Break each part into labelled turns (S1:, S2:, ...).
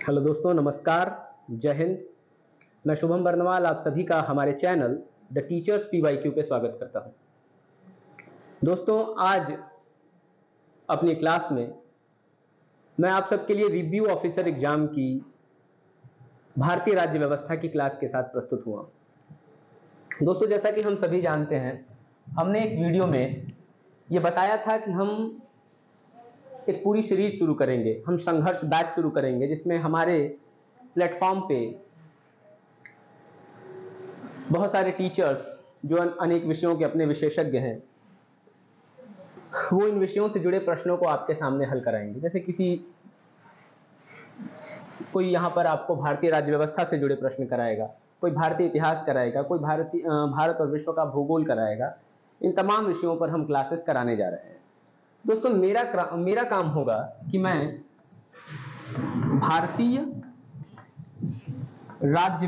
S1: Hello दोस्तों, नमस्कार, जय हिंद। मैं शुभम बर्नवाल आप सभी का हमारे चैनल द टीचर्स PYQ पे स्वागत करता हूं। दोस्तों, आज अपनी क्लास में मैं आप सबके लिए रिव्यू ऑफिसर एग्जाम की भारतीय राज्य व्यवस्था की क्लास के साथ प्रस्तुत हुआ। दोस्तों, जैसा कि हम सभी जानते हैं, हमने एक वीडियो में ये बताया था कि हम एक पूरी सीरीज शुरू करेंगे, हम संघर्ष बैच शुरू करेंगे, जिसमें हमारे प्लेटफॉर्म पे बहुत सारे टीचर्स जो अनेक विषयों के अपने विशेषज्ञ हैं, वो इन विषयों से जुड़े प्रश्नों को आपके सामने हल कराएंगे। जैसे कोई यहाँ पर आपको भारतीय राज्य व्यवस्था से जुड़े प्रश्न कराएगा, कोई भारतीय इतिहास कराएगा, कोई भारत और विश्व का भूगोल कराएगा। इन तमाम विषयों पर हम क्लासेस कराने जा रहे हैं। दोस्तों, मेरा काम होगा कि मैं भारतीय राज्य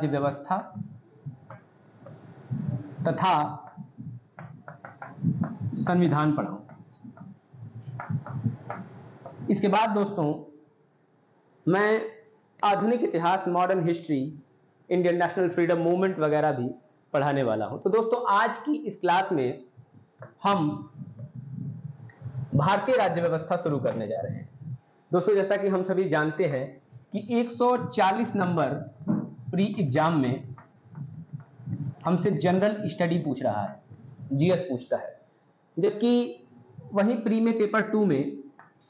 S1: व्यवस्था तथा संविधान पढ़ाऊं। इसके बाद दोस्तों, मैं आधुनिक इतिहास, modern history, Indian national freedom movement वगैरह भी पढ़ाने वाला हूं। तो दोस्तों, आज की इस क्लास में हम भारतीय राज्य व्यवस्था शुरू करने जा रहे हैं। दोस्तों, जैसा कि हम सभी जानते हैं कि 140 नंबर प्री एग्जाम में हमसे जनरल स्टडी पूछ रहा है, जीएस पूछता है, जबकि वही प्री में पेपर 2 में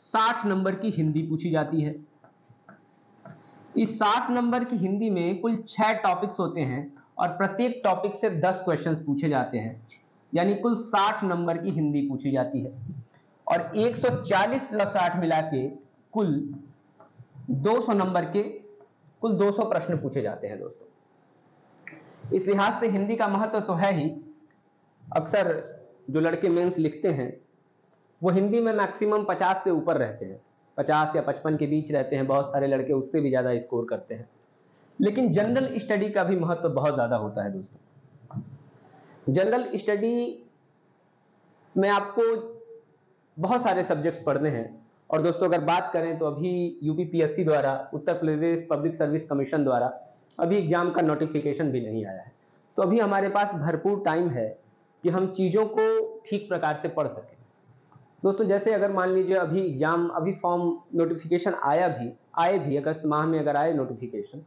S1: 60 नंबर की हिंदी पूछी जाती है। इस 60 नंबर की हिंदी में कुल 6 टॉपिक्स होते हैं और प्रत्येक टॉपिक से 10 क्वेश्चंस पूछे जाते हैं, यानी कुल 60 नंबर की हिंदी पूछी जाती है। और 140 प्लस 60 मिला के कुल 200 नंबर के कुल 200 प्रश्न पूछे जाते हैं। दोस्तों, इस लिहाज से हिंदी का महत्व तो है ही। अक्सर जो लड़के मेंस लिखते हैं वो हिंदी में मैक्सिमम 50 से ऊपर रहते हैं, 50 या 55 के बीच रहते हैं। बहुत सारे लड़के उससे भी ज्यादा स्कोर करते हैं। लेकिन जनरल स्टडी का भी महत्व बहुत ज्यादा होता है। दोस्तों, जनरल स्टडी में आपको बहुत सारे सब्जेक्ट्स पढ़ने हैं। और दोस्तों, अगर बात करें तो अभी UPPSC द्वारा, Uttar Pradesh public service commission द्वारा अभी एग्जाम का नोटिफिकेशन भी नहीं आया है। तो अभी हमारे पास भरपूर टाइम है कि हम चीज़ों को ठीक प्रकार से पढ़ सकें। दोस्तों, जैसे अगर मान लीजिए अभी फॉर्म नोटिफिकेशन आए भी अगस्त माह में अगर आए नोटिफिकेशन,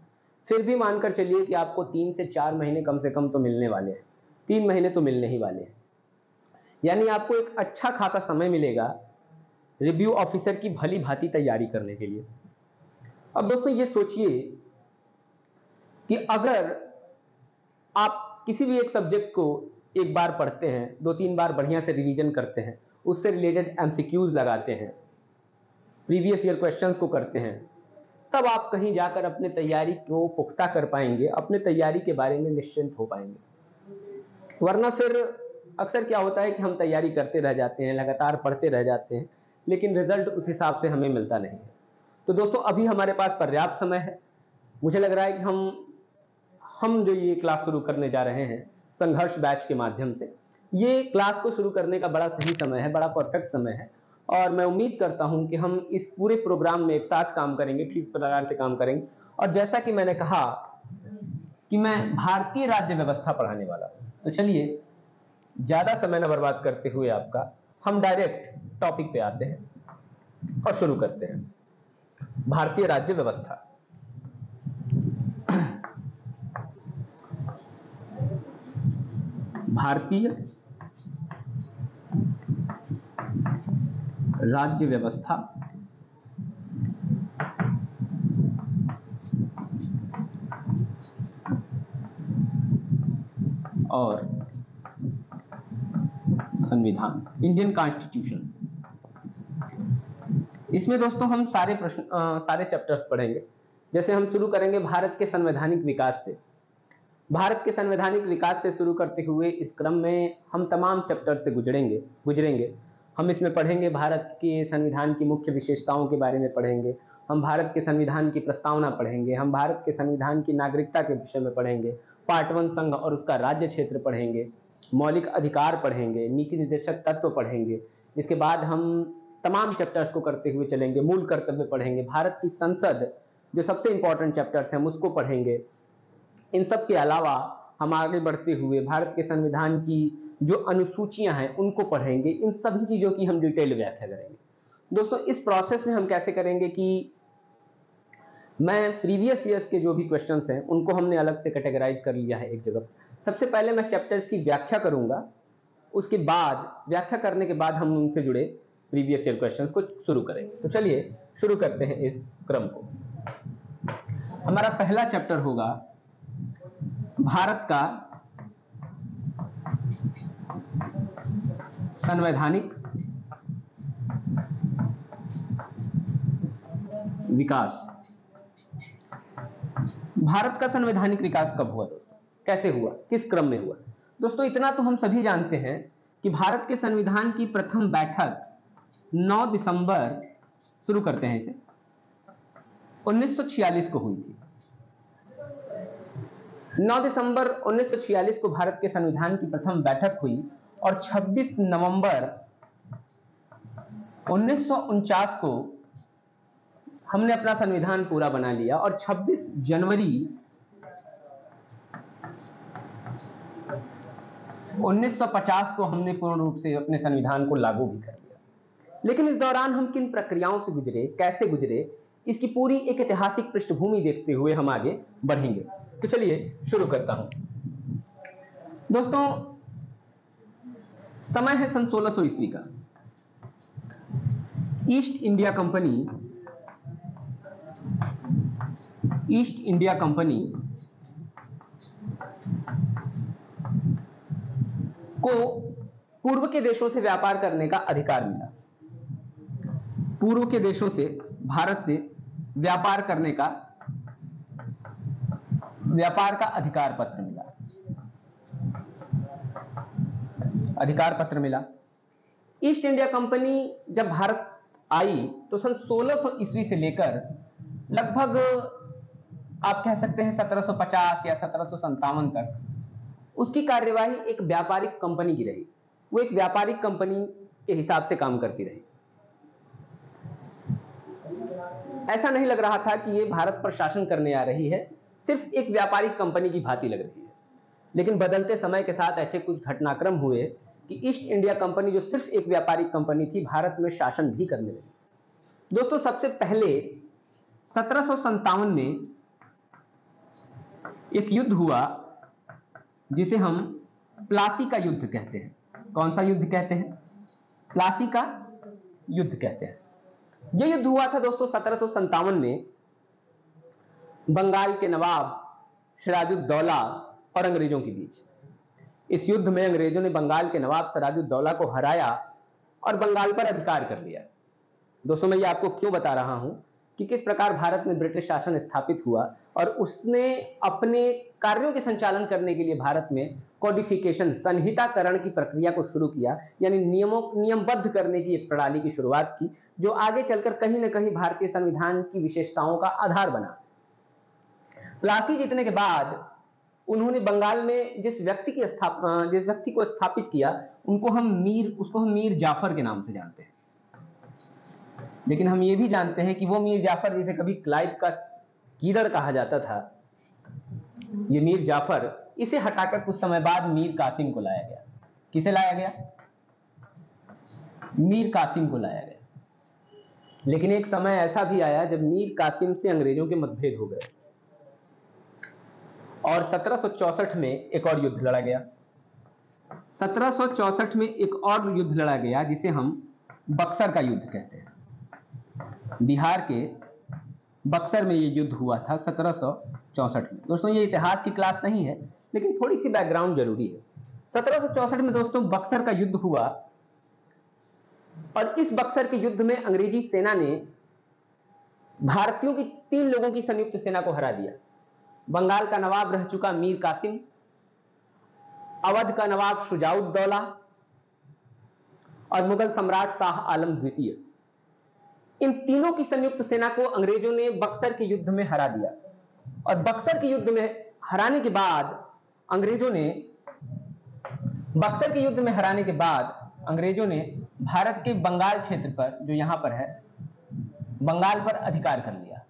S1: फिर भी मानकर चलिए कि आपको 3 से 4 महीने कम से कम तो मिलने वाले हैं। 3 महीने तो मिलने ही वाले हैं, यानी आपको एक अच्छा खासा समय मिलेगा रिव्यू ऑफिसर की भली भांति तैयारी करने के लिए। अब दोस्तों, ये सोचिए कि अगर आप किसी भी एक सब्जेक्ट को एक बार पढ़ते हैं, 2-3 बार बढ़िया से रिवीजन करते हैं, उससे रिलेटेड MCQs लगाते हैं, प्रीवियस ईयर क्वेश्चंस को करते हैं, तब आप कहीं जाकर अपने तैयारी को पुख्ता कर पाएंगे, अपने तैयारी के बारे में निश्चिंत हो पाएंगे। वरना फिर अक्सर क्या होता है कि हम तैयारी करते रह जाते हैं, लगातार पढ़ते रह जाते हैं, लेकिन रिजल्ट उस हिसाब से हमें मिलता नहीं है। तो दोस्तों, अभी हमारे पास पर्याप्त समय है। मुझे लग रहा है कि हम जो ये क्लास शुरू करने जा रहे हैं संघर्ष बैच के माध्यम से, ये क्लास को शुरू करने का बड़ा सही समय है, बड़ा परफेक्ट समय है। और मैं उम्मीद करता हूं कि हम इस पूरे प्रोग्राम में एक साथ काम करेंगे, ठीक प्रकार से काम करेंगे। और जैसा कि मैंने कहा कि मैं भारतीय राज्य व्यवस्था पढ़ाने वाला हूं, तो चलिए ज्यादा समय न बर्बाद करते हुए हम डायरेक्ट टॉपिक पे आते हैं और शुरू करते हैं। भारतीय राज्य व्यवस्था। भारतीय राज्य व्यवस्था और संविधान, इंडियन कॉन्स्टिट्यूशन। इसमें दोस्तों हम सारे चैप्टर्स पढ़ेंगे। जैसे हम शुरू करेंगे भारत के संवैधानिक विकास से। भारत के संवैधानिक विकास से शुरू करते हुए इस क्रम में हम तमाम चैप्टर से गुजरेंगे। हम इसमें पढ़ेंगे भारत के संविधान की मुख्य विशेषताओं के बारे में पढ़ेंगे, हम भारत के संविधान की प्रस्तावना पढ़ेंगे, हम भारत के संविधान की नागरिकता के विषय में पढ़ेंगे, पार्ट 1 संघ और उसका राज्य क्षेत्र पढ़ेंगे, मौलिक अधिकार पढ़ेंगे, नीति निर्देशक तत्व पढ़ेंगे, इसके बाद हम तमाम चैप्टर्स को करते हुए चलेंगे, मूल कर्तव्य पढ़ेंगे, भारत की संसद जो सबसे इंपॉर्टेंट चैप्टर्स हैं हम उसको पढ़ेंगे। इन सब के अलावा हम आगे बढ़ते हुए भारत के संविधान की जो अनुसूचियां हैं उनको पढ़ेंगे। इन सभी चीजों की हम डिटेल व्याख्या करेंगे। दोस्तों इस प्रोसेस में हम कैसे करेंगे कि मैं प्रीवियस ईयर्स के जो भी क्वेश्चंस हैं उनको हमने अलग से कैटेगराइज कर लिया है एक जगह। सबसे पहले मैं चैप्टर्स की व्याख्या करूंगा, उसके बाद व्याख्या करने के बाद हम उनसे जुड़े प्रीवियस ईयर क्वेश्चंस को शुरू करेंगे। तो चलिए शुरू करते हैं इस क्रम को। हमारा पहला चैप्टर होगा भारत का संवैधानिक विकास। भारत का संवैधानिक विकास कब हुआ दोस्तों, कैसे हुआ, किस क्रम में हुआ? दोस्तों इतना तो हम सभी जानते हैं कि भारत के संविधान की प्रथम बैठक 9 दिसंबर, शुरू करते हैं इसे, 1946 को हुई थी। 9 दिसंबर 1946 को भारत के संविधान की प्रथम बैठक हुई और 26 नवंबर 1949 को हमने अपना संविधान पूरा बना लिया और 26 जनवरी 1950 को हमने पूर्ण रूप से अपने संविधान को लागू भी कर लिया। लेकिन इस दौरान हम किन प्रक्रियाओं से गुजरे, कैसे गुजरे, इसकी पूरी एक ऐतिहासिक पृष्ठभूमि देखते हुए हम आगे बढ़ेंगे। तो चलिए शुरू करता हूं। दोस्तों समय है सन 1600 ईस्वी का। ईस्ट इंडिया कंपनी को पूर्व के देशों से व्यापार करने का अधिकार मिला। पूर्व के देशों से भारत से व्यापार करने का अधिकार पत्र मिला। ईस्ट इंडिया कंपनी जब भारत आई तो सन 1600 ईस्वी से लेकर लगभग आप कह सकते हैं 1750 या 1757 तक उसकी कार्यवाही एक व्यापारिक कंपनी की रही। वो एक व्यापारिक कंपनी के हिसाब से काम करती रही। ऐसा नहीं लग रहा था कि ये भारत पर शासन करने आ रही है, सिर्फ एक व्यापारिक कंपनी की भांति लग रही है। लेकिन बदलते समय के साथ ऐसे कुछ घटनाक्रम हुए कि ईस्ट इंडिया कंपनी जो सिर्फ एक व्यापारिक कंपनी थी, भारत में शासन भी करने लगी। दोस्तों सबसे पहले 1757 में एक युद्ध हुआ जिसे हम प्लासी का युद्ध कहते हैं। कौन सा युद्ध कहते हैं? प्लासी का युद्ध कहते हैं। यह युद्ध हुआ था दोस्तों 1757 में बंगाल के नवाब सिराजुद्दौला और अंग्रेजों के बीच। इस युद्ध में अंग्रेजों ने बंगाल के नवाब सिराजुद्दौला को हराया और बंगाल पर अधिकार कर लिया। दोस्तों मैं ये आपको क्यों बता रहा हूं कि किस प्रकार भारत में ब्रिटिश शासन स्थापित हुआ और उसने अपने कार्यों के संचालन करने के लिए भारत में कोडिफिकेशन, संहिताकरण की प्रक्रिया को शुरू किया, यानी नियमबद्ध करने की एक प्रणाली की शुरुआत की, जो आगे चलकर कहीं ना कहीं भारतीय संविधान की विशेषताओं का आधार बना। प्लासी जीतने के बाद उन्होंने बंगाल में जिस व्यक्ति को स्थापित किया उसको हम मीर जाफर के नाम से जानते हैं। लेकिन हम ये भी जानते हैं कि वो मीर जाफर जिसे कभी क्लाइव का कीदड़ कहा जाता था, ये मीर जाफर, इसे हटाकर कुछ समय बाद मीर कासिम को लाया गया। किसे लाया गया? मीर कासिम को लाया गया। लेकिन एक समय ऐसा भी आया जब मीर कासिम से अंग्रेजों के मतभेद हो गए और 1764 में एक और युद्ध लड़ा गया। 1764 में एक और युद्ध लड़ा गया जिसे हम बक्सर का युद्ध कहते हैं। बिहार के बक्सर में ये युद्ध हुआ था 1764 में। दोस्तों ये इतिहास की क्लास नहीं है, लेकिन थोड़ी सी बैकग्राउंड जरूरी है। 1764 में दोस्तों बक्सर का युद्ध हुआ और इस बक्सर के युद्ध में अंग्रेजी सेना ने भारतीयों की 3 लोगों की संयुक्त सेना को हरा दिया। बंगाल का नवाब रह चुका मीर कासिम, अवध का नवाब शुजाउद्दौला और मुगल सम्राट शाह आलम द्वितीय। इन तीनों की संयुक्त सेना को अंग्रेजों ने बक्सर के युद्ध में हरा दिया और बक्सर के युद्ध में हराने के बाद अंग्रेजों ने बक्सर के युद्ध में हराने के बाद अंग्रेजों ने भारत के बंगाल क्षेत्र पर, जो यहां पर है, बंगाल पर अधिकार कर लिया।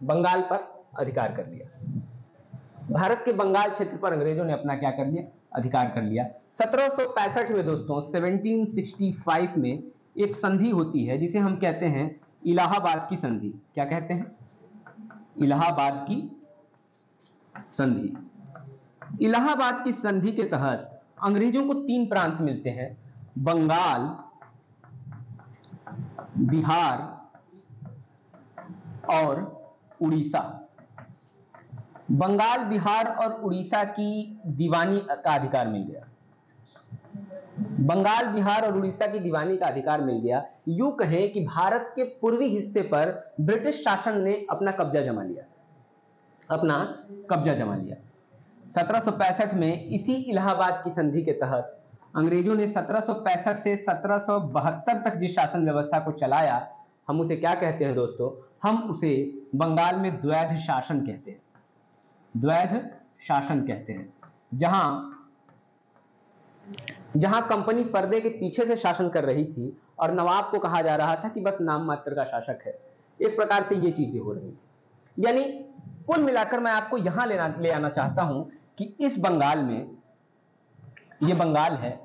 S1: बंगाल पर अधिकार कर लिया। भारत के बंगाल क्षेत्र पर अंग्रेजों ने अपना क्या कर लिया? अधिकार कर लिया। 1765 में दोस्तों, 1765 में एक संधि होती है जिसे हम कहते हैं इलाहाबाद की संधि। क्या कहते हैं? इलाहाबाद की संधि। इलाहाबाद की संधि के तहत अंग्रेजों को 3 प्रांत मिलते हैं, बंगाल, बिहार और उड़ीसा। बंगाल, बिहार और उड़ीसा की दीवानी का अधिकार मिल गया। बंगाल, बिहार और उड़ीसा की दीवानी का अधिकार मिल गया। यूं कहें कि भारत के पूर्वी हिस्से पर ब्रिटिश शासन ने अपना कब्जा जमा लिया। 1765 में इसी इलाहाबाद की संधि के तहत अंग्रेजों ने 1765 से 1772 तक जिस शासन व्यवस्था को चलाया, हम उसे क्या कहते हैं दोस्तों? हम उसे बंगाल में द्वैध शासन कहते हैं। द्वैध शासन कहते हैं, जहां कंपनी पर्दे के पीछे से शासन कर रही थी और नवाब को कहा जा रहा था कि बस नाम मात्र का शासक है। एक प्रकार से ये चीजें हो रही थी। यानी कुल मिलाकर मैं आपको यहां ले आना चाहता हूं कि इस बंगाल में, ये बंगाल है,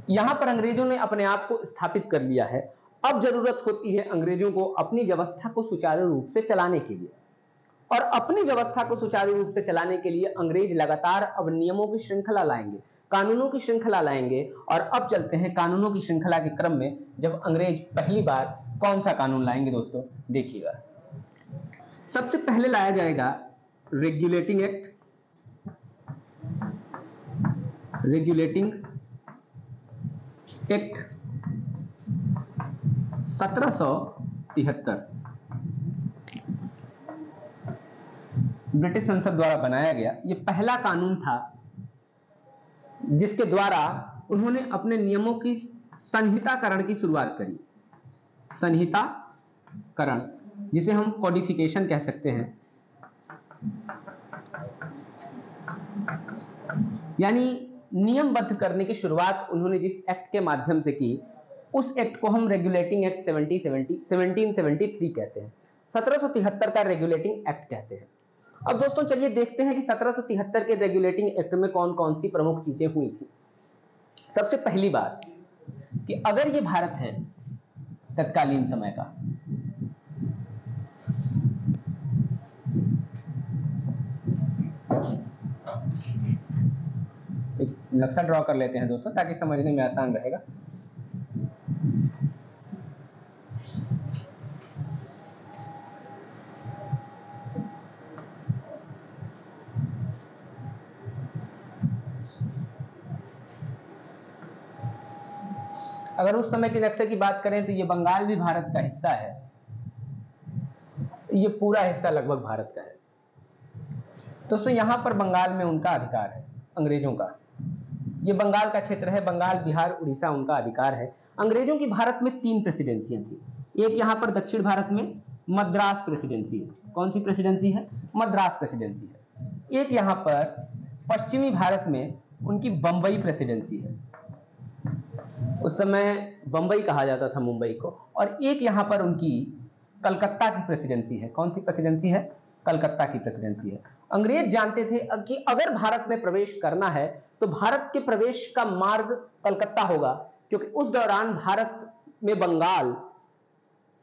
S1: यहां पर अंग्रेजों ने अपने आप को स्थापित कर लिया है। अब जरूरत होती है अंग्रेजों को अपनी व्यवस्था को सुचारू रूप से चलाने के लिए, और अपनी व्यवस्था को सुचारू रूप से चलाने के लिए अंग्रेज लगातार अब नियमों की श्रृंखला लाएंगे, कानूनों की श्रृंखला लाएंगे। और अब चलते हैं कानूनों की श्रृंखला के क्रम में, जब अंग्रेज पहली बार कौन सा कानून लाएंगे दोस्तों, देखिएगा। सबसे पहले लाया जाएगा regulating act. Regulating act 1773 British संसद द्वारा बनाया गया। यह पहला कानून था जिसके द्वारा उन्होंने अपने नियमों की संहिताकरण की शुरुआत करी। संहिताकरण, जिसे हम कोडिफिकेशन कह सकते हैं, यानी नियमबद्ध करने की शुरुआत उन्होंने जिस एक्ट के माध्यम से की, उस एक्ट को हम रेगुलेटिंग एक्ट 1773 कहते हैं। 1773 का रेगुलेटिंग एक्ट कहते हैं। अब दोस्तों चलिए देखते हैं कि 1773 के रेगुलेटिंग एक्ट में कौन कौन सी प्रमुख चीजें हुई थी। सबसे पहली बात कि अगर ये भारत है तत्कालीन समय का, एक नक्शा ड्रॉ कर लेते हैं दोस्तों ताकि समझने में आसान रहेगा। अगर उस समय के नक्शे की बात करें तो ये बंगाल भी भारत का हिस्सा है। ये पूरा हिस्सा लगभग भारत का है दोस्तों। यहां पर बंगाल में उनका अधिकार है, अंग्रेजों का। ये बंगाल का क्षेत्र है, बंगाल, बिहार, उड़ीसा उनका अधिकार है। अंग्रेजों की भारत में 3 प्रेसिडेंसियां थी। एक यहां पर दक्षिण भारत में मद्रास प्रेसिडेंसी है। कौन सी प्रेसिडेंसी है? मद्रास प्रेसिडेंसी है। एक यहां पर पश्चिमी भारत में उनकी बंबई प्रेसिडेंसी है। उस समय बंबई कहा जाता था मुंबई को। और एक यहां पर उनकी कलकत्ता की प्रेसिडेंसी है। कौन सी प्रेसिडेंसी है? कलकत्ता की प्रेसिडेंसी है। अंग्रेज जानते थे कि अगर भारत में प्रवेश करना है तो भारत के प्रवेश का मार्ग कलकत्ता होगा, क्योंकि उस दौरान भारत में बंगाल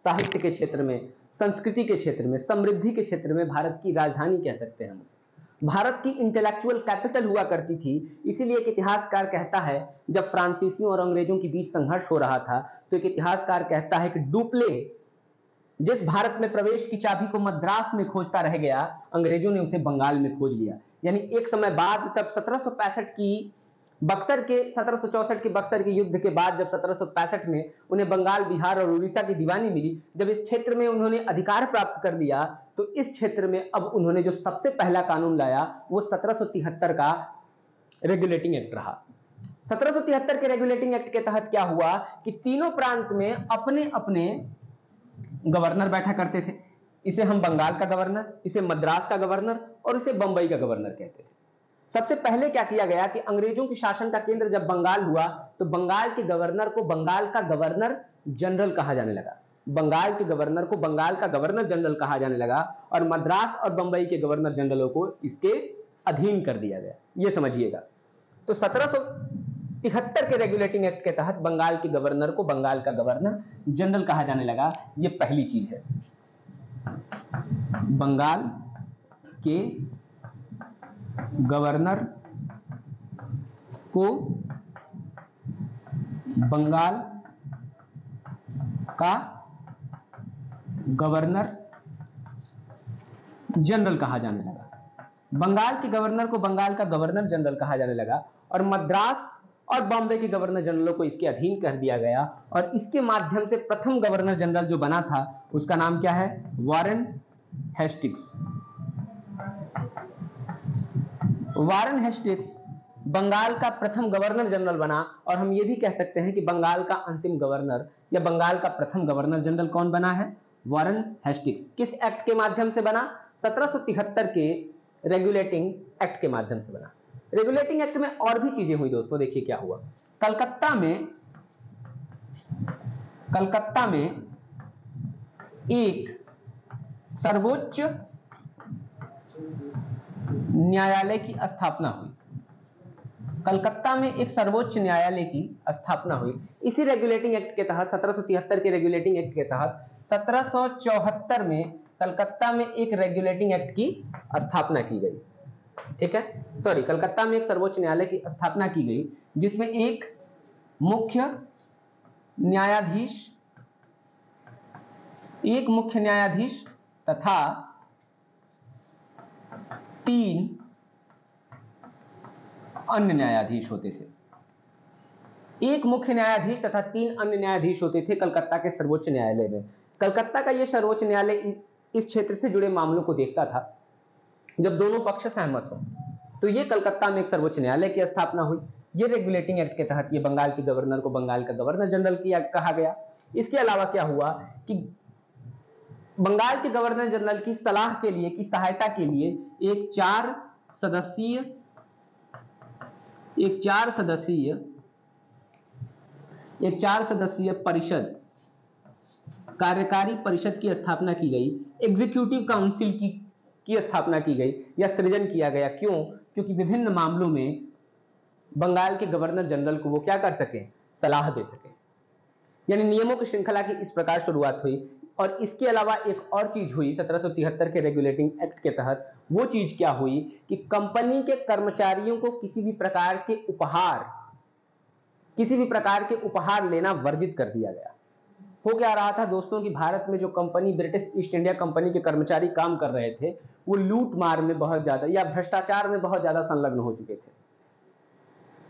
S1: साहित्य के क्षेत्र में, संस्कृति के क्षेत्र में, समृद्धि के क्षेत्र में भारत की राजधानी कह सकते हैं हम उसे। भारत की इंटेलेक्चुअल कैपिटल हुआ करती थी। इसीलिए एक इतिहासकार कहता है, जब फ्रांसीसियों और अंग्रेजों के बीच संघर्ष हो रहा था तो एक इतिहासकार कहता है कि डुप्ले जिस भारत में प्रवेश की चाबी को मद्रास में खोजता रह गया, अंग्रेजों ने उसे बंगाल में खोज लिया। यानी एक समय बाद सब 1765 की बक्सर के 1764 के बक्सर के युद्ध के बाद जब 1765 में उन्हें बंगाल, बिहार और उड़ीसा की दीवानी मिली, जब इस क्षेत्र में उन्होंने अधिकार प्राप्त कर लिया, तो इस क्षेत्र में अब उन्होंने जो सबसे पहला कानून लाया वो 1773 का रेगुलेटिंग एक्ट रहा। 1773 के रेगुलेटिंग एक्ट के तहत क्या हुआ कि तीनों प्रांत में अपने अपने गवर्नर बैठा करते थे। इसे हम बंगाल का गवर्नर, इसे मद्रास का गवर्नर और इसे बंबई का गवर्नर कहते थे। सबसे पहले क्या किया गया कि अंग्रेजों के शासन का केंद्र जब बंगाल हुआ तो बंगाल के गवर्नर को बंगाल का गवर्नर जनरल कहा जाने लगा। बंगाल के गवर्नर को बंगाल का गवर्नर जनरल कहा जाने लगा और मद्रास और बंबई के गवर्नर जनरलों को इसके अधीन कर दिया गया। ये समझिएगा। तो 1773 के रेगुलेटिंग एक्ट के तहत बंगाल के गवर्नर को बंगाल का गवर्नर जनरल कहा जाने लगा। ये पहली चीज है। बंगाल के गवर्नर को बंगाल का गवर्नर जनरल कहा जाने लगा। बंगाल के गवर्नर को बंगाल का गवर्नर जनरल कहा जाने लगा और मद्रास और बॉम्बे के गवर्नर जनरलों को इसके अधीन कर दिया गया। और इसके माध्यम से प्रथम गवर्नर जनरल जो बना था उसका नाम क्या है? Warren Hastings. Warren Hastings Bengal का प्रथम गवर्नर जनरल बना। और हम ये भी कह सकते हैं कि बंगाल का अंतिम गवर्नर या बंगाल का प्रथम गवर्नर जनरल कौन बना है? Warren Hastings. किस एक्ट के माध्यम से बना? 1773 के रेगुलेटिंग एक्ट के माध्यम से बना। रेगुलेटिंग एक्ट में और भी चीजें हुई दोस्तों। देखिए क्या हुआ। कलकत्ता में एक सर्वोच्च न्यायालय की स्थापना हुई। कलकत्ता में एक सर्वोच्च न्यायालय की स्थापना हुई। इसी रेगुलेटिंग एक्ट के तहत 1773 के रेगुलेटिंग एक्ट के तहत 1774 में कलकत्ता में एक रेगुलेटिंग एक्ट की स्थापना की गई। ठीक है, सॉरी, कलकत्ता में एक सर्वोच्च न्यायालय की स्थापना की गई जिसमें एक मुख्य न्यायाधीश तथा 3 अन्य न्यायाधीश होते थे। एक मुख्य न्यायाधीश तथा 3 अन्य न्यायाधीश होते थे कलकत्ता के सर्वोच्च न्यायालय में। कलकत्ता का यह सर्वोच्च न्यायालय इस क्षेत्र से जुड़े मामलों को देखता था। जब दोनों पक्ष सहमत हो तो ये कलकत्ता में एक सर्वोच्च न्यायालय की स्थापना हुई। ये रेगुलेटिंग एक्ट के तहत ये बंगाल के गवर्नर को बंगाल का गवर्नर जनरल किया कहा गया। इसके अलावा क्या हुआ कि बंगाल के गवर्नर जनरल की सलाह के लिए, की सहायता के लिए एक 4 सदस्यीय परिषद, कार्यकारी परिषद की स्थापना की गई। एग्जीक्यूटिव काउंसिल की स्थापना की गई या सृजन किया गया। क्यों? क्योंकि विभिन्न मामलों में बंगाल के गवर्नर जनरल को वो क्या कर सके? सलाह दे सके। यानी नियमों की श्रृंखला की इस प्रकार शुरुआत हुई। और इसके अलावा एक और चीज हुई 1773 के रेगुलेटिंग एक्ट के तहत। वो चीज क्या हुई कि कंपनी के कर्मचारियों को किसी भी प्रकार के उपहार लेना वर्जित कर दिया गया। हो क्या रहा था दोस्तों कि भारत में जो company, British east India company के कर्मचारी काम कर रहे थे वो लूट मार में बहुत ज्यादा या भ्रष्टाचार में बहुत ज्यादा संलग्न हो चुके थे।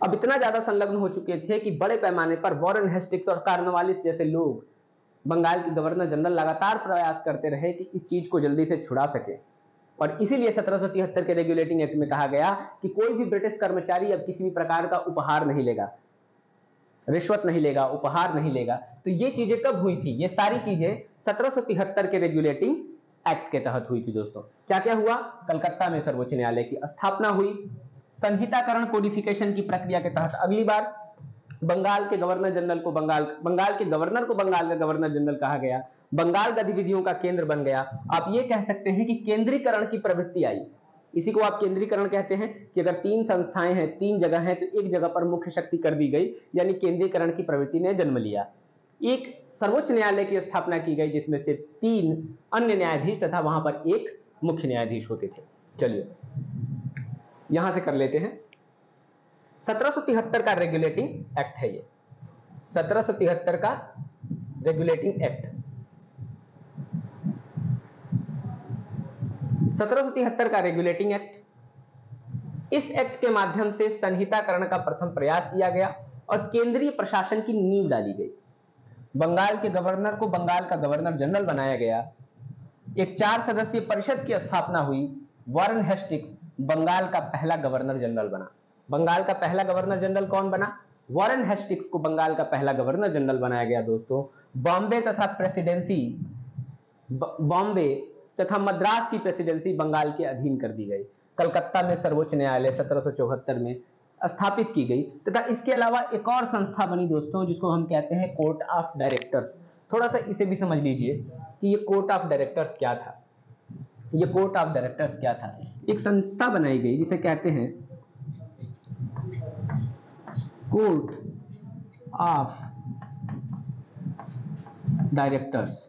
S1: अब इतना ज्यादा संलग्न हो चुके थे कि बड़े पैमाने पर वॉरेन हेस्टिंग्स और कार्नवालिस जैसे लोग, बंगाल के गवर्नर जनरल लगातार प्रयास करते रहे कि इस चीज को जल्दी से छुड़ा सके। और इसीलिए 1773 के रेगुलेटिंग एक्ट में कहा गया कि कोई भी ब्रिटिश कर्मचारी अब किसी भी प्रकार का उपहार नहीं लेगा, रिश्वत नहीं लेगा, उपहार नहीं लेगा। तो ये चीजें कब हुई थी? ये सारी चीजें 1773 के रेगुलेटिंग एक्ट के तहत हुई थी दोस्तों। क्या क्या हुआ? कलकत्ता में सर्वोच्च न्यायालय की स्थापना हुई। संहिताकरण कोडिफिकेशन की प्रक्रिया के तहत अगली बार बंगाल के गवर्नर जनरल को बंगाल के गवर्नर को बंगाल का गवर्नर जनरल कहा गया। बंगाल गतिविधियों का केंद्र बन गया। आप ये कह सकते हैं कि केंद्रीकरण की प्रवृत्ति आई। इसी को आप केंद्रीकरण कहते हैं कि अगर 3 संस्थाएं हैं, 3 जगह हैं, तो एक जगह पर मुख्य शक्ति कर दी गई, यानी केंद्रीकरण की प्रवृत्ति ने जन्म लिया। एक सर्वोच्च न्यायालय की स्थापना की गई जिसमें से 3 अन्य न्यायाधीश तथा वहां पर एक मुख्य न्यायाधीश होते थे। चलिए यहां से कर लेते हैं। 1773 का रेगुलेटिंग एक्ट है ये, 1773 का रेगुलेटिंग एक्ट। 1773 का रेगुलेटिंग एक्ट, इस एक्ट के माध्यम से संहिताकरण का प्रथम प्रयास किया गया और केंद्रीय प्रशासन की नींव डाली गई। बंगाल के गवर्नर को बंगाल का गवर्नर जनरल बनाया गया। एक 4 सदस्यीय परिषद की स्थापना हुई। वॉरेन हेस्टिंग्स बंगाल का पहला गवर्नर जनरल बना। बंगाल का पहला गवर्नर जनरल कौन बना? वॉरेन हेस्टिंग्स को बंगाल का पहला गवर्नर जनरल बनाया गया दोस्तों। बॉम्बे तथा मद्रास की प्रेसिडेंसी बंगाल के अधीन कर दी गई। कलकत्ता में सर्वोच्च न्यायालय 1774 में स्थापित की गई, तथा इसके अलावा एक और संस्था बनी दोस्तों जिसको हम कहते हैं कोर्ट ऑफ डायरेक्टर्स। थोड़ा सा इसे भी समझ लीजिए कि ये कोर्ट ऑफ डायरेक्टर्स क्या था। ये कोर्ट ऑफ डायरेक्टर्स क्या था? एक संस्था बनाई गई जिसे कहते हैं कोर्ट ऑफ डायरेक्टर्स,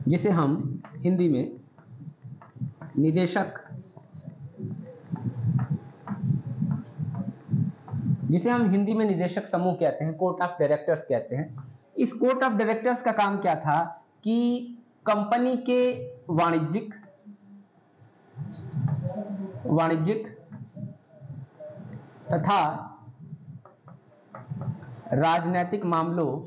S1: जिसे हम हिंदी में निदेशक समूह कहते हैं, कोर्ट ऑफ डायरेक्टर्स कहते हैं। इस कोर्ट ऑफ डायरेक्टर्स का काम क्या था कि कंपनी के वाणिज्यिक तथा राजनीतिक मामलों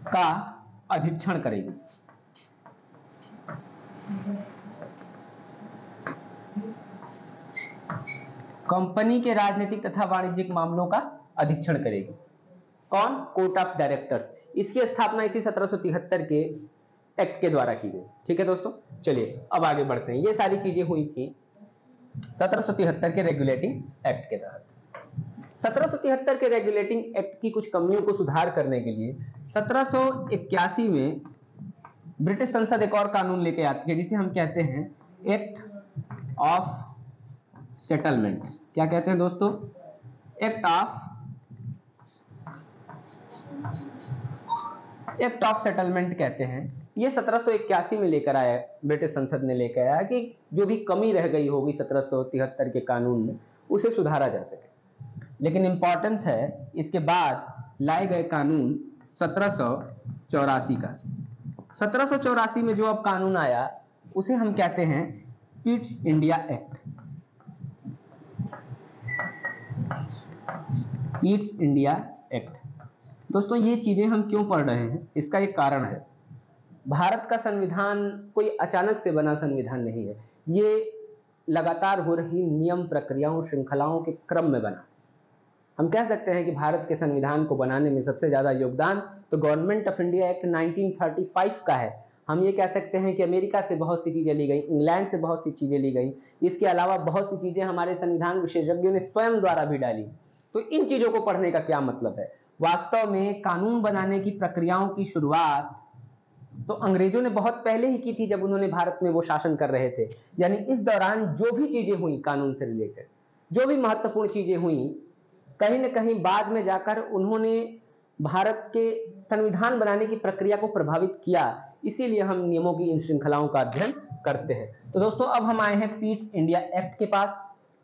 S1: का अधीक्षण करेगी। कंपनी के राजनीतिक तथा वाणिज्यिक मामलों का अधीक्षण करेगी। कौन? Court of directors. इसकी स्थापना इसी 1773 के एक्ट के द्वारा की गई। ठीक है दोस्तों, चलिए अब आगे बढ़ते हैं। ये सारी चीजें हुई थी 1773 के रेगुलेटिंग एक्ट के तहत। 1773 के रेगुलेटिंग एक्ट की कुछ कमियों को सुधार करने के लिए 1781 में ब्रिटिश संसद एक और कानून लेके आती है जिसे हम कहते हैं एक्ट ऑफ सेटलमेंट। क्या कहते हैं दोस्तों? एक्ट ऑफ सेटलमेंट कहते हैं। ये 1781 में लेकर आया, ब्रिटिश संसद ने लेकर आया कि जो भी कमी रह गई होगी 1773 के कानून में उसे सुधारा जा सके। लेकिन इंपॉर्टेंस है इसके बाद लाए गए कानून 1784 का। 1784 में जो अब कानून आया उसे हम कहते हैं Pitt's India act. Pitt's India act. दोस्तों ये चीजें हम क्यों पढ़ रहे हैं, इसका एक कारण है। भारत का संविधान कोई अचानक से बना संविधान नहीं है, ये लगातार हो रही नियम, प्रक्रियाओं, श्रृंखलाओं के क्रम में बना। हम कह सकते हैं कि भारत के संविधान को बनाने में सबसे ज्यादा योगदान तो गवर्नमेंट ऑफ इंडिया एक्ट 1935 का है। हम ये कह सकते हैं कि अमेरिका से बहुत सी चीजें ली गई, इंग्लैंड से बहुत सी चीजें ली गई, इसके अलावा बहुत सी चीजें हमारे संविधान विशेषज्ञों ने स्वयं द्वारा भी डाली। तो इन चीजों को पढ़ने का क्या मतलब है? वास्तव में कानून बनाने की प्रक्रियाओं की शुरुआत तो अंग्रेजों ने बहुत पहले ही की थी, जब उन्होंने भारत में वो शासन कर रहे थे। यानी इस दौरान जो भी चीजें हुई कानून से रिलेटेड, जो भी महत्वपूर्ण चीजें हुई, कहीं न कहीं बाद में जाकर उन्होंने भारत के संविधान बनाने की प्रक्रिया को प्रभावित किया। इसीलिए हम नियमों की इन श्रृंखलाओं का अध्ययन करते हैं। तो दोस्तों अब हम आए हैं पिट्स इंडिया एक्ट के पास।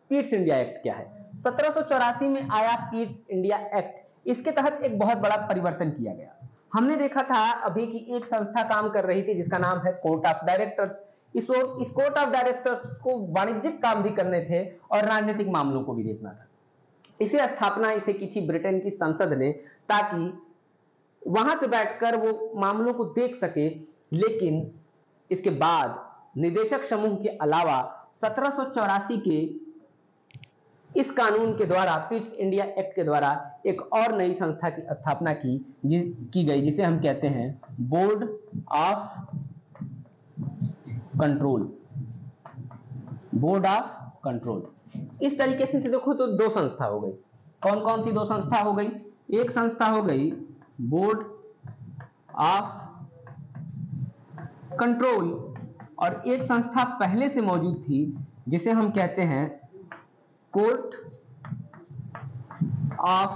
S1: पिट्स इंडिया एक्ट क्या है? 1784 में आया पिट्स इंडिया एक्ट। इसके तहत एक बहुत बड़ा परिवर्तन किया गया। हमने देखा था अभी कि एक संस्था काम कर रही थी जिसका नाम है कोर्ट ऑफ डायरेक्टर्स। इस कोर्ट ऑफ डायरेक्टर्स को वाणिज्यिक काम भी करने थे और राजनीतिक मामलों को भी देखना था। इसे की थी ब्रिटेन की संसद ने, ताकि वहां से बैठकर वो मामलों को देख सके। लेकिन इसके बाद निदेशक समूह के अलावा 1784 के इस कानून के द्वारा, पिट्स इंडिया एक्ट के द्वारा, एक और नई संस्था की स्थापना की गई जिसे हम कहते हैं board of control. Board of control. इस तरीके से देखो तो दो संस्था हो गई। कौन कौन सी दो संस्था हो गई? एक संस्था हो गई बोर्ड ऑफ कंट्रोल और एक संस्था पहले से मौजूद थी जिसे हम कहते हैं कोर्ट ऑफ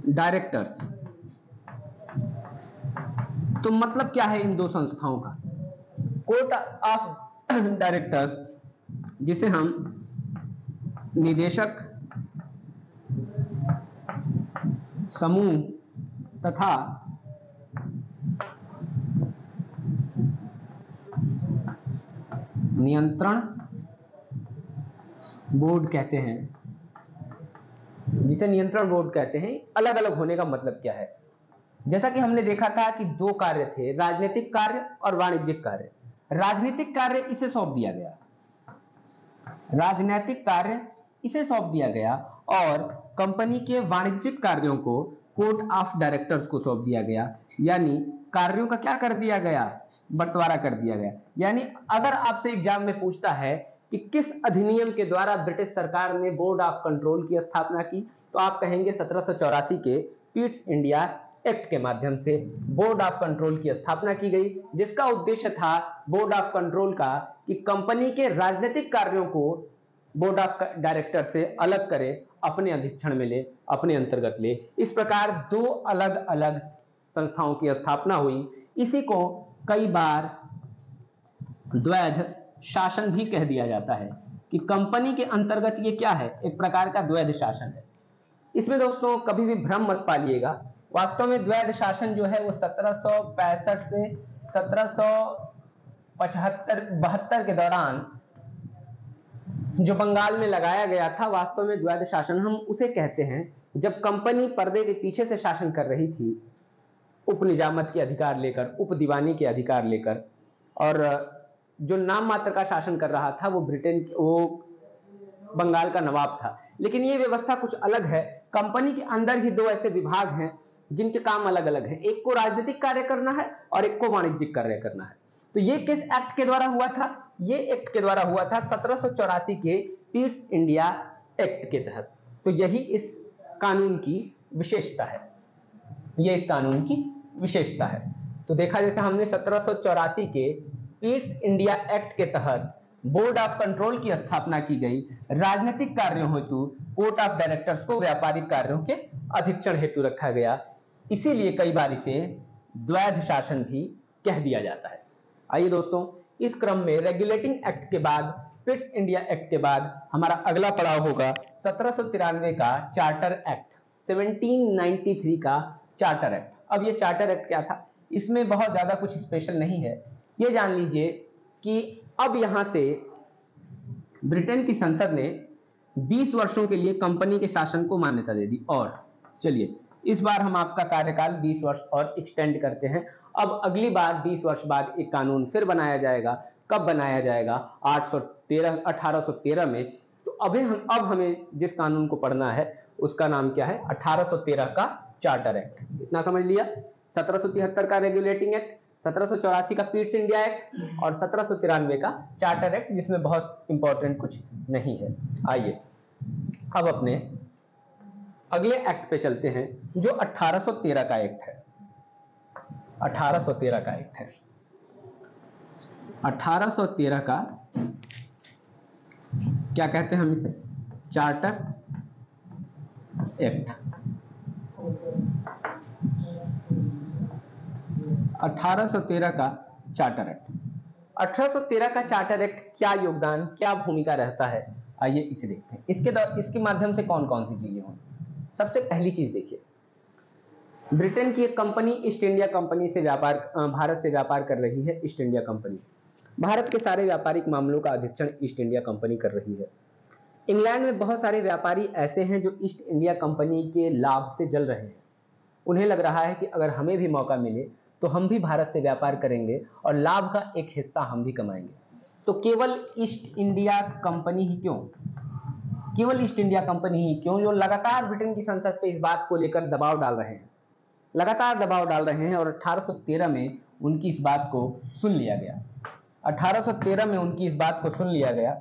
S1: डायरेक्टर्स। तो मतलब क्या है इन दो संस्थाओं का? कोर्ट ऑफ डायरेक्टर्स जिसे हम निदेशक समूह तथा नियंत्रण बोर्ड कहते हैं, जिसे नियंत्रण बोर्ड कहते हैं। अलग अलग होने का मतलब क्या है? जैसा कि हमने देखा था कि दो कार्य थे, राजनीतिक कार्य और वाणिज्यिक कार्य। राजनीतिक कार्य इसे सौंप दिया गया, राजनीतिक कार्य इसे सौंप दिया गया और कंपनी के वाणिज्यिक कार्यों को कोर्ट ऑफ डायरेक्टर्स को सौंप दिया गया। यानी कार्यों का क्या कर दिया गया, बंटवारा कर दिया गया। यानी अगर आपसे एग्जाम में पूछता है कि किस अधिनियम के द्वारा ब्रिटिश सरकार ने बोर्ड ऑफ कंट्रोल की स्थापना की, तो आप कहेंगे 1784 के पिट्स इंडिया एक्ट के माध्यम से बोर्ड ऑफ कंट्रोल की स्थापना की गई, जिसका उद्देश्य था बोर्ड ऑफ कंट्रोल का कि कंपनी के राजनीतिक कार्यों को बोर्ड ऑफ डायरेक्टर से अलग करे, अपने अधीक्षण में ले, अपने अंतर्गत ले। इस प्रकार दो अलग अलग संस्थाओं की स्थापना हुई। इसी को कई बार द्वैध शासन भी कह दिया जाता है कि कंपनी के अंतर्गत ये क्या है, एक प्रकार का द्वैध शासन है। इसमें दोस्तों कभी भी भ्रम मत पालिएगा, वास्तव में द्वैध शासन जो है वो 1765 से 1772 के दौरान जो बंगाल में लगाया गया था, वास्तव में द्वैध शासन हम उसे कहते हैं जब कंपनी पर्दे के पीछे से शासन कर रही थी, उप निजामत के अधिकार लेकर, उप दीवानी के अधिकार लेकर, और जो नाम मात्र का शासन कर रहा था वो बंगाल का नवाब था। लेकिन ये व्यवस्था कुछ अलग है। कंपनी के अंदर ही दो ऐसे विभाग हैं जिनके काम अलग अलग हैं, एक को राजनीतिक कार्य करना है और एक को वाणिज्यिक कार्य करना है। तो ये किस एक्ट के द्वारा हुआ था? ये एक्ट के द्वारा हुआ था 1784 के पिट्स इंडिया एक्ट के तहत। तो यही इस कानून की विशेषता है, ये इस कानून की विशेषता है। तो देखा जैसे हमने 1784 के पिट्स इंडिया एक्ट के तहत बोर्ड ऑफ कंट्रोल की स्थापना की गई, राजनीतिक कार्यों हेतु कोर्ट ऑफ डायरेक्टर्स को व्यापारिक कार्यों के अधीक्षण हेतु रखा गया, इसीलिए कई बार इसे द्वैध शासन भी कह दिया जाता है। आइए दोस्तों, इस क्रम में रेगुलेटिंग एक्ट के बाद, पिट्स इंडिया एक्ट के बाद हमारा अगला पड़ाव होगा 1793 का चार्टर एक्ट, 1793 का चार्टर एक्ट। अब ये चार्टर एक्ट क्या था? इसमें बहुत ज्यादा कुछ स्पेशल नहीं है। ये जान लीजिए कि अब यहां से ब्रिटेन की संसद ने 20 वर्षों के लिए कंपनी के शासन को मान्यता दे दी। और चलिए इस बार हम आपका कार्यकाल 20 वर्ष और एक्सटेंड करते हैं। अब अगली बार 20 वर्ष बाद एक कानून फिर बनाया जाएगा। कब बनाया जाएगा? 1813 में। तो अब हमें जिस कानून को पढ़ना है उसका नाम क्या है? 1813 का चार्टर एक्ट। इतना समझ लिया। 1773 का रेगुलेटिंग एक्ट, 1784 का पिट्स इंडिया एक्ट और 1793 का चार्टर एक्ट, जिसमें बहुत इंपॉर्टेंट कुछ नहीं है। आइए अब अपने अगले एक्ट पे चलते हैं जो 1813 का एक्ट है। 1813 का एक्ट है। 1813 का क्या कहते हैं हम इसे? Charter act. 1813 का चार्टर एक्ट। 1813 का चार्टर एक्ट क्या योगदान, क्या भूमिका रहता है, आइए इसे देखते हैं। इसके माध्यम से कौन कौन सी चीजें होंगी। सबसे पहली चीज देखिए, ब्रिटेन की एक कंपनी ईस्ट इंडिया कंपनी से भारत से व्यापार कर रही है। ईस्ट इंडिया कंपनी भारत के सारे व्यापारिक मामलों का अधीक्षण ईस्ट इंडिया कंपनी कर रही है। इंग्लैंड में बहुत सारे व्यापारी ऐसे हैं जो ईस्ट इंडिया कंपनी के लाभ से जल रहे हैं। उन्हें लग रहा है कि अगर हमें भी मौका मिले तो हम भी भारत से व्यापार करेंगे और लाभ का एक हिस्सा हम भी कमाएंगे। तो केवल ईस्ट इंडिया कंपनी ही क्यों, केवल ईस्ट इंडिया कंपनी ही क्यों, जो लगातार ब्रिटेन की संसद पे इस बात को लेकर दबाव डाल रहे हैं, लगातार दबाव डाल रहे हैं। और 1813 में उनकी इस बात को सुन लिया गया। 1813 में उनकी इस बात को सुन लिया गया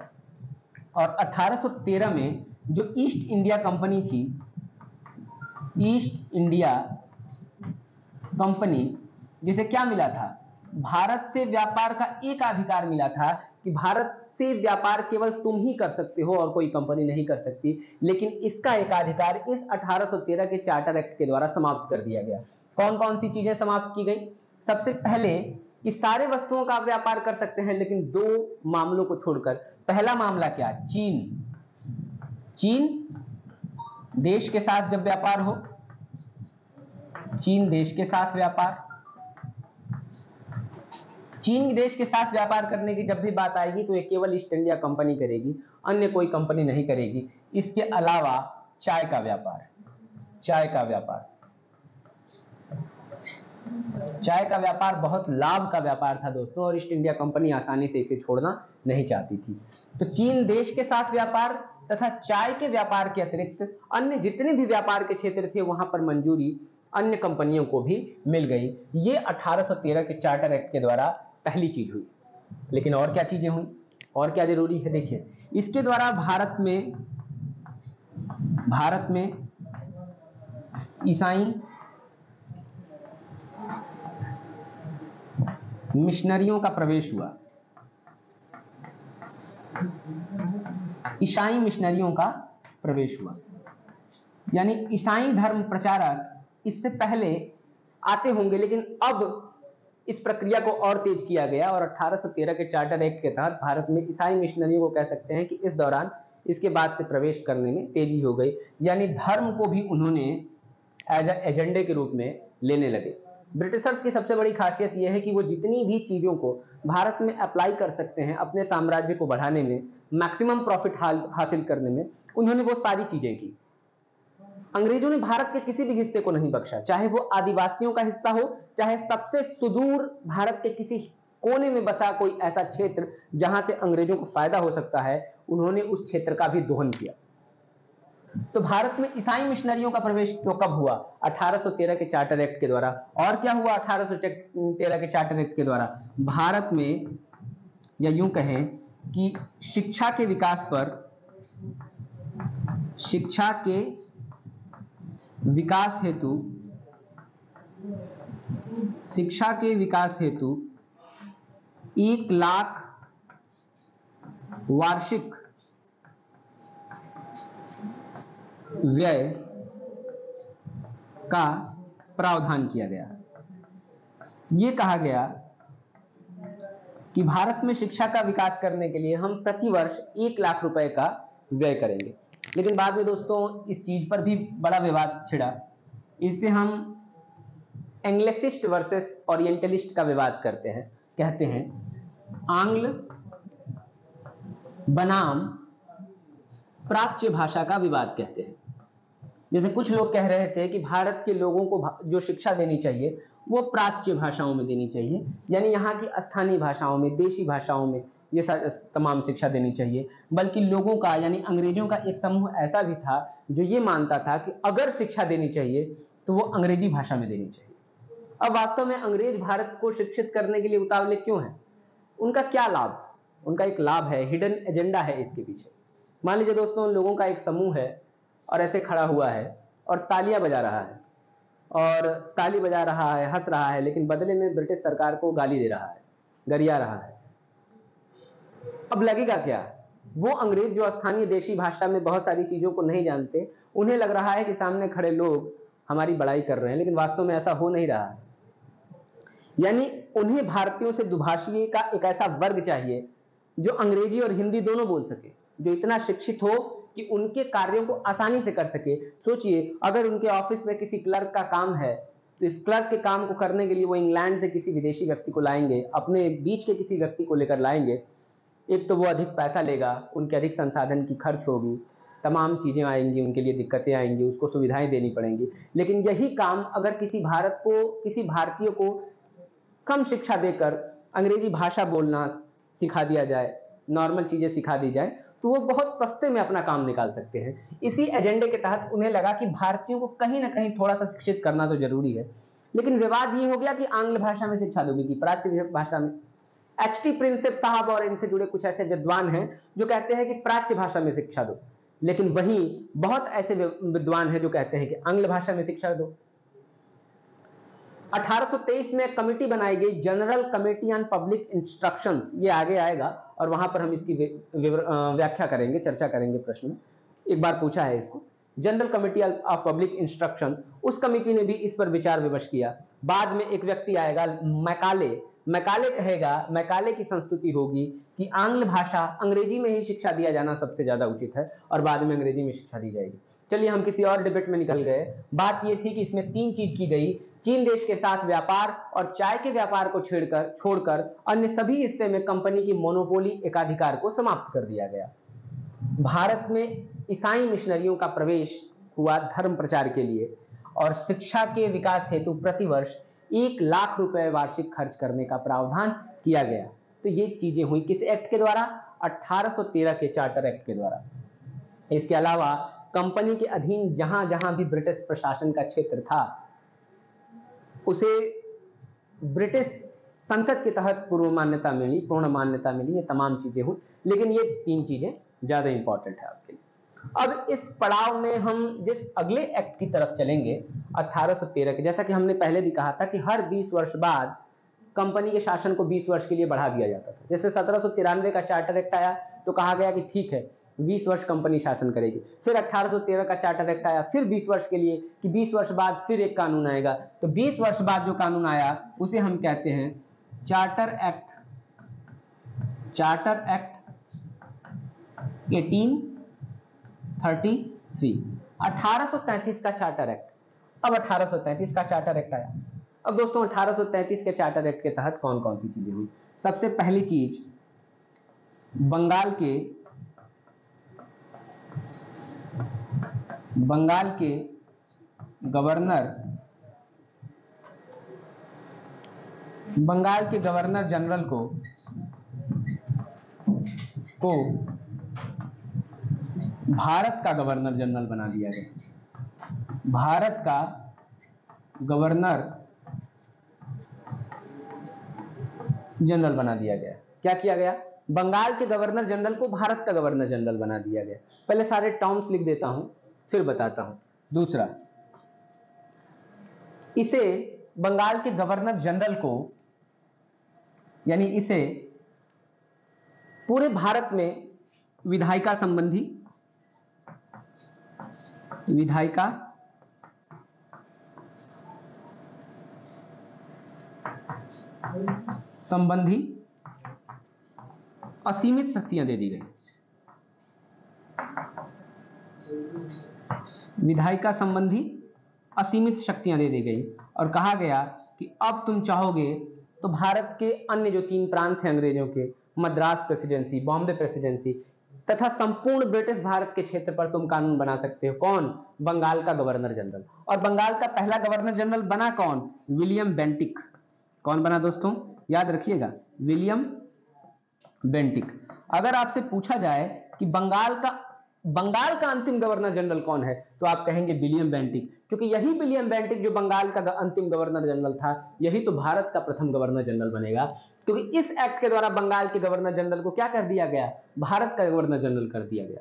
S1: और 1813 में जो ईस्ट इंडिया कंपनी थी, ईस्ट इंडिया कंपनी, जिसे क्या मिला था? भारत से व्यापार का एक अधिकार मिला था कि भारत से व्यापार केवल तुम ही कर सकते हो और कोई कंपनी नहीं कर सकती। लेकिन इसका एकाधिकार इस 1813 के चार्टर एक्ट के द्वारा समाप्त कर दिया गया। कौन कौन सी चीजें समाप्त की गई? सबसे पहले कि सारे वस्तुओं का व्यापार कर सकते हैं, लेकिन दो मामलों को छोड़कर। पहला मामला क्या? चीन देश के साथ जब व्यापार हो, चीन देश के साथ व्यापार, चीन देश के साथ व्यापार करने की जब भी बात आएगी तो ये केवल ईस्ट इंडिया कंपनी करेगी, अन्य कोई कंपनी नहीं करेगी। इसके अलावा चाय का व्यापार, चाय का व्यापार, चाय का व्यापार बहुत लाभ का व्यापार था दोस्तों, और ईस्ट इंडिया कंपनी आसानी से इसे छोड़ना नहीं चाहती थी। तो चीन देश के साथ व्यापार तथा चाय के व्यापार के अतिरिक्त अन्य जितने भी व्यापार के क्षेत्र थे वहां पर मंजूरी अन्य कंपनियों को भी मिल गई। ये 1813 के चार्टर एक्ट के द्वारा पहली चीज हुई। लेकिन और क्या चीजें हुई, और क्या जरूरी है, देखिए इसके द्वारा भारत में ईसाई मिशनरियों का प्रवेश हुआ। ईसाई मिशनरियों का प्रवेश हुआ, यानी ईसाई धर्म प्रचारक इससे पहले आते होंगे, लेकिन अब इस प्रक्रिया को और तेज किया गया और 1813 के चार्टर एक्ट के तहत भारत में ईसाई मिशनरियों को कह सकते हैं कि इस दौरान इसके बाद से प्रवेश करने में तेजी हो गई, यानी धर्म को भी उन्होंने एज एजेंडे के रूप में लेने लगे। ब्रिटिशर्स की सबसे बड़ी खासियत यह है कि वो जितनी भी चीजों को भारत में अप्लाई कर सकते हैं अपने साम्राज्य को बढ़ाने में, मैक्सिमम प्रॉफिट हासिल करने में, उन्होंने वो सारी चीजें की। अंग्रेजों ने भारत के किसी भी हिस्से को नहीं बख्शा, चाहे वो आदिवासियों का हिस्सा हो, चाहे सबसे सुदूर भारत के किसी कोने में बसा कोई ऐसा क्षेत्र जहां से अंग्रेजों को फायदा हो सकता है, उन्होंने उस क्षेत्र का भी दोहन किया। तो भारत में ईसाई मिशनरियों का प्रवेश तो कब हुआ? 1813 के चार्टर एक्ट के द्वारा। और क्या हुआ 1813 के चार्टर एक्ट के द्वारा? भारत में, या यूं कहें कि शिक्षा के विकास हेतु 1 लाख वार्षिक व्यय का प्रावधान किया गया। यह कहा गया कि भारत में शिक्षा का विकास करने के लिए हम प्रति वर्ष 1 लाख रुपए का व्यय करेंगे। लेकिन बाद में दोस्तों इस चीज पर भी बड़ा विवाद छिड़ा। इससे हम एंग्लिसिस्ट वर्सेस ओरिएंटलिस्ट का विवाद करते हैं, कहते हैं आंग्ल बनाम प्राच्य भाषा का विवाद कहते हैं। जैसे कुछ लोग कह रहे थे कि भारत के लोगों को जो शिक्षा देनी चाहिए वो प्राच्य भाषाओं में देनी चाहिए, यानी यहाँ की स्थानीय भाषाओं में, देशी भाषाओं में ये तमाम शिक्षा देनी चाहिए। बल्कि लोगों का, यानी अंग्रेजों का एक समूह ऐसा भी था जो ये मानता था कि अगर शिक्षा देनी चाहिए तो वो अंग्रेजी भाषा में देनी चाहिए। अब वास्तव में अंग्रेज भारत को शिक्षित करने के लिए उतावले क्यों हैं? उनका क्या लाभ? उनका एक लाभ है, हिडन एजेंडा है इसके पीछे। मान लीजिए दोस्तों, लोगों का एक समूह है और ऐसे खड़ा हुआ है और तालियां बजा रहा है, और ताली बजा रहा है, हंस रहा है, लेकिन बदले में ब्रिटिश सरकार को गाली दे रहा है, गरिया रहा है। अब लगेगा क्या? वो अंग्रेज जो स्थानीय देशी भाषा में बहुत सारी चीजों को नहीं जानते, उन्हें लग रहा है कि सामने खड़े लोग हमारी बड़ाई कर रहे हैं, लेकिन वास्तव में ऐसा हो नहीं रहा है। यानी उन्हें भारतीयों से दुभाषीय का एक ऐसा वर्ग चाहिए जो अंग्रेजी और हिंदी दोनों बोल सके, जो इतना शिक्षित हो कि उनके कार्यों को आसानी से कर सके। सोचिए, अगर उनके ऑफिस में किसी क्लर्क का काम है तो इस क्लर्क के काम को करने के लिए वो इंग्लैंड से किसी विदेशी व्यक्ति को लाएंगे, अपने बीच के किसी व्यक्ति को लेकर लाएंगे। एक तो वो अधिक पैसा लेगा, उनके अधिक संसाधन की खर्च होगी, तमाम चीजें आएंगी, उनके लिए दिक्कतें आएंगी, उसको सुविधाएं देनी पड़ेंगी। लेकिन यही काम अगर किसी भारतीय को कम शिक्षा देकर अंग्रेजी भाषा बोलना सिखा दिया जाए, नॉर्मल चीजें सिखा दी जाए, तो वो बहुत सस्ते में अपना काम निकाल सकते हैं। इसी एजेंडे के तहत उन्हें लगा कि भारतीयों को कहीं ना कहीं थोड़ा सा शिक्षित करना तो जरूरी है। लेकिन विवाद ये हो गया कि आंग्ल भाषा में शिक्षा दोगे कि प्राच्य भाषा में। एच.टी. प्रिंसेप साहब और इनसे जुड़े कुछ ऐसे विद्वान हैं जो कहते हैं कि प्राच्य भाषा में शिक्षा दो, लेकिन वहीं बहुत ऐसे विद्वान हैं जो कहते हैं कि आंग्ल भाषा में शिक्षा दो। 1823 में कमेटी बनाई गई, general committee on public instructions, ये आगे आएगा और वहां पर हम इसकी व्याख्या करेंगे, चर्चा करेंगे। प्रश्न एक बार पूछा है इसको, general committee of public instruction. उस कमेटी ने भी इस पर विचार विमर्श किया। बाद में एक व्यक्ति आएगा, मैकाले कहेगा, मैकाले की संस्तुति होगी कि आंग्ल भाषा, अंग्रेजी में ही शिक्षा दिया जाना सबसे ज्यादा उचित है, और बाद में अंग्रेजी में शिक्षा दी जाएगी। चलिए हम किसी और डिबेट में निकल गए। बात यह थी कि इसमें 3 चीज की गई, चीन देश के साथ व्यापार और चाय के व्यापार को छोड़कर अन्य सभी हिस्से में कंपनी की मोनोपोली एकाधिकार को समाप्त कर दिया गया। भारत में ईसाई मिशनरियों का प्रवेश हुआ धर्म प्रचार के लिए, और शिक्षा के विकास हेतु प्रतिवर्ष 1 लाख रुपए वार्षिक खर्च करने का प्रावधान किया गया। तो ये चीजें हुई किस एक्ट के द्वारा? 1813 के चार्टर एक्ट के द्वारा। इसके अलावा कंपनी के अधीन जहां जहां भी ब्रिटिश प्रशासन का क्षेत्र था, उसे ब्रिटिश संसद के तहत पूर्ण मान्यता मिली, ये तमाम चीजें हुई, लेकिन ये 3 चीजें ज्यादा इंपॉर्टेंट है आपके लिए। अब इस पड़ाव में हम जिस अगले एक्ट की तरफ चलेंगे 1813 के, जैसा कि हमने पहले भी कहा था कि हर 20 वर्ष बाद कंपनी के शासन को 20 वर्ष के लिए बढ़ा दिया जाता था। जैसे 1793 का चार्टर एक्ट आया तो कहा गया कि ठीक है 20 वर्ष कंपनी शासन करेगी। फिर 1813 का चार्टर एक्ट आया, फिर 20 वर्ष के लिए, कि 20 वर्ष बाद फिर एक कानून आएगा। तो 20 वर्ष बाद जो कानून आया उसे हम कहते हैं चार्टर एक्ट 1833, 1833 का चार्टर एक्ट। अब 1833 का चार्टर एक्ट आया। अब दोस्तों 1833 के चार्टर एक्ट के तहत कौन कौन सी चीजें हुई? सबसे पहली चीज, बंगाल के गवर्नर जनरल को भारत का गवर्नर जनरल बना दिया गया। भारत का गवर्नर जनरल बना दिया गया। क्या किया गया? बंगाल के गवर्नर जनरल को भारत का गवर्नर जनरल बना दिया गया। पहले सारे टर्म्स लिख देता हूं फिर बताता हूं। दूसरा, इसे बंगाल के गवर्नर जनरल को, यानी इसे पूरे भारत में विधायिका संबंधी असीमित शक्तियां दे दी गई। विधायिका संबंधी असीमित शक्तियां दे दी गई और कहा गया कि अब तुम चाहोगे तो भारत के अन्य जो 3 प्रांत हैं अंग्रेजों के, मद्रास प्रेसिडेंसी, बॉम्बे प्रेसिडेंसी तथा संपूर्ण ब्रिटिश भारत के क्षेत्र पर तुम कानून बना सकते हो। कौन? बंगाल का गवर्नर जनरल। और बंगाल का पहला गवर्नर जनरल बना कौन? William Bentinck. कौन बना दोस्तों? याद रखिएगा, विलियम बेंटिक। अगर आपसे पूछा जाए कि बंगाल का अंतिम गवर्नर जनरल कौन है, तो आप कहेंगे विलियम बेंटिक, क्योंकि यही विलियम बेंटिक जो बंगाल का अंतिम गवर्नर जनरल था, यही तो भारत का प्रथम गवर्नर जनरल बनेगा। क्योंकि इस एक्ट के द्वारा बंगाल के गवर्नर जनरल को क्या कर दिया गया? भारत का गवर्नर जनरल कर दिया गया।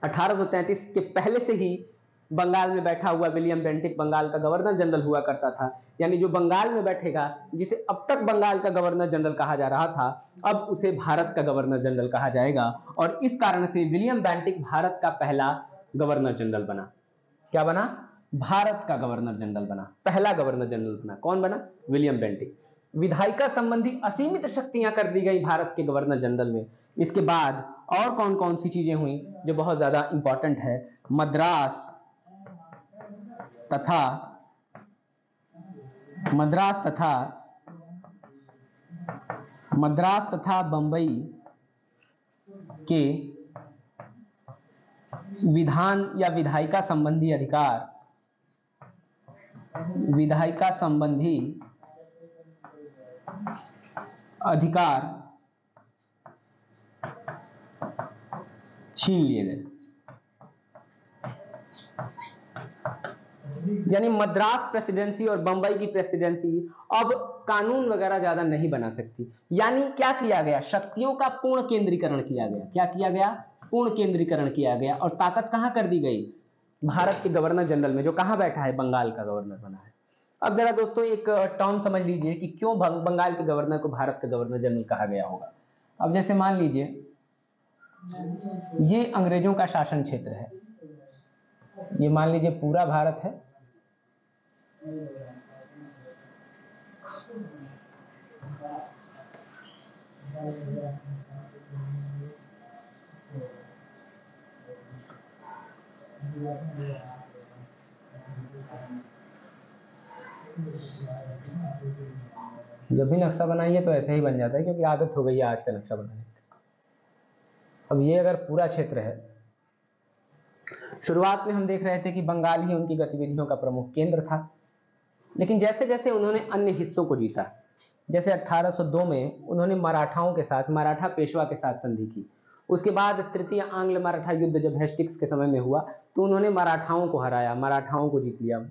S1: 1833 के पहले से ही बंगाल में बैठा हुआ विलियम बेंटिक बंगाल का गवर्नर जनरल हुआ करता था। यानी जो बंगाल में बैठेगा, जिसे अब तक बंगाल का गवर्नर जनरल कहा जा रहा था, अब उसे भारत का गवर्नर जनरल कहा जाएगा। और इस कारण से विलियम बेंटिक भारत का पहला गवर्नर जनरल बना। क्या बना? भारत का गवर्नर जनरल बना, पहला गवर्नर जनरल बना। कौन बना? William Bentinck. विधायिका संबंधी असीमित शक्तियां कर दी गई भारत के गवर्नर जनरल में। इसके बाद और कौन कौन सी चीजें हुई जो बहुत ज्यादा इंपॉर्टेंट है? मद्रास तथा बंबई के विधान या विधायिका संबंधी अधिकार छीन लिए गए। यानी मद्रास प्रेसिडेंसी और बंबई की प्रेसिडेंसी अब कानून वगैरह ज्यादा नहीं बना सकती। यानी क्या किया गया? शक्तियों का पूर्ण केंद्रीकरण किया गया। क्या किया गया? पूर्ण केंद्रीकरण किया गया। और ताकत कहां कर दी गई? भारत के गवर्नर जनरल में, जो कहां बैठा है? बंगाल का गवर्नर बना है। अब जरा दोस्तों एक टर्म समझ लीजिए कि क्यों बंगाल के गवर्नर को भारत का गवर्नर जनरल कहा गया होगा। अब जैसे मान लीजिए ये अंग्रेजों का शासन क्षेत्र है, ये मान लीजिए पूरा भारत है, जब भी नक्शा बनाइए तो ऐसे ही बन जाता है, क्योंकि आदत हो गई है आज का नक्शा बनाने की। अब ये अगर पूरा क्षेत्र है, शुरुआत में हम देख रहे थे कि बंगाल ही उनकी गतिविधियों का प्रमुख केंद्र था, लेकिन जैसे जैसे उन्होंने अन्य हिस्सों को जीता, जैसे 1802 में उन्होंने मराठाओं के साथ, मराठा पेशवा के साथ संधि की। उसके बाद तृतीय आंग्ल मराठा युद्ध जब हेस्टिंग्स के समय में हुआ तो उन्होंने मराठाओं को हराया, मराठाओं को जीत लिया,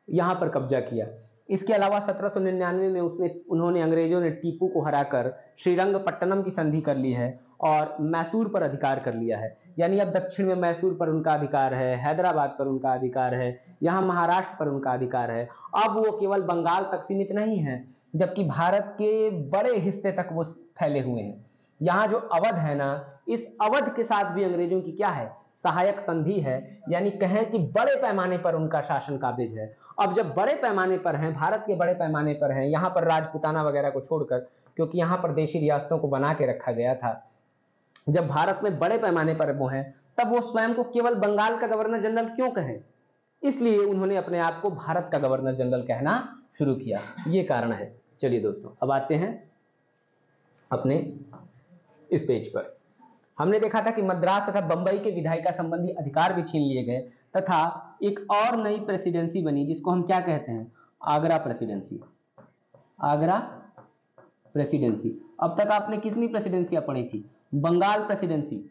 S1: यहां पर कब्जा किया। इसके अलावा 1799 में उन्होंने अंग्रेजों ने टीपू को हराकर श्रीरंगपट्टनम की संधि कर ली है और मैसूर पर अधिकार कर लिया है। यानी अब दक्षिण में मैसूर पर उनका अधिकार है, हैदराबाद पर उनका अधिकार है, यहाँ महाराष्ट्र पर उनका अधिकार है। अब वो केवल बंगाल तक सीमित नहीं है, जबकि भारत के बड़े हिस्से तक वो फैले हुए हैं। यहाँ जो अवध है ना, इस अवध के साथ भी अंग्रेजों की क्या है, सहायक संधि है। यानी कहें कि बड़े पैमाने पर उनका शासन काबिज है। अब जब बड़े पैमाने पर हैं, भारत के बड़े पैमाने पर हैं, यहाँ पर राजपूताना वगैरह को छोड़कर, क्योंकि यहाँ पर देशी रियासतों को बना के रखा गया था। जब भारत में बड़े पैमाने पर वो हैं, तब वो स्वयं को केवल बंगाल का गवर्नर जनरल क्यों कहें? इसलिए उन्होंने अपने आप को भारत का गवर्नर जनरल कहना शुरू किया, ये कारण है। चलिए दोस्तों, अब आते हैं अपने इस पेज पर। हमने देखा था कि मद्रास तथा बंबई के विधायिका संबंधी अधिकार भी छीन लिए गए तथा एक और नई प्रेसिडेंसी बनी, जिसको हम क्या कहते हैं, आगरा प्रेसिडेंसी। आगरा प्रेसिडेंसी। अब तक आपने कितनी प्रेसिडेंसियां पढ़ी थी? Bengal presidency,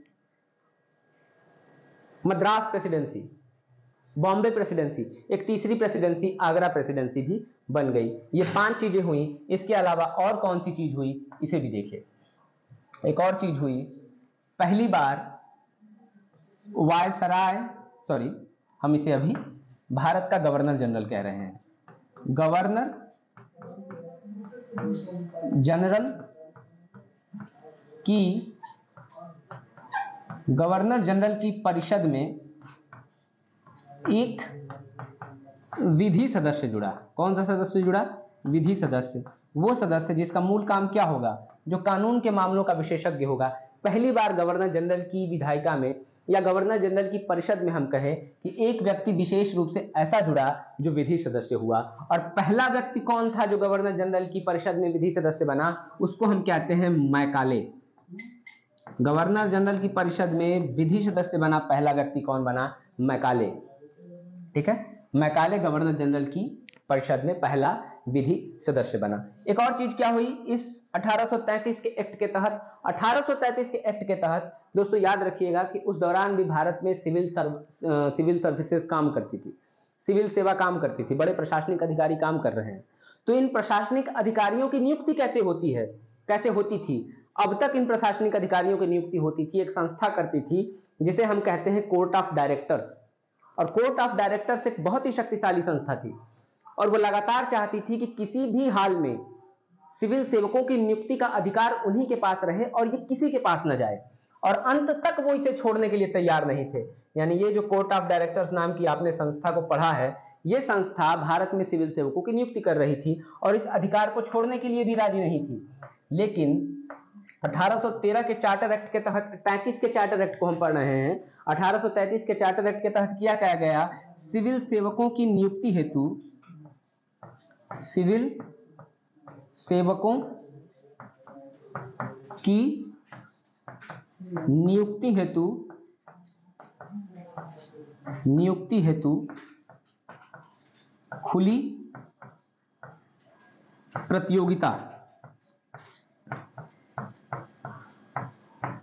S1: Madras presidency, Bombay presidency, एक तीसरी प्रेसिडेंसी आगरा प्रेसिडेंसी भी बन गई। ये 5 चीजें हुई। इसके अलावा और कौन सी चीज हुई, इसे भी देखिए। एक और चीज हुई, पहली बार वायसराय, सॉरी हम इसे अभी भारत का गवर्नर जनरल कह रहे हैं, गवर्नर जनरल की परिषद में एक विधि सदस्य जुड़ा। कौन सा सदस्य जुड़ा? विधि सदस्य। वो सदस्य जिसका मूल काम क्या होगा, जो कानून के मामलों का विशेषज्ञ होगा। पहली बार गवर्नर जनरल की विधायिका में या गवर्नर जनरल की परिषद में हम कहें कि एक व्यक्ति विशेष रूप से ऐसा जुड़ा जो विधि सदस्य हुआ। और पहला व्यक्ति कौन था जो गवर्नर जनरल की परिषद में विधि सदस्य बना? उसको हम कहते हैं मैकाले। गवर्नर जनरल की परिषद में विधि सदस्य बना पहला व्यक्ति कौन बना? मैकाले। ठीक है, मैकाले गवर्नर जनरल की परिषद में पहला विधि सदस्य बना। एक और चीज क्या हुई इस 1833 के एक्ट के तहत? 1833 के एक्ट के तहत दोस्तों याद रखिएगा कि उस दौरान भी भारत में सिविल सर्विसेज काम करती थी, सिविल सेवा काम करती थी, बड़े प्रशासनिक अधिकारी काम कर रहे हैं। तो इन प्रशासनिक अधिकारियों की नियुक्ति कैसे होती है, कैसे होती थी? अब तक इन प्रशासनिक अधिकारियों की नियुक्ति होती थी, एक संस्था करती थी जिसे हम कहते हैं कोर्ट ऑफ डायरेक्टर्स। और कोर्ट ऑफ डायरेक्टर्स एक बहुत ही शक्तिशाली संस्था थी और वो लगातार चाहती थी कि किसी भी हाल में सिविल सेवकों की नियुक्ति का अधिकार उन्हीं के पास रहे और ये किसी के पास न जाए। और अंत तक वो इसे छोड़ने के लिए तैयार नहीं थे। यानी ये जो कोर्ट ऑफ डायरेक्टर्स नाम की आपने संस्था को पढ़ा है, ये संस्था भारत में सिविल सेवकों की नियुक्ति कर रही थी और इस अधिकार को छोड़ने के लिए भी राजी नहीं थी। लेकिन 1813 के चार्टर एक्ट के तहत, 33 के चार्टर एक्ट को हम पढ़ रहे हैं, 1833 के चार्टर एक्ट के तहत क्या कहा गया? सिविल सेवकों की नियुक्ति हेतु, सिविल सेवकों की नियुक्ति हेतु खुली प्रतियोगिता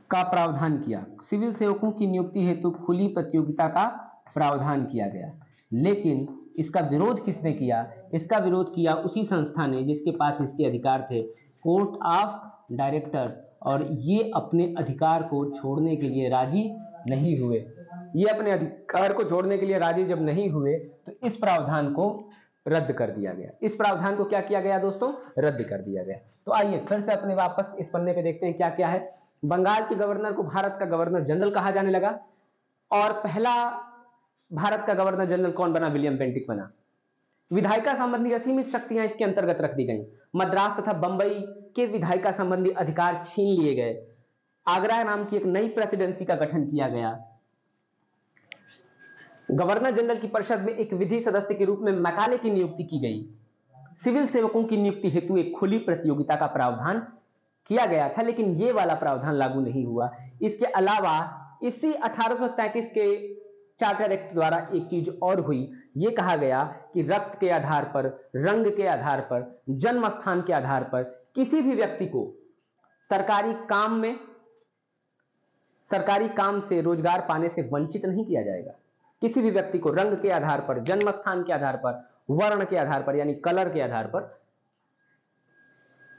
S1: का प्रावधान किया। सिविल सेवकों की नियुक्ति हेतु खुली प्रतियोगिता का प्रावधान किया गया। लेकिन इसका विरोध किसने किया? इसका विरोध किया उसी संस्था ने जिसके पास इसके अधिकार थे, कोर्ट ऑफ डायरेक्टर्स। और ये अपने अधिकार को छोड़ने के लिए राजी नहीं हुए। ये अपने अधिकार को छोड़ने के लिए राजी जब नहीं हुए तो इस प्रावधान को रद्द कर दिया गया। इस प्रावधान को क्या किया गया दोस्तों? रद्द कर दिया गया। तो आइए फिर से अपने वापस इस पन्ने पे देखते हैं क्या क्या है। बंगाल के गवर्नर को भारत का गवर्नर जनरल कहा जाने लगा और पहला भारत का गवर्नर जनरल कौन बना? विलियम बेंटिक बना। विधायिका संबंधी असीमित शक्तियां इसके अंतर्गत रख दी गई। मद्रास तथा बंबई के विधायिका संबंधी अधिकार छीन लिए गए। आगरा नाम की एक नई प्रेसिडेंसी का गठन किया गया। गवर्नर जनरल की परिषद में एक विधि सदस्य के रूप में मैकाले की नियुक्ति की गई। सिविल सेवकों की नियुक्ति हेतु एक खुली प्रतियोगिता का प्रावधान किया गया था, लेकिन यह वाला प्रावधान लागू नहीं हुआ। इसके अलावा इसी 1833 के चार्टर एक्ट द्वारा एक चीज और हुई। यह कहा गया कि रक्त के आधार पर, रंग के आधार पर, जन्म स्थान के आधार पर किसी भी व्यक्ति को सरकारी काम से रोजगार पाने से वंचित नहीं किया जाएगा। किसी भी व्यक्ति को रंग के आधार पर, जन्म स्थान के आधार पर वर्ण के आधार पर यानी कलर के आधार पर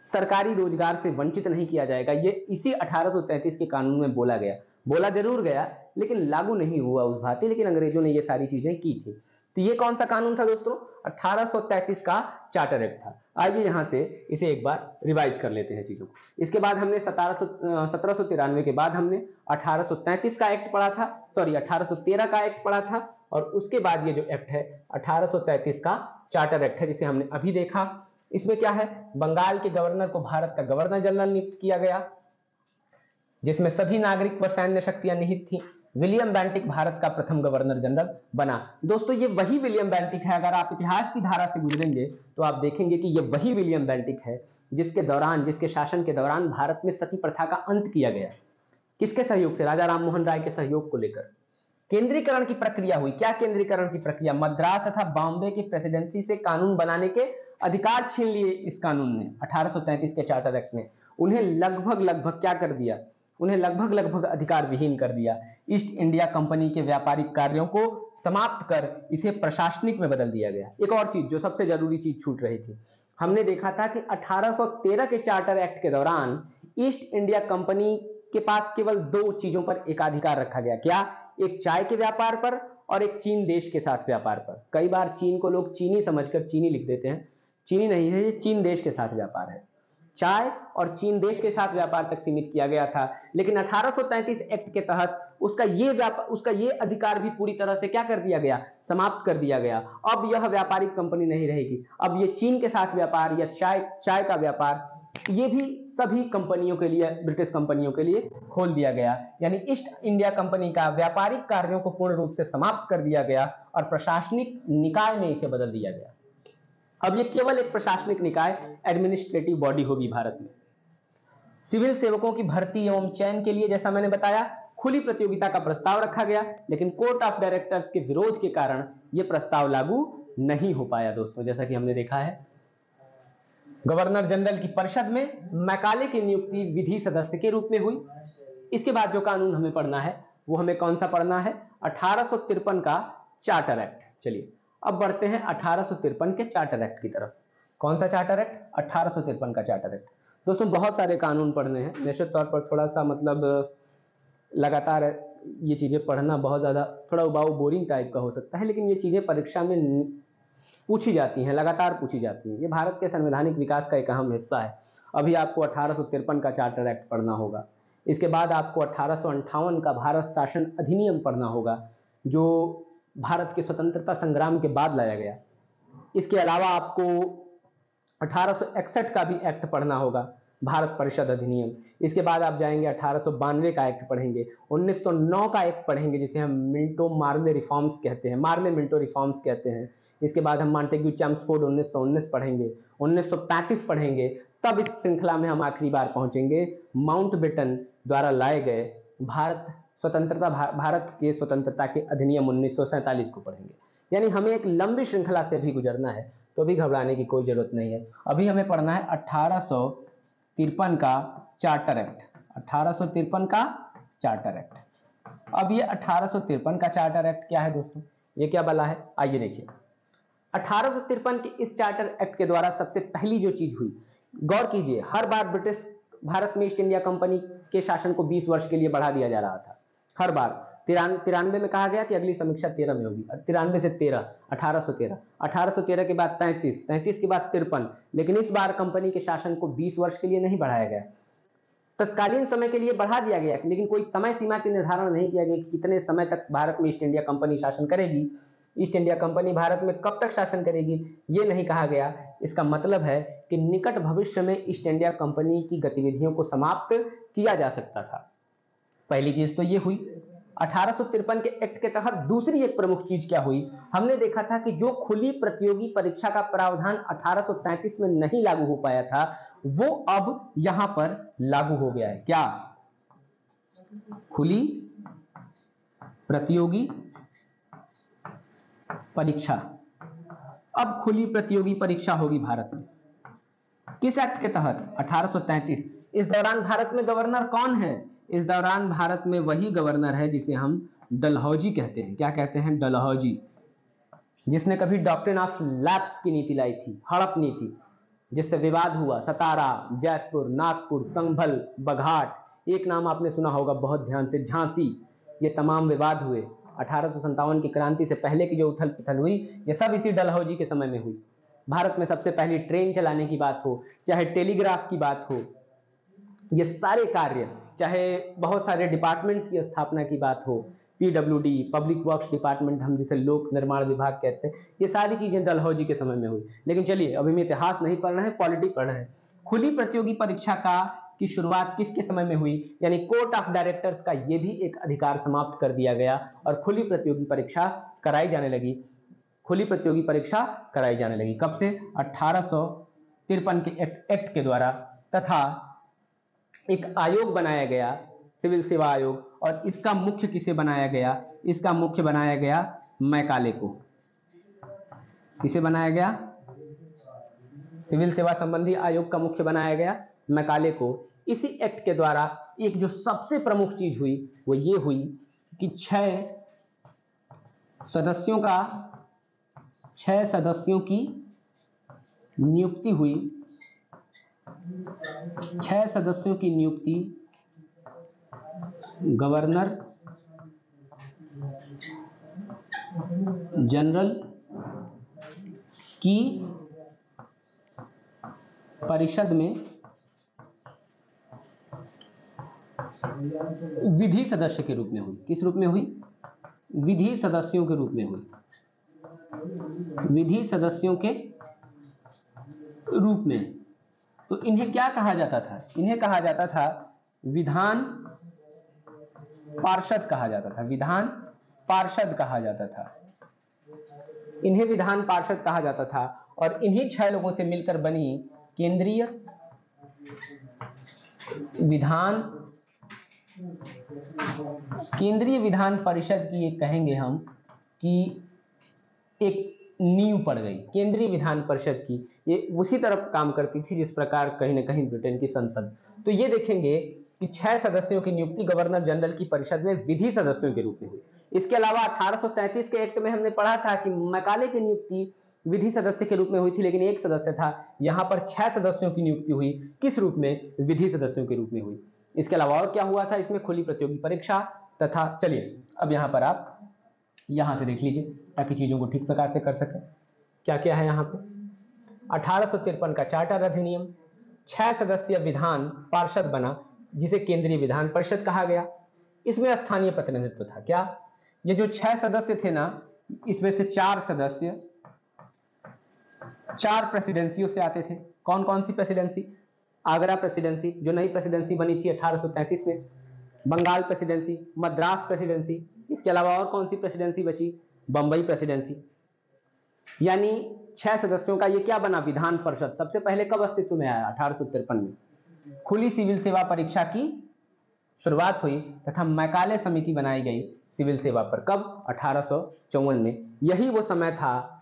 S1: सरकारी रोजगार से वंचित नहीं किया जाएगा। ये इसी 1833 के कानून में बोला गया, बोला जरूर गया लेकिन लागू नहीं हुआ उस भांति, लेकिन अंग्रेजों ने ये सारी चीजें की थी। तो ये कौन सा कानून था दोस्तों? 1833 का चार्टर एक्ट था। आइए यहां से इसे एक बार रिवाइज कर लेते हैं चीजों को। इसके बाद हमने 1793 के बाद हमने 1833 का एक्ट पढ़ा था, सॉरी 1813 का एक्ट पढ़ा था, और उसके बाद ये जो एक्ट है 1833 का चार्टर एक्ट है जिसे हमने अभी देखा। इसमें क्या है? बंगाल के गवर्नर को भारत का गवर्नर जनरल नियुक्त किया गया, जिसमें सभी नागरिक व सैन्य शक्तियां निहित थी। विलियम बेंटिक भारत का प्रथम गवर्नर जनरल बना। दोस्तों ये वही विलियम बेंटिक है, अगर आप इतिहास की धारा से गुजरेंगे तो आप देखेंगे कि ये वही विलियम बेंटिक है जिसके दौरान, जिसके शासन के दौरान भारत में सती प्रथा का अंत किया गया। किसके सहयोग से? राजा राम मोहन राय के सहयोग को लेकर। केंद्रीकरण की प्रक्रिया हुई। क्या केंद्रीकरण की प्रक्रिया? मद्रास तथा बॉम्बे की प्रेसिडेंसी से कानून बनाने के अधिकार छीन लिए इस कानून ने, 1833 के चार्टर एक्ट ने। उन्हें लगभग क्या कर दिया? उन्हें लगभग अधिकार विहीन कर दिया। ईस्ट इंडिया कंपनी के व्यापारिक कार्यों को समाप्त कर इसे प्रशासनिक में बदल दिया गया। एक और चीज जो सबसे जरूरी चीज छूट रही थी, हमने देखा था कि 1813 के चार्टर एक्ट के दौरान ईस्ट इंडिया कंपनी के पास केवल दो चीजों पर एकाधिकार रखा गया। क्या? एक चाय के व्यापार पर और एक चीन देश के साथ व्यापार पर। कई बार चीन को लोग चीनी समझकर चीनी लिख देते हैं, चीनी नहीं है, ये चीन देश के साथ व्यापार है। चाय और चीन देश के साथ व्यापार तक सीमित किया गया था, लेकिन 1833 एक्ट के तहत उसका ये अधिकार भी पूरी तरह से क्या कर दिया गया? समाप्त कर दिया गया। अब यह व्यापारिक कंपनी नहीं रहेगी, अब ये चीन के साथ व्यापार या चाय का व्यापार ये भी सभी कंपनियों के लिए, ब्रिटिश कंपनियों के लिए खोल दिया गया। यानी ईस्ट इंडिया कंपनी का व्यापारिक कार्यों को पूर्ण रूप से समाप्त कर दिया गया और प्रशासनिक निकाय में इसे बदल दिया गया। अब ये केवल एक प्रशासनिक निकाय, एडमिनिस्ट्रेटिव बॉडी होगी भारत में। सिविल सेवकों की भर्ती एवं चयन के लिए, जैसा मैंने बताया, खुली प्रतियोगिता का प्रस्ताव रखा गया, लेकिन कोर्ट ऑफ डायरेक्टर्स के विरोध के कारण यह प्रस्ताव लागू नहीं हो पाया दोस्तों। जैसा कि हमने देखा है, गवर्नर जनरल की परिषद में मैकाले की नियुक्ति विधि सदस्य के रूप में हुई। इसके बाद जो कानून हमें पढ़ना है वो हमें कौन सा पढ़ना है? 1853 का चार्टर एक्ट। चलिए अब बढ़ते हैं 1853 के चार्टर एक्ट की तरफ। कौन सा चार्टर एक्ट? 1853 का चार्टर एक्ट। दोस्तों बहुत सारे कानून पढ़ने हैं, निश्चित तौर पर थोड़ा सा मतलब लगातार ये चीजें पढ़ना बहुत ज्यादा थोड़ा उबाऊ बोरिंग टाइप का हो सकता है, लेकिन ये चीजें परीक्षा में पूछी जाती हैं, लगातार पूछी जाती हैं। ये भारत के संवैधानिक विकास का एक अहम हिस्सा है। अभी आपको 1853 का चार्टर एक्ट पढ़ना होगा, इसके बाद आपको 1858 का भारत शासन अधिनियम पढ़ना होगा जो भारत के स्वतंत्रता संग्राम के बाद लाया गया। इसके अलावा आपको 1861 का भी एक्ट पढ़ना होगा, भारत परिषद अधिनियम। इसके बाद आप जाएंगे 1892 का एक्ट पढ़ेंगे, 1909 का एक्ट पढ़ेंगे जिसे हम मिंटो मार्ले रिफॉर्म्स कहते हैं, मार्ले मिंटो रिफॉर्म्स कहते हैं। इसके बाद हम मॉन्टेग्यू चैम्सफोर्ड 1919 पढ़ेंगे, 1935 पढ़ेंगे। तब इस श्रृंखला में हम आखिरी बार पहुंचेंगे माउंटबेटन द्वारा लाए गए भारत के स्वतंत्रता के अधिनियम 1947 को पढ़ेंगे। यानी हमें एक लंबी श्रृंखला से भी गुजरना है, तो भी घबराने की कोई जरूरत नहीं है। अभी हमें पढ़ना है 1853 का चार्टर एक्ट, 1853 का चार्टर एक्ट। अब ये 1853 का चार्टर एक्ट क्या है दोस्तों? ये क्या बला है? आइए देखिए। 1853 के इस चार्टर एक्ट के द्वारा सबसे पहली जो चीज हुई, गौर कीजिए, हर बार ब्रिटिश भारत में ईस्ट इंडिया कंपनी के शासन को 20 वर्ष के लिए बढ़ा दिया जा रहा था। हर बार 93 में कहा गया कि अगली समीक्षा 13 में होगी, 93 से 13, 1813 के बाद 33 के बाद 53, लेकिन इस बार कंपनी के शासन को 20 वर्ष के लिए नहीं बढ़ाया गया, तत्कालीन समय के लिए बढ़ा दिया गया, लेकिन कोई समय सीमा की निर्धारण नहीं किया गया कि कितने समय तक भारत में ईस्ट इंडिया कंपनी शासन करेगी। ईस्ट इंडिया कंपनी भारत में कब तक शासन करेगी ये नहीं कहा गया। इसका मतलब है कि निकट भविष्य में ईस्ट इंडिया कंपनी की गतिविधियों को समाप्त किया जा सकता था। पहली चीज तो ये हुई। 1853 के एक्ट के तहत दूसरी एक प्रमुख चीज क्या हुई? हमने देखा था कि जो खुली प्रतियोगी परीक्षा का प्रावधान 1833 में नहीं लागू हो पाया था, वो अब यहां पर लागू हो गया है। क्या? खुली प्रतियोगी परीक्षा। अब खुली प्रतियोगी परीक्षा होगी भारत में। किस एक्ट के तहत? 1833। इस दौरान भारत में गवर्नर कौन है? इस दौरान भारत में वही गवर्नर है जिसे हम डलहौजी कहते हैं। क्या कहते हैं? डलहौजी। जिसने कभी डॉक्ट्रिन ऑफ लैप्स की नीति लाई थी, हड़प नीति, जिससे विवाद हुआ, सतारा, जैतपुर, नागपुर, संभल, बघाट, एक नाम आपने सुना होगा बहुत ध्यान से, झांसी, ये तमाम विवाद हुए। 1857 की क्रांति से पहले की जो उथल पुथल हुई, ये सब इसी डलहौजी के समय में हुई। भारत में सबसे पहली ट्रेन चलाने की बात हो, चाहे टेलीग्राफ की बात हो, ये सारे कार्य, चाहे बहुत सारे डिपार्टमेंट्स की स्थापना की बात हो, पीडब्ल्यूडी, पब्लिक वर्क्स डिपार्टमेंट, हम जिसे लोक निर्माण विभाग कहते हैं, ये सारी चीजें डलहौजी के समय में हुई। लेकिन चलिए, अभी हम इतिहास नहीं पढ़ रहे हैं, पॉलिटी पढ़ रहे हैं। खुली प्रतियोगी परीक्षा की शुरुआत किसके समय में हुई, यानी कोर्ट ऑफ डायरेक्टर्स का ये भी एक अधिकार समाप्त कर दिया गया और खुली प्रतियोगी परीक्षा कराई जाने लगी। खुली प्रतियोगी परीक्षा कराई जाने लगी कब से? 1853 के एक्ट के द्वारा, तथा एक आयोग बनाया गया, सिविल सेवा आयोग, और इसका मुख्य किसे बनाया गया? इसका मुख्य बनाया गया मैकाले को। किसे बनाया गया? सिविल सेवा संबंधी आयोग का मुख्य बनाया गया मैकाले को। इसी एक्ट के द्वारा एक जो सबसे प्रमुख चीज हुई वो ये हुई कि 6 सदस्यों की नियुक्ति हुई। 6 सदस्यों की नियुक्ति गवर्नर जनरल की परिषद में विधि सदस्य के रूप में हुई। किस रूप में हुई? विधि सदस्यों के रूप में हुई। विधि सदस्यों के रूप में। तो इन्हें क्या कहा जाता था? इन्हें कहा जाता था विधान पार्षद कहा जाता था। विधान पार्षद कहा जाता था। इन्हें विधान पार्षद कहा जाता था और इन्हीं 6 लोगों से मिलकर बनी केंद्रीय विधान परिषद की, एक कहेंगे हम कि एक नींव पड़ गई केंद्रीय विधान परिषद की। ये उसी तरफ काम करती थी जिस प्रकार कहीं ना कहीं ब्रिटेन की संसद। तो ये देखेंगे कि 6 सदस्यों की नियुक्ति गवर्नर जनरल की परिषद में विधि सदस्यों के रूप में हुई। इसके अलावा 1833 के एक्ट में हमने पढ़ा था कि मैकाले की नियुक्ति विधि सदस्य के रूप में हुई थी, लेकिन एक सदस्य था। यहां पर 6 सदस्यों की नियुक्ति हुई, किस रूप में? विधि सदस्यों के रूप में हुई। इसके अलावा और क्या हुआ था इसमें? खुली प्रतियोगी परीक्षा तथा, चलिए अब यहां पर आप यहां से देख लीजिए ताकि चीजों को ठीक प्रकार से कर सकें। क्या क्या है यहां पे? 1853 का चार्टर अधिनियम, 6 सदस्यीय विधान पार्षद बना जिसे केंद्रीय विधान परिषद कहा गया। इसमें स्थानीय प्रतिनिधित्व था। क्या ये जो 6 सदस्य थे ना, इसमें से 4 सदस्य 4 प्रेसिडेंसियों से आते थे। कौन कौन सी प्रेसिडेंसी? आगरा प्रेसिडेंसी जो नई प्रेसिडेंसी बनी थी 1833 में, बंगाल प्रेसिडेंसी, मद्रास प्रेसिडेंसी, इसके अलावा और कौन सी प्रेसिडेंसी बची? बंबई प्रेसिडेंसी। यानी 6 सदस्यों का ये क्या बना? विधान परिषद। सबसे पहले कब अस्तित्व में आया? 1853 में। खुली सिविल सेवा परीक्षा की शुरुआत हुई तथा मैकाले समिति बनाई गई सिविल सेवा पर। कब? 1854 में। यही वो समय था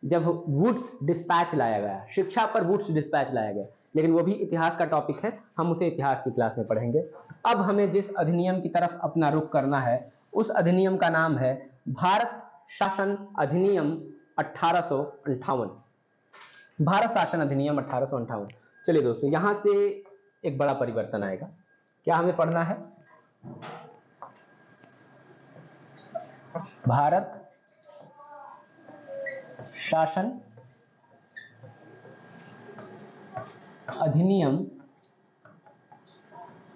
S1: जब वुड्स डिस्पैच लाया गया, शिक्षा पर वुड्स डिस्पैच लाया गया, लेकिन वो भी इतिहास का टॉपिक है, हम उसे इतिहास की क्लास में पढ़ेंगे। अब हमें जिस अधिनियम की तरफ अपना रुख करना है उस अधिनियम का नाम है भारत शासन अधिनियम 1858। भारत शासन अधिनियम 1858। चलिए दोस्तों, यहां से एक बड़ा परिवर्तन आएगा। क्या हमें पढ़ना है? भारत शासन अधिनियम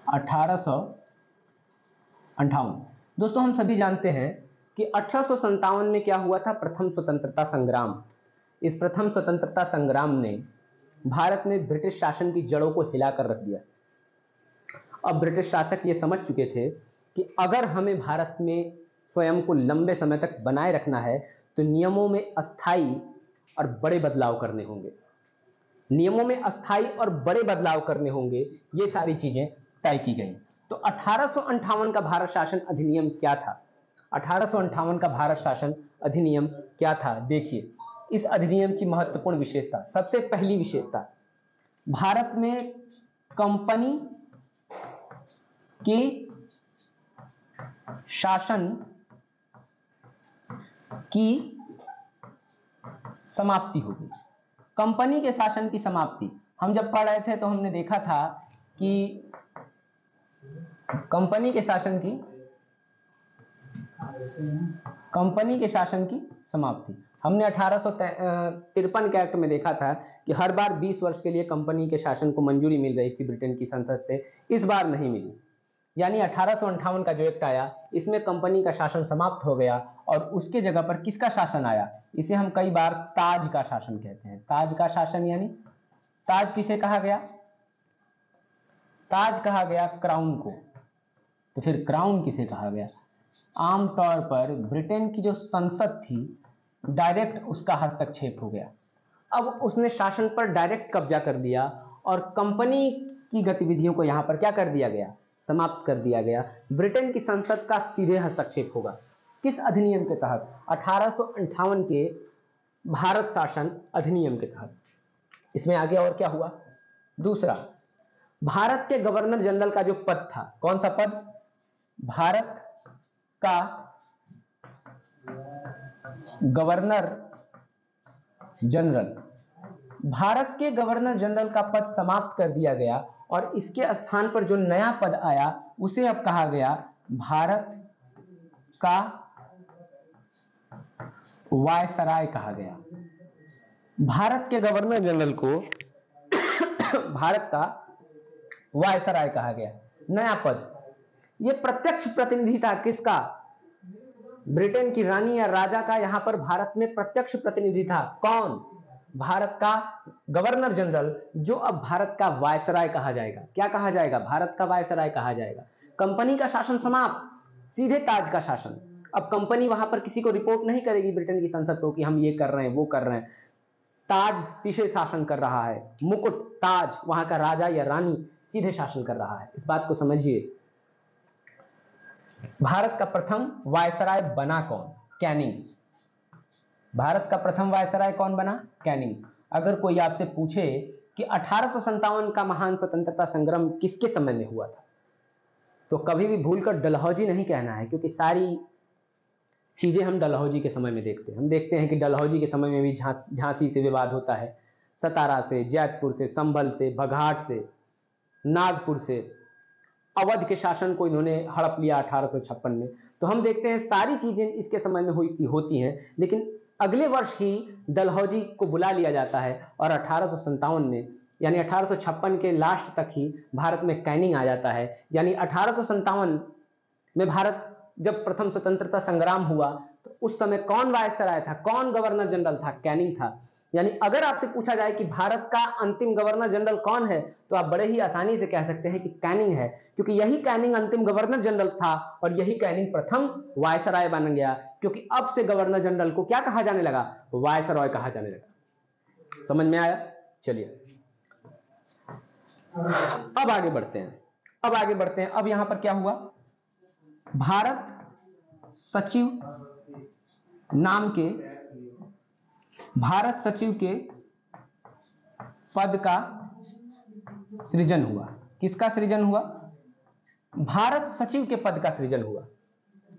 S1: 1858। दोस्तों, हम सभी जानते हैं कि 1857 में क्या हुआ था? प्रथम स्वतंत्रता संग्राम। इस प्रथम स्वतंत्रता संग्राम ने भारत में ब्रिटिश शासन की जड़ों को हिलाकर रख दिया। अब ब्रिटिश शासक ये समझ चुके थे कि अगर हमें भारत में स्वयं को लंबे समय तक बनाए रखना है तो नियमों में अस्थायी और बड़े बदलाव करने होंगे। नियमों में अस्थायी और बड़े बदलाव करने होंगे, ये सारी चीजें तय की गई। तो 1858 का भारत शासन अधिनियम क्या था? 1858 का भारत शासन अधिनियम क्या था? देखिए, इस अधिनियम की महत्वपूर्ण विशेषता, सबसे पहली विशेषता, भारत में कंपनी के शासन की समाप्ति हो गई। कंपनी के शासन की समाप्ति, हम जब पढ़ रहे थे तो हमने देखा था कि कंपनी के शासन की समाप्ति हमने 1853 के एक्ट में देखा था कि हर बार 20 वर्ष के लिए कंपनी के शासन को मंजूरी मिल रही थी ब्रिटेन की संसद से, इस बार नहीं मिली। यानी 1858 का जो एक्ट आया इसमें कंपनी का शासन समाप्त हो गया और उसके जगह पर किसका शासन आया? इसे हम कई बार ताज का शासन कहते हैं। ताज का शासन, यानी ताज किसे कहा गया? ताज कहा गया क्राउन को। तो फिर क्राउन किसे कहा गया? आमतौर पर ब्रिटेन की जो संसद थी डायरेक्ट उसका हस्तक्षेप हो गया। अब उसने शासन पर डायरेक्ट कब्जा कर दिया और कंपनी की गतिविधियों को यहां पर क्या कर दिया गया? समाप्त कर दिया गया। ब्रिटेन की संसद का सीधे हस्तक्षेप होगा। किस अधिनियम के तहत? 1858 के भारत शासन अधिनियम के तहत। इसमें आगे और क्या हुआ? दूसरा, भारत के गवर्नर जनरल का जो पद था, कौन सा पद? भारत का गवर्नर जनरल। भारत के गवर्नर जनरल का पद समाप्त कर दिया गया और इसके स्थान पर जो नया पद आया उसे अब कहा गया भारत का वायसराय कहा गया। भारत के गवर्नर जनरल को भारत का वायसराय कहा गया। नया पद, यह प्रत्यक्ष प्रतिनिधि था किसका? ब्रिटेन की रानी या राजा का यहां पर भारत में प्रत्यक्ष प्रतिनिधि था। कौन? भारत का गवर्नर जनरल, जो अब भारत का वायसराय कहा जाएगा। क्या कहा जाएगा? भारत का वायसराय कहा जाएगा। कंपनी का शासन समाप्त, सीधे ताज का शासन। अब कंपनी वहां पर किसी को रिपोर्ट नहीं करेगी ब्रिटेन की संसद को कि हम ये कर रहे हैं वो कर रहे हैं। ताज सीधे शासन कर रहा है। मुकुट ताज, वहां का राजा या रानी सीधे शासन कर रहा है। इस बात को समझिए। भारत का प्रथम वायसराय बना कौन? कैनिंग। भारत का प्रथम वायसराय कौन बना? कैनिंग। अगर कोई आपसे पूछे कि 1857 का महान स्वतंत्रता संग्राम किसके समय में हुआ था, तो कभी भी भूलकर डलहौजी नहीं कहना है, क्योंकि सारी चीजें हम डलहौजी के समय में देखते हैं। हम देखते हैं कि डलहौजी के समय में भी झांसी से विवाद होता है, सतारा से, जैतपुर से, संभल से, बघाट से, नागपुर से, अवध के शासन को इन्होंने हड़प लिया 1856 में। तो हम देखते हैं सारी चीजें इसके समय में होती हैं, लेकिन अगले वर्ष ही डलहौजी को बुला लिया जाता है और 1857 में, यानी 1856 के लास्ट तक ही भारत में कैनिंग आ जाता है। यानी 1857 में भारत जब प्रथम स्वतंत्रता संग्राम हुआ तो उस समय कौन वायसराय था? कौन गवर्नर जनरल था? कैनिंग था। यानी अगर आपसे पूछा जाए कि भारत का अंतिम गवर्नर जनरल कौन है, तो आप बड़े ही आसानी से कह सकते हैं कि कैनिंग है, क्योंकि यही कैनिंग अंतिम गवर्नर जनरल था और यही कैनिंग प्रथम वायसराय बन गया, क्योंकि अब से गवर्नर जनरल को क्या कहा जाने लगा? वायसराय कहा जाने लगा। समझ में आया? चलिए अब आगे बढ़ते हैं। अब यहां पर क्या हुआ? भारत सचिव नाम के, भारत सचिव के पद का सृजन हुआ। किसका सृजन हुआ? भारत सचिव के पद का सृजन हुआ।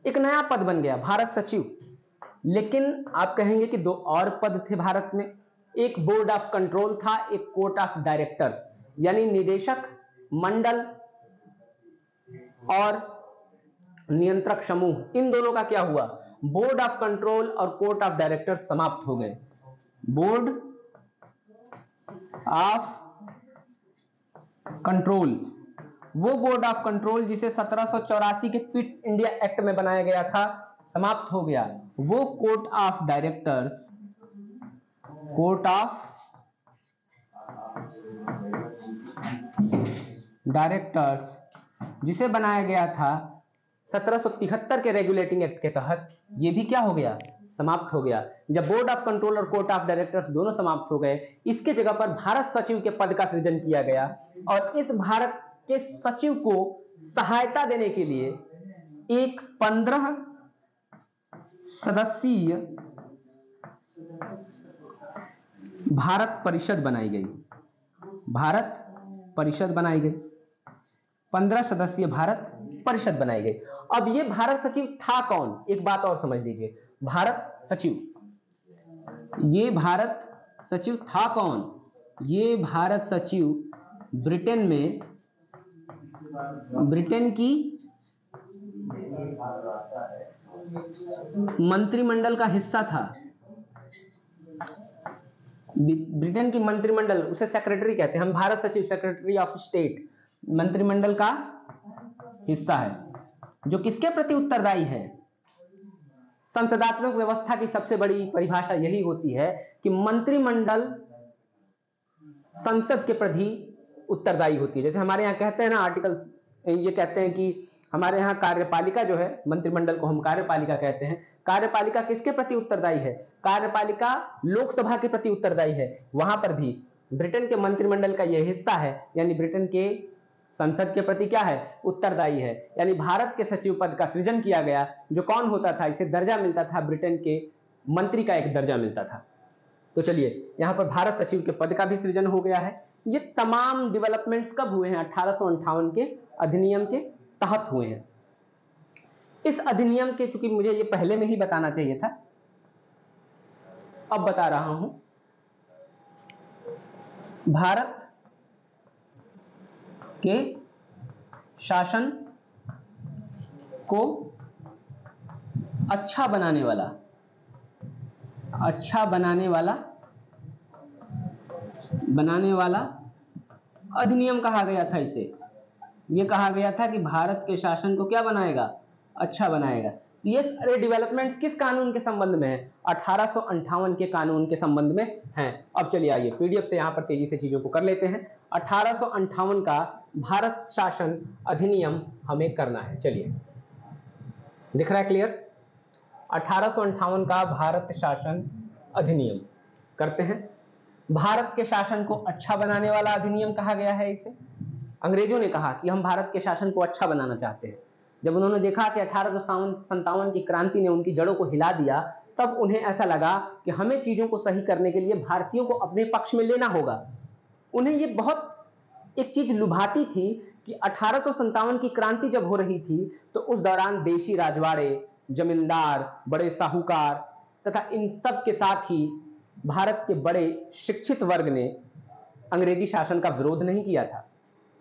S1: एक नया पद बन गया भारत सचिव। लेकिन आप कहेंगे कि दो और पद थे भारत में, एक बोर्ड ऑफ कंट्रोल था, एक कोर्ट ऑफ डायरेक्टर्स, यानी निदेशक मंडल और नियंत्रक समूह। इन दोनों का क्या हुआ? बोर्ड ऑफ कंट्रोल और कोर्ट ऑफ डायरेक्टर्स समाप्त हो गए। बोर्ड ऑफ कंट्रोल, वो बोर्ड ऑफ कंट्रोल जिसे 1784 के पिट्स इंडिया एक्ट में बनाया गया था, समाप्त हो गया। वो court of directors, court of directors जिसे बनाया गया था 1773 के रेगुलेटिंग एक्ट के तहत, ये भी क्या हो गया? समाप्त हो गया। जब बोर्ड ऑफ कंट्रोल और कोर्ट ऑफ डायरेक्टर्स दोनों समाप्त हो गए, इसके जगह पर भारत सचिव के पद का सृजन किया गया और इस भारत के सचिव को सहायता देने के लिए एक 15 सदस्यीय भारत परिषद बनाई गई। भारत परिषद बनाई गई, 15 सदस्यीय भारत परिषद बनाई गई। अब ये भारत सचिव था कौन? एक बात और समझ लीजिए, भारत सचिव ये भारत सचिव था कौन? ये भारत सचिव ब्रिटेन में ब्रिटेन की मंत्रिमंडल का हिस्सा था। ब्रिटेन की मंत्रिमंडल, उसे सेक्रेटरी कहते हैं हम, भारत सचिव सेक्रेटरी ऑफ स्टेट मंत्रिमंडल का हिस्सा है, जो किसके प्रति उत्तरदायी है? संसदात्मक व्यवस्था की सबसे बड़ी परिभाषा यही होती है कि मंत्रिमंडल संसद के प्रति उत्तरदायी होती है। जैसे हमारे यहाँ कहते हैं ना आर्टिकल, ये कहते हैं कि हमारे यहाँ कार्यपालिका जो है, मंत्रिमंडल को हम कार्यपालिका कहते हैं। कार्यपालिका किसके प्रति उत्तरदायी है? कार्यपालिका लोकसभा के प्रति उत्तरदायी है। वहां पर भी ब्रिटेन के मंत्रिमंडल का यह हिस्सा है, यानी ब्रिटेन के संसद के प्रति क्या है? उत्तरदायी है। यानी भारत के सचिव पद का सृजन किया गया, जो कौन होता था? इसे दर्जा मिलता था, ब्रिटेन के मंत्री का एक दर्जा मिलता था। तो चलिए, यहां पर भारत सचिव के पद का भी सृजन हो गया है। ये तमाम डेवलपमेंट्स कब हुए हैं? 1858 के अधिनियम के तहत हुए हैं। इस अधिनियम के, चूंकि मुझे ये पहले में ही बताना चाहिए था, अब बता रहा हूं। भारत के शासन को अच्छा बनाने वाला अधिनियम कहा गया था इसे। ये कहा गया था कि भारत के शासन को क्या बनाएगा? अच्छा बनाएगा। ये सारे डेवलपमेंट्स किस कानून के संबंध में है? 1858 के कानून के संबंध में हैं। अब चलिए आइए पीडीएफ से यहां पर तेजी से चीजों को कर लेते हैं। 1858 का भारत शासन अधिनियम हमें करना है। चलिए, दिख रहा है क्लियर? 1858 का भारत शासन अधिनियम करते हैं। भारत के शासन को अच्छा बनाने वाला अधिनियम कहा गया है इसे। अंग्रेजों ने कहा कि हम भारत के शासन को अच्छा बनाना चाहते हैं। जब उन्होंने देखा कि 1857 की क्रांति ने उनकी जड़ों को हिला दिया, तब उन्हें ऐसा लगा कि हमें चीजों को सही करने के लिए भारतीयों को अपने पक्ष में लेना होगा। उन्हें ये बहुत एक चीज लुभाती थी कि 1857 की क्रांति जब हो रही थी, तो उस दौरान देशी राजवाड़े, जमींदार, बड़े साहूकार तथा इन सब के साथ ही भारत के बड़े शिक्षित वर्ग ने अंग्रेजी शासन का विरोध नहीं किया था।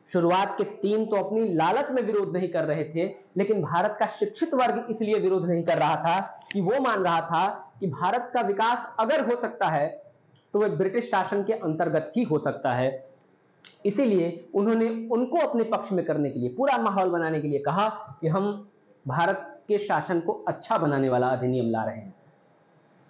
S1: शुरुआत के 3 तो अपनी लालच में विरोध नहीं कर रहे थे, लेकिन भारत का शिक्षित वर्ग इसलिए विरोध नहीं कर रहा था कि वो मान रहा था कि भारत का विकास अगर हो सकता है तो वह ब्रिटिश शासन के अंतर्गत ही हो सकता है। इसीलिए उन्होंने उनको अपने पक्ष में करने के लिए, पूरा माहौल बनाने के लिए कहा कि हम भारत के शासन को अच्छा बनाने वाला अधिनियम ला रहे हैं।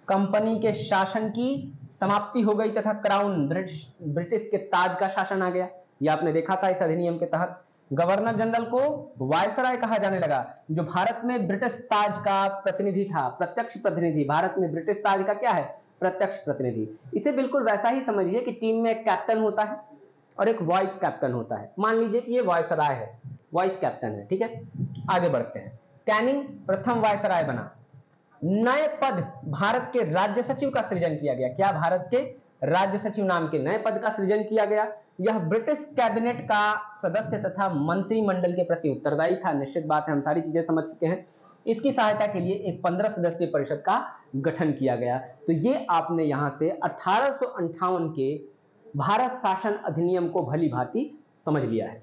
S1: कंपनी के शासन की समाप्ति हो गई तथा क्राउन, ब्रिटिश के ताज का शासन आ गया। ये आपने देखा था इस अधिनियम के तहत। गवर्नर जनरल को वायसराय कहा जाने लगा, जो भारत में ब्रिटिश ताज का प्रतिनिधि था, प्रत्यक्ष प्रतिनिधि। भारत में ब्रिटिश ताज का क्या है? प्रत्यक्ष प्रतिनिधि। इसे बिल्कुल वैसा ही समझिए कि टीम में एक कैप्टन होता है और एक वाइस कैप्टन होता है। मान लीजिए कि ये वायसराय है, वाइस कैप्टन है, ठीक है। आगे बढ़ते हैं। कैनिंग प्रथम वायसराय बना। नए पद भारत के राज्य सचिव का सृजन किया गया। क्या? भारत के राज्य सचिव नाम के नए पद का सृजन किया गया। यह ब्रिटिश कैबिनेट का सदस्य तथा मंत्रिमंडल के प्रति उत्तरदायी था। निश्चित बात है, हम सारी चीजें समझ चुके हैं। इसकी सहायता के लिए एक 15 सदस्यीय परिषद का गठन किया गया। तो ये आपने यहां से 1858 के भारत शासन अधिनियम को भली भांति समझ लिया है।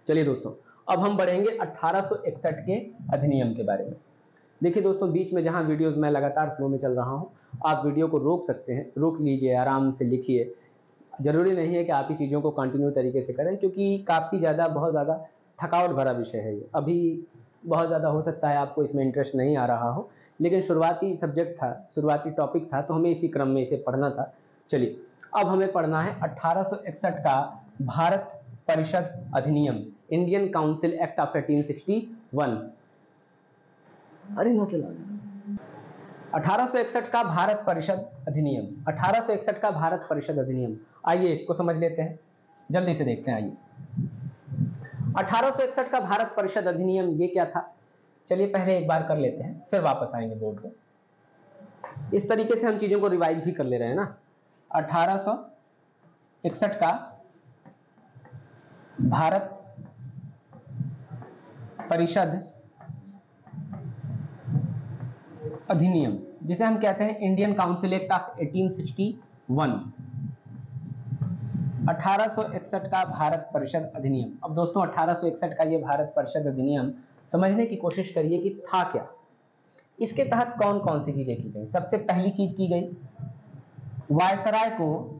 S1: चलिए दोस्तों, अब हम बढ़ेंगे 1861 के अधिनियम के बारे में। देखिए दोस्तों, बीच में जहां वीडियोस मैं लगातार फ्लो में चल रहा हूं, आप वीडियो को रोक सकते हैं, रोक लीजिए, आराम से लिखिए। जरूरी नहीं है कि आप ही चीज़ों को कंटिन्यू तरीके से करें, क्योंकि काफ़ी ज़्यादा, बहुत ज़्यादा थकावट भरा विषय है ये। अभी बहुत ज़्यादा हो सकता है आपको इसमें इंटरेस्ट नहीं आ रहा हो, लेकिन शुरुआती सब्जेक्ट था, शुरुआती टॉपिक था, तो हमें इसी क्रम में इसे पढ़ना था। चलिए, अब हमें पढ़ना है 1861 का भारत परिषद अधिनियम, इंडियन काउंसिल एक्ट ऑफ 1861। अरे ना चला 1861 का भारत परिषद अधिनियम। 1861 का भारत परिषद अधिनियम, आइए इसको समझ लेते हैं, जल्दी से देखते हैं। आइए, 1861 का भारत परिषद अधिनियम ये क्या था? चलिए पहले एक बार कर लेते हैं, फिर वापस आएंगे बोर्ड पे। इस तरीके से हम चीजों को रिवाइज भी कर ले रहे हैं ना। 1861 का भारत परिषद अधिनियम, जिसे हम कहते हैं इंडियन काउंसिल एक्ट ऑफ 1861, 1861 का भारत परिषद अधिनियम। अब दोस्तों 1861 का ये भारत परिषद अधिनियम समझने की कोशिश करिए कि था क्या, इसके तहत कौन कौन सी चीजें की गई। सबसे पहली चीज की गई, वायसराय को,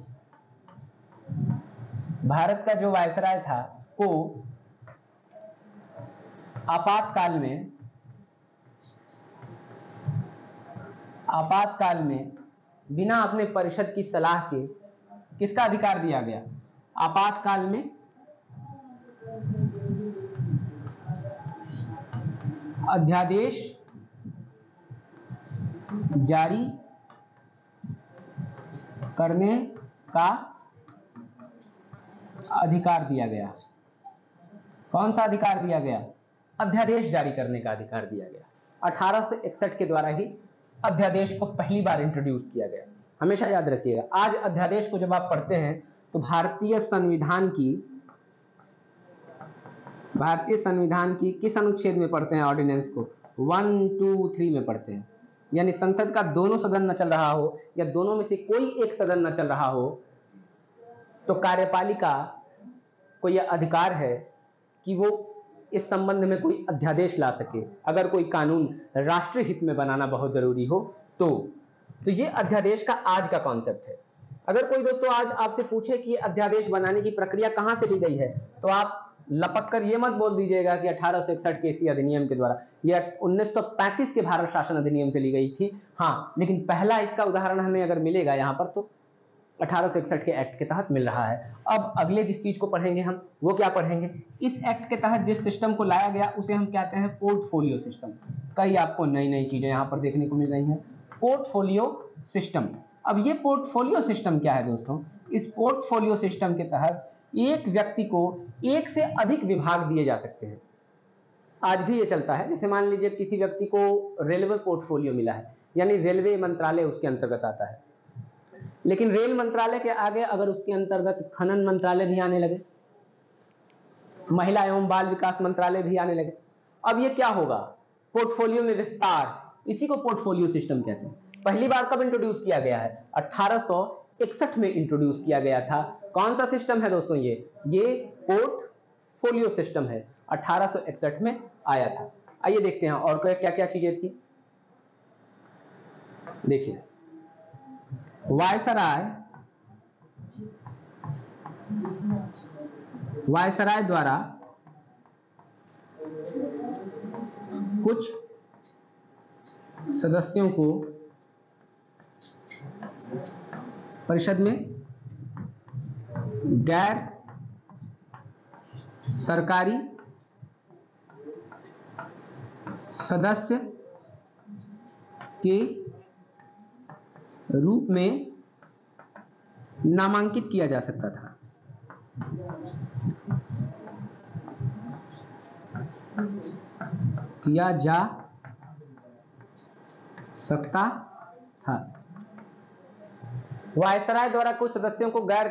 S1: भारत का जो वायसराय था को आपातकाल में बिना अपने परिषद की सलाह के किसका अधिकार दिया गया, आपातकाल में अध्यादेश जारी करने का अधिकार दिया गया। कौन सा अधिकार दिया गया, अध्यादेश जारी करने का अधिकार दिया गया। 1861 के द्वारा ही अध्यादेश को पहली बार इंट्रोड्यूस किया गया। हमेशा याद रखिएगा, आज अध्यादेश को जब आप पढ़ते हैं तो भारतीय संविधान की किस अनुच्छेद में पढ़ते हैं, ऑर्डिनेंस को 1, 2, 3 में पढ़ते हैं। यानी संसद का दोनों सदन न चल रहा हो या दोनों में से कोई एक सदन न चल रहा हो तो कार्यपालिका को यह अधिकार है कि वो इस संबंध में कोई अध्यादेश ला सके, अगर कोई कानून राष्ट्रीय हित में बनाना बहुत जरूरी हो तो ये अध्यादेश का आज का कॉन्सेप्ट है। अगर कोई दोस्तों आज आपसे पूछे कि अध्यादेश बनाने की प्रक्रिया कहां से ली गई है तो आप लपक कर ये मत बोल दीजिएगा कि 1861 के इसी अधिनियम के द्वारा, यह 1935 के भारत शासन अधिनियम से ली गई थी। हाँ, लेकिन पहला इसका उदाहरण हमें अगर मिलेगा यहाँ पर तो 1861 के एक्ट के तहत मिल रहा है। अब अगले जिस चीज को पढ़ेंगे हम वो क्या पढ़ेंगे, इस एक्ट के तहत जिस सिस्टम को लाया गया उसे हम कहते हैं पोर्टफोलियो सिस्टम। कई आपको नई नई चीजें यहाँ पर देखने को मिल रही हैं, पोर्टफोलियो सिस्टम। अब ये पोर्टफोलियो सिस्टम क्या है दोस्तों, इस पोर्टफोलियो सिस्टम के तहत एक व्यक्ति को एक से अधिक विभाग दिए जा सकते हैं। आज भी ये चलता है, जैसे मान लीजिए किसी व्यक्ति को रेलवे पोर्टफोलियो मिला है, यानी रेलवे मंत्रालय उसके अंतर्गत आता है, लेकिन रेल मंत्रालय के आगे अगर उसके अंतर्गत खनन मंत्रालय भी आने लगे, महिला एवं बाल विकास मंत्रालय भी आने लगे, अब ये क्या होगा, पोर्टफोलियो में विस्तार, इसी को पोर्टफोलियो सिस्टम कहते हैं। पहली बार कब इंट्रोड्यूस किया गया है, 1861 में इंट्रोड्यूस किया गया था। कौन सा सिस्टम है दोस्तों, ये पोर्टफोलियो सिस्टम है, 1861 में आया था। आइए देखते हैं और क्या क्या चीजें थी। देखिए, वायसराय द्वारा कुछ सदस्यों को परिषद में गैर सरकारी सदस्य के रूप में नामांकित किया जा सकता था। किया जा सकता था। वायसराय द्वारा कुछ सदस्यों को गैर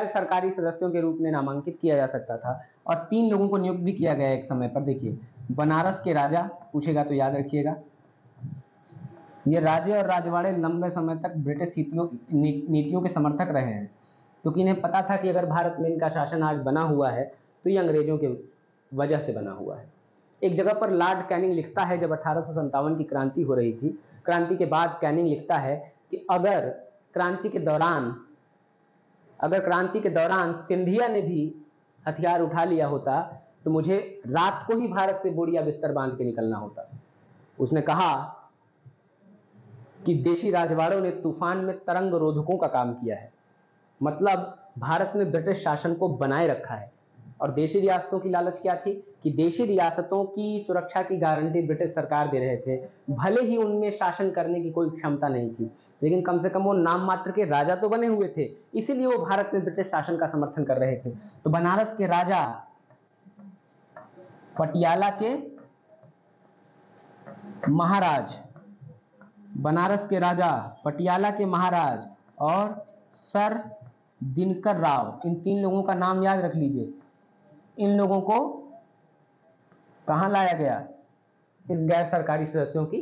S1: सरकारी सदस्यों के रूप में नामांकित किया जा सकता था और 3 लोगों को नियुक्त भी किया गया एक समय पर। देखिए, बनारस के राजा, पूछेगा तो याद रखिएगा, ये राजे और राजवाड़े लंबे समय तक ब्रिटिश नीतियों के समर्थक रहे हैं, क्योंकि इन्हें पता था कि अगर भारत में इनका शासन आज बना हुआ है तो ये अंग्रेजों के वजह से बना हुआ है। एक जगह पर लॉर्ड कैनिंग लिखता है, जब 1857 की क्रांति हो रही थी, क्रांति के बाद कैनिंग लिखता है कि अगर क्रांति के दौरान सिंधिया ने भी हथियार उठा लिया होता तो मुझे रात को ही भारत से बोरिया बिस्तर बांध के निकलना होता। उसने कहा कि देशी राजवाड़ों ने तूफान में तरंग रोधकों का काम किया है, मतलब भारत में ब्रिटिश शासन को बनाए रखा है। और देशी रियासतों की लालच क्या थी कि देशी रियासतों की सुरक्षा की गारंटी ब्रिटिश सरकार दे रहे थे, भले ही उनमें शासन करने की कोई क्षमता नहीं थी, लेकिन कम से कम वो नाम मात्र के राजा तो बने हुए थे, इसीलिए वो भारत में ब्रिटिश शासन का समर्थन कर रहे थे। तो बनारस के राजा, पटियाला के महाराज, बनारस के राजा, पटियाला के महाराज और सर दिनकर राव, इन 3 लोगों का नाम याद रख लीजिए। इन लोगों को कहां लाया गया, इस गैर सरकारी सदस्यों की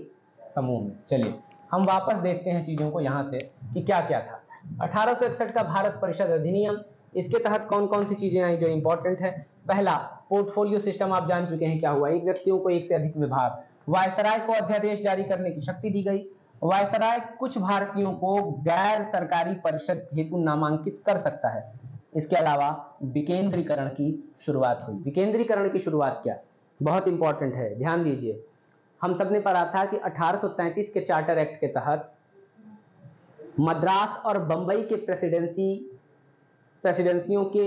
S1: समूह में। चलिए हम वापस देखते हैं चीजों को यहां से कि क्या क्या था 1861 का भारत परिषद अधिनियम। इसके तहत कौन कौन सी चीजें आई जो इंपॉर्टेंट है। पहला, पोर्टफोलियो सिस्टम आप जान चुके हैं क्या हुआ, एक व्यक्तियों को एक से अधिक विभाग। वायसराय को अध्यादेश जारी करने की शक्ति दी गई। वायसराय कुछ भारतीयों को गैर सरकारी परिषद हेतु नामांकित कर सकता है। इसके अलावा विकेंद्रीकरण की शुरुआत हुई। विकेंद्रीकरण की शुरुआत क्या, बहुत इंपॉर्टेंट है, ध्यान दीजिए। हम सबने पढ़ा था कि 1833 के चार्टर एक्ट के तहत मद्रास और बंबई के प्रेसिडेंसियों के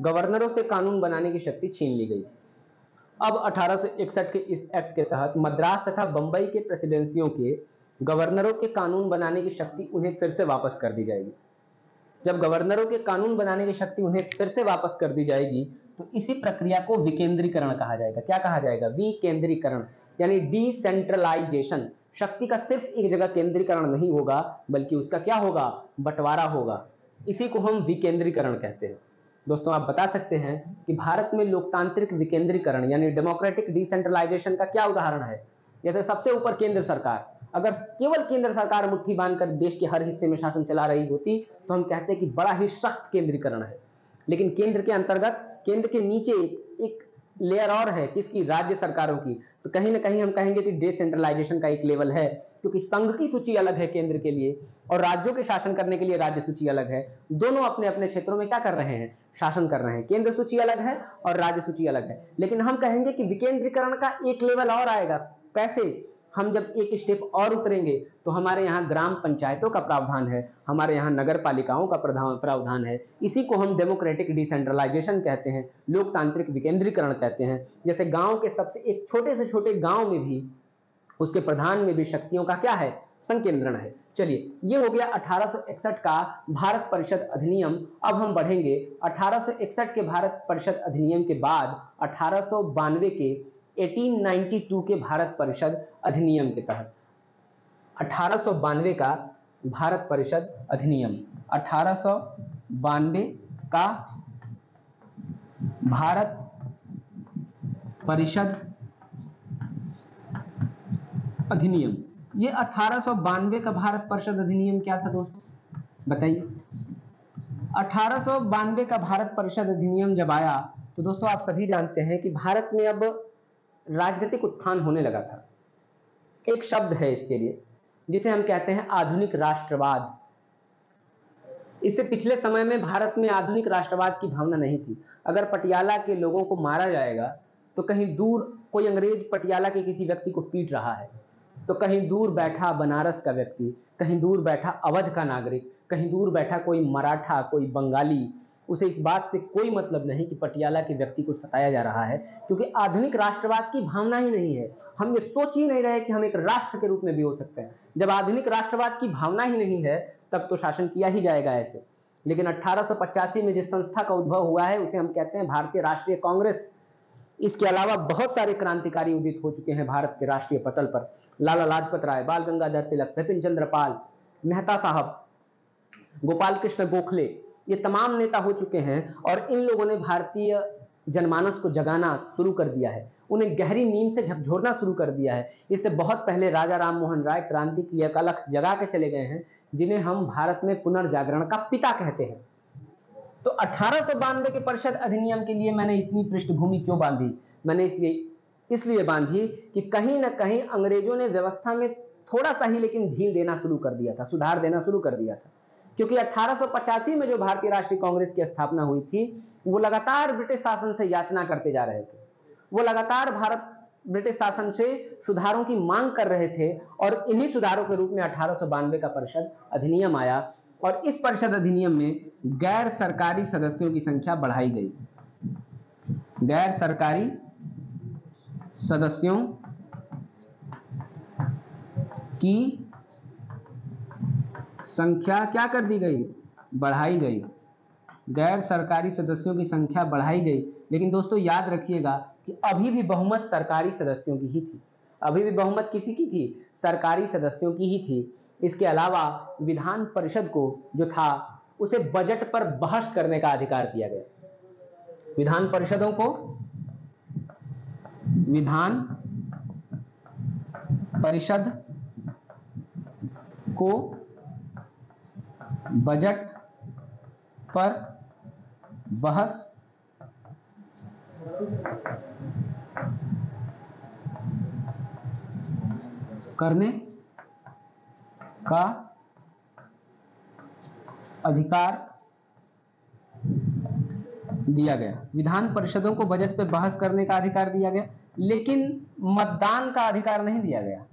S1: गवर्नरों से कानून बनाने की शक्ति छीन ली गई थी। अब 1861 के इस एक्ट के तहत मद्रास तथा बंबई के प्रेसिडेंसियों के गवर्नरों के कानून बनाने की शक्ति उन्हें फिर से वापस कर दी जाएगी। जब गवर्नरों के कानून बनाने की शक्ति उन्हें फिर से वापस कर दी जाएगी तो इसी प्रक्रिया को विकेंद्रीकरण कहा जाएगा। क्या कहा जाएगा, विकेंद्रीकरण, यानी डिसेंट्रलाइजेशन। शक्ति का सिर्फ एक जगह केंद्रीकरण नहीं होगा बल्कि उसका क्या होगा, बंटवारा होगा। इसी को हम विकेंद्रीकरण कहते हैं। दोस्तों आप बता सकते हैं कि भारत में लोकतांत्रिक विकेंद्रीकरण यानी डेमोक्रेटिक डिसेंट्रलाइजेशन का क्या उदाहरण है। जैसे सबसे ऊपर केंद्र सरकार, अगर केवल केंद्र सरकार मुट्ठी बांधकर देश के हर हिस्से में शासन चला रही होती तो हम कहते हैं कि बड़ा ही सख्त केंद्रीकरण है। लेकिन केंद्र के अंतर्गत, केंद्र के नीचे एक लेयर और है, किसकी, राज्य सरकारों की। तो कहीं ना कहीं हम कहेंगे कि डिसेंट्रलाइजेशन का एक लेवल है, क्योंकि संघ की सूची अलग है केंद्र के लिए और राज्यों के शासन करने के लिए राज्य सूची अलग है। दोनों अपने अपने क्षेत्रों में क्या कर रहे हैं, शासन कर रहे हैं। केंद्र सूची अलग है और राज्य सूची अलग है। लेकिन हम कहेंगे कि विकेंद्रीकरण का एक लेवल और आएगा। कैसे, हम जब एक स्टेप और उतरेंगे तो हमारे यहाँ ग्राम पंचायतों का प्रावधान है, हमारे यहाँ नगर पालिकाओं का प्रावधान है। इसी को हम डेमोक्रेटिक डिसेंट्रलाइजेशन कहते हैं, लोकतांत्रिक विकेंद्रीकरण कहते हैं। जैसे गांव के सबसे एक छोटे से छोटे गांव में भी उसके प्रधान में भी शक्तियों का क्या है, संकेंद्रण है। चलिए ये हो गया 1861 का भारत परिषद अधिनियम। अब हम बढ़ेंगे 1861 के भारत परिषद अधिनियम के बाद 1892 के 1892 के भारत परिषद अधिनियम के तहत। 1892 का भारत परिषद अधिनियम, 1892 का भारत परिषद अधिनियम। ये 1892 का भारत परिषद अधिनियम क्या था दोस्तों, बताइए। 1892 का भारत परिषद अधिनियम जब आया तो दोस्तों आप सभी जानते हैं कि भारत में अब राजनीतिक उत्थान होने लगा था। एक शब्द है इसके लिए जिसे हम कहते हैं आधुनिक राष्ट्रवाद। इससे पिछले समय में भारत में आधुनिक राष्ट्रवाद की भावना नहीं थी। अगर पटियाला के लोगों को मारा जाएगा तो कहीं दूर कोई अंग्रेज पटियाला के किसी व्यक्ति को पीट रहा है, तो कहीं दूर बैठा बनारस का व्यक्ति, कहीं दूर बैठा अवध का नागरिक, कहीं दूर बैठा कोई मराठा, कोई बंगाली, उसे इस बात से कोई मतलब नहीं कि पटियाला के व्यक्ति को सताया जा रहा है, क्योंकि आधुनिक राष्ट्रवाद की भावना ही नहीं है। हम ये सोच ही नहीं रहे कि हम एक राष्ट्र के रूप में भी हो सकते हैं। जब आधुनिक राष्ट्रवाद की भावना ही नहीं है तब तो शासन किया ही जाएगा ऐसे। लेकिन 1885 में जिस संस्था का उद्भव हुआ है उसे हम कहते हैं भारतीय राष्ट्रीय कांग्रेस। इसके अलावा बहुत सारे क्रांतिकारी उदित हो चुके हैं भारत के राष्ट्रीय पटल पर। लाला लाजपत राय, बाल गंगाधर तिलक, बिपिन चंद्र पाल, मेहता साहब, गोपाल कृष्ण गोखले, ये तमाम नेता हो चुके हैं और इन लोगों ने भारतीय जनमानस को जगाना शुरू कर दिया है, उन्हें गहरी नींद से झकझोरना शुरू कर दिया है। इससे बहुत पहले राजा राम मोहन राय क्रांति की एक अलख जगा के चले गए हैं, जिन्हें हम भारत में पुनर्जागरण का पिता कहते हैं। तो 1892 के परिषद अधिनियम के लिए मैंने इतनी पृष्ठभूमि क्यों बांधी, मैंने इसलिए बांधी कि कहीं ना कहीं अंग्रेजों ने व्यवस्था में थोड़ा सा ही लेकिन ढील देना शुरू कर दिया था, सुधार देना शुरू कर दिया था। क्योंकि 1885 में जो भारतीय राष्ट्रीय कांग्रेस की स्थापना हुई थी वो लगातार ब्रिटिश शासन से याचना करते जा रहे थे, वो लगातार ब्रिटिश शासन से सुधारों की मांग कर रहे थे और इन्हीं सुधारों के रूप में 1892 का परिषद अधिनियम आया। और इस परिषद अधिनियम में गैर सरकारी सदस्यों की संख्या बढ़ाई गई। गैर सरकारी सदस्यों की संख्या क्या कर दी गई, बढ़ाई गई। गैर सरकारी सदस्यों की संख्या बढ़ाई गई। लेकिन दोस्तों याद रखिएगा कि अभी भी बहुमत सरकारी सदस्यों की ही थी। अभी भी बहुमत किसी की थी, सरकारी सदस्यों की ही थी। इसके अलावा विधान परिषद को जो था उसे बजट पर बहस करने का अधिकार दिया गया। विधान परिषदों को विधान परिषद को बजट पर बहस करने का अधिकार दिया गया। विधान परिषदों को बजट पर बहस करने का अधिकार दिया गया, लेकिन मतदान का अधिकार नहीं दिया गया।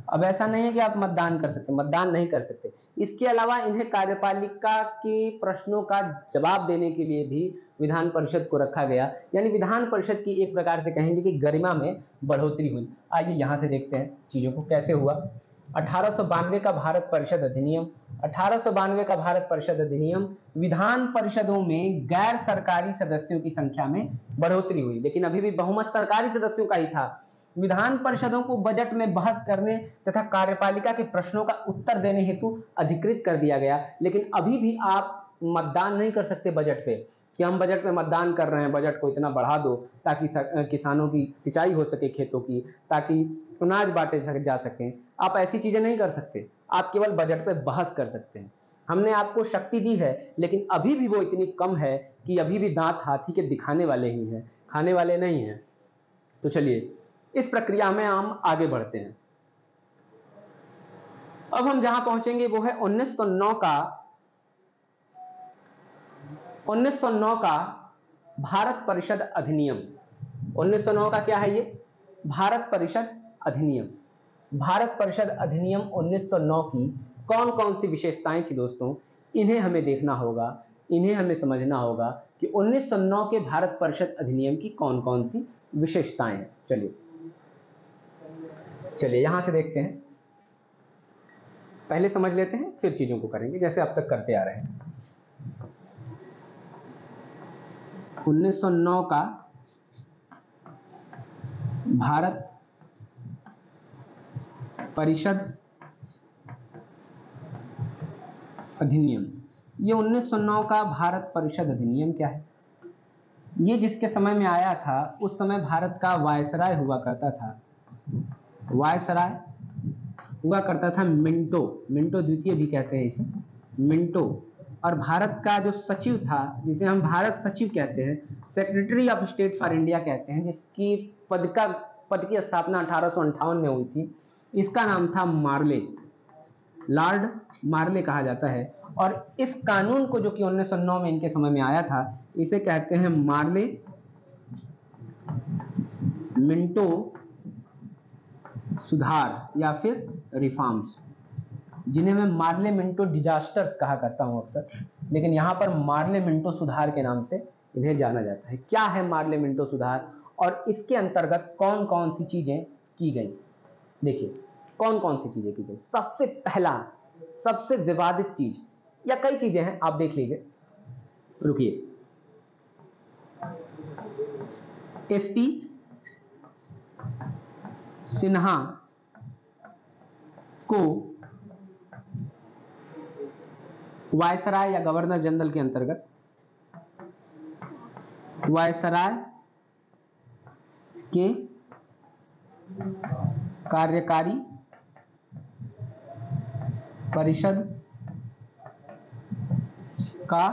S1: अब ऐसा नहीं है कि आप मतदान कर सकते, मतदान नहीं कर सकते। इसके अलावा इन्हें कार्यपालिका के प्रश्नों का जवाब देने के लिए भी विधान परिषद को रखा गया, यानी विधान परिषद की एक प्रकार से कहेंगे कि गरिमा में बढ़ोतरी हुई। आइए यहां से देखते हैं चीजों को कैसे हुआ। 1892 का भारत परिषद अधिनियम, 1892 का भारत परिषद अधिनियम, विधान परिषदों में गैर सरकारी सदस्यों की संख्या में बढ़ोतरी हुई, लेकिन अभी भी बहुमत सरकारी सदस्यों का ही था। विधान परिषदों को बजट में बहस करने तथा कार्यपालिका के प्रश्नों का उत्तर देने हेतु अधिकृत कर दिया गया, लेकिन अभी भी आप मतदान नहीं कर सकते बजट पे कि हम बजट में मतदान कर रहे हैं, बजट को इतना बढ़ा दो ताकि किसानों की सिंचाई हो सके खेतों की, ताकि अनाज बांटे जा सकें। आप ऐसी चीजें नहीं कर सकते, आप केवल बजट पे बहस कर सकते हैं। हमने आपको शक्ति दी है, लेकिन अभी भी वो इतनी कम है कि अभी भी दांत हाथी के दिखाने वाले ही हैं, खाने वाले नहीं हैं। तो चलिए इस प्रक्रिया में हम आगे बढ़ते हैं। अब हम जहां पहुंचेंगे वो है 1909 का भारत परिषद अधिनियम। 1909 का क्या है ये? भारत परिषद अधिनियम। भारत परिषद अधिनियम 1909 की कौन कौन सी विशेषताएं थी दोस्तों, इन्हें हमें देखना होगा, इन्हें हमें समझना होगा कि 1909 के भारत परिषद अधिनियम की कौन कौन सी विशेषताएं हैं। चलिए यहां से देखते हैं, पहले समझ लेते हैं फिर चीजों को करेंगे जैसे अब तक करते आ रहे हैं। 1909 का भारत परिषद अधिनियम। ये 1909 का भारत परिषद अधिनियम क्या है? ये जिसके समय में आया था उस समय भारत का वायसराय हुआ करता था, वायसराय हुआ करता था मिंटो, मिंटो द्वितीय भी कहते हैं इसे, मिंटो। और भारत का जो सचिव था, जिसे हम भारत सचिव कहते हैं, secretary of state for India कहते हैं, जिसकी पद की स्थापना 1858 में हुई थी, इसका नाम था मार्ले, लॉर्ड मार्ले कहा जाता है। और इस कानून को जो कि 1909 में इनके समय में आया था, इसे कहते हैं मार्ले मिंटो सुधार या फिर रिफॉर्म्स, जिन्हें मैं मार्ले मिंटो डिजास्टर्स कहा करता हूं अक्सर, लेकिन यहां पर मार्ले मिंटो सुधार के नाम से इन्हें जाना जाता है। क्या है मार्ले मिंटो सुधार और इसके अंतर्गत कौन कौन सी चीजें की गई? देखिए कौन कौन सी चीजें की गई। सबसे पहला, सबसे विवादित चीज, या कई चीजें हैं, आप देख लीजिए, रुकिए। एसपी सिन्हा को वायसराय या गवर्नर जनरल के अंतर्गत, वायसराय के कार्यकारी परिषद का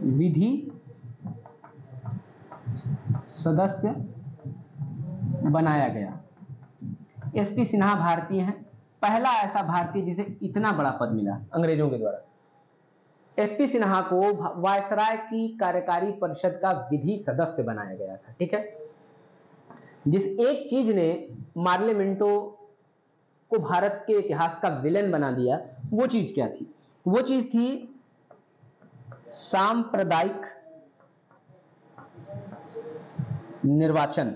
S1: विधि सदस्य बनाया गया। एसपी सिन्हा भारतीय हैं, पहला ऐसा भारतीय जिसे इतना बड़ा पद मिला अंग्रेजों के द्वारा। एसपी सिन्हा को वायसराय की कार्यकारी परिषद का विधि सदस्य बनाया गया था, ठीक है। जिस एक चीज ने मार्ले मिंटो को भारत के इतिहास का विलेन बना दिया, वो चीज क्या थी? वो चीज थी सांप्रदायिक निर्वाचन।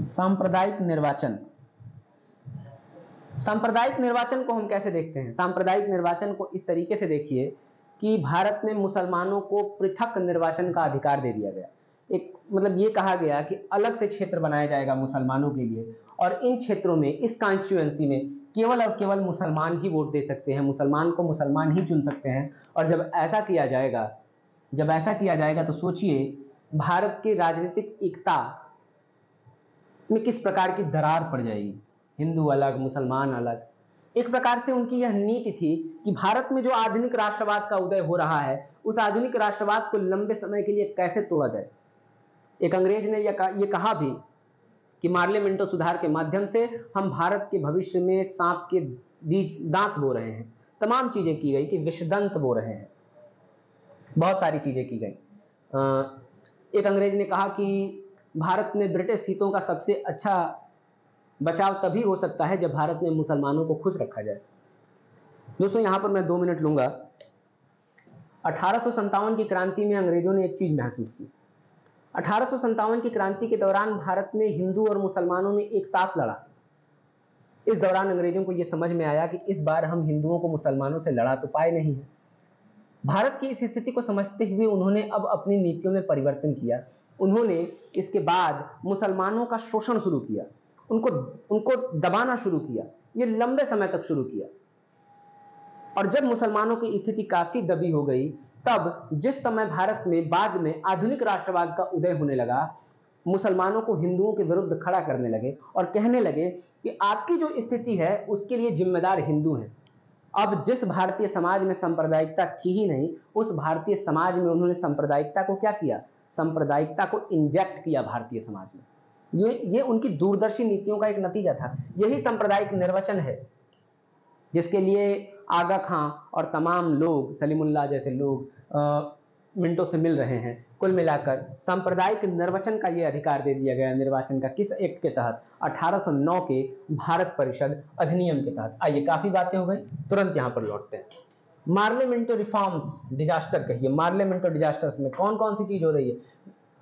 S1: सांप्रदायिक निर्वाचन, सांप्रदायिक निर्वाचन को हम कैसे देखते हैं? सांप्रदायिक निर्वाचन को इस तरीके से देखिए कि भारत में मुसलमानों को पृथक निर्वाचन का अधिकार दे दिया गया। एक मतलब ये कहा गया कि अलग से क्षेत्र बनाया जाएगा मुसलमानों के लिए, और इन क्षेत्रों में, इस कॉन्स्टिट्यूएंसी में केवल और केवल मुसलमान ही वोट दे सकते हैं, मुसलमान को मुसलमान ही चुन सकते हैं। और जब ऐसा किया जाएगा तो सोचिए भारत की राजनीतिक एकता में किस प्रकार की दरार पड़ जाएगी, हिंदू अलग मुसलमान अलग। एक प्रकार से उनकी यह नीति थी कि भारत में जो आधुनिक राष्ट्रवाद का उदय हो रहा है, उस आधुनिक राष्ट्रवाद को लंबे समय के लिए कैसे तोड़ा जाए। एक अंग्रेज ने यह कहा भी कि मार्ले मिंटो सुधार के माध्यम से हम भारत के भविष्य में सांप के बीज दांत बो रहे हैं। तमाम चीजें की गई कि विषदंत बो रहे हैं, बहुत सारी चीजें की गई। एक अंग्रेज ने कहा कि भारत में ब्रिटिश हितों का सबसे अच्छा बचाव तभी हो सकता है जब भारत में मुसलमानों को खुश रखा जाए। दोस्तों यहाँ पर मैं 2 मिनट लूंगा। 1857 की क्रांति में अंग्रेजों ने एक चीज महसूस की। 1857 की क्रांति के दौरान भारत में हिंदू और मुसलमानों ने एक साथ लड़ा। इस दौरान अंग्रेजों को यह समझ में आया कि इस बार हम हिंदुओं को मुसलमानों से लड़ा तो पाए नहीं है। भारत की इस स्थिति को समझते हुए उन्होंने अब अपनी नीतियों में परिवर्तन किया। उन्होंने इसके बाद मुसलमानों का शोषण शुरू किया, उनको दबाना शुरू किया। ये लंबे समय तक शुरू किया, और जब मुसलमानों की स्थिति काफी दबी हो गई, तब जिस समय भारत में बाद में आधुनिक राष्ट्रवाद का उदय होने लगा, मुसलमानों को हिंदुओं के विरुद्ध खड़ा करने लगे और कहने लगे कि आपकी जो स्थिति है उसके लिए जिम्मेदार हिंदू हैं। अब जिस भारतीय समाज में सांप्रदायिकता थी ही नहीं, उस भारतीय समाज में उन्होंने सांप्रदायिकता को क्या किया, सांप्रदायिकता को इंजेक्ट किया भारतीय समाज में। ये उनकी दूरदर्शी नीतियों का एक नतीजा था। यही सांप्रदायिक निर्वचन है जिसके लिए आगा खां और तमाम लोग, सलीमुल्लाह जैसे लोग मिनटों से मिल रहे हैं। कुल मिलाकर सांप्रदायिक निर्वचन का ये अधिकार दे दिया गया निर्वाचन का। किस एक्ट के तहत? 1809 के भारत परिषद अधिनियम के तहत। आइए, काफी बातें हो गई, तुरंत यहाँ पर लौटते हैं। मार्ले मिंटो रिफॉर्म्स डिजास्टर कहिए। मार्ले मिंटो डिजास्टर्स में कौन कौन सी चीज हो रही है?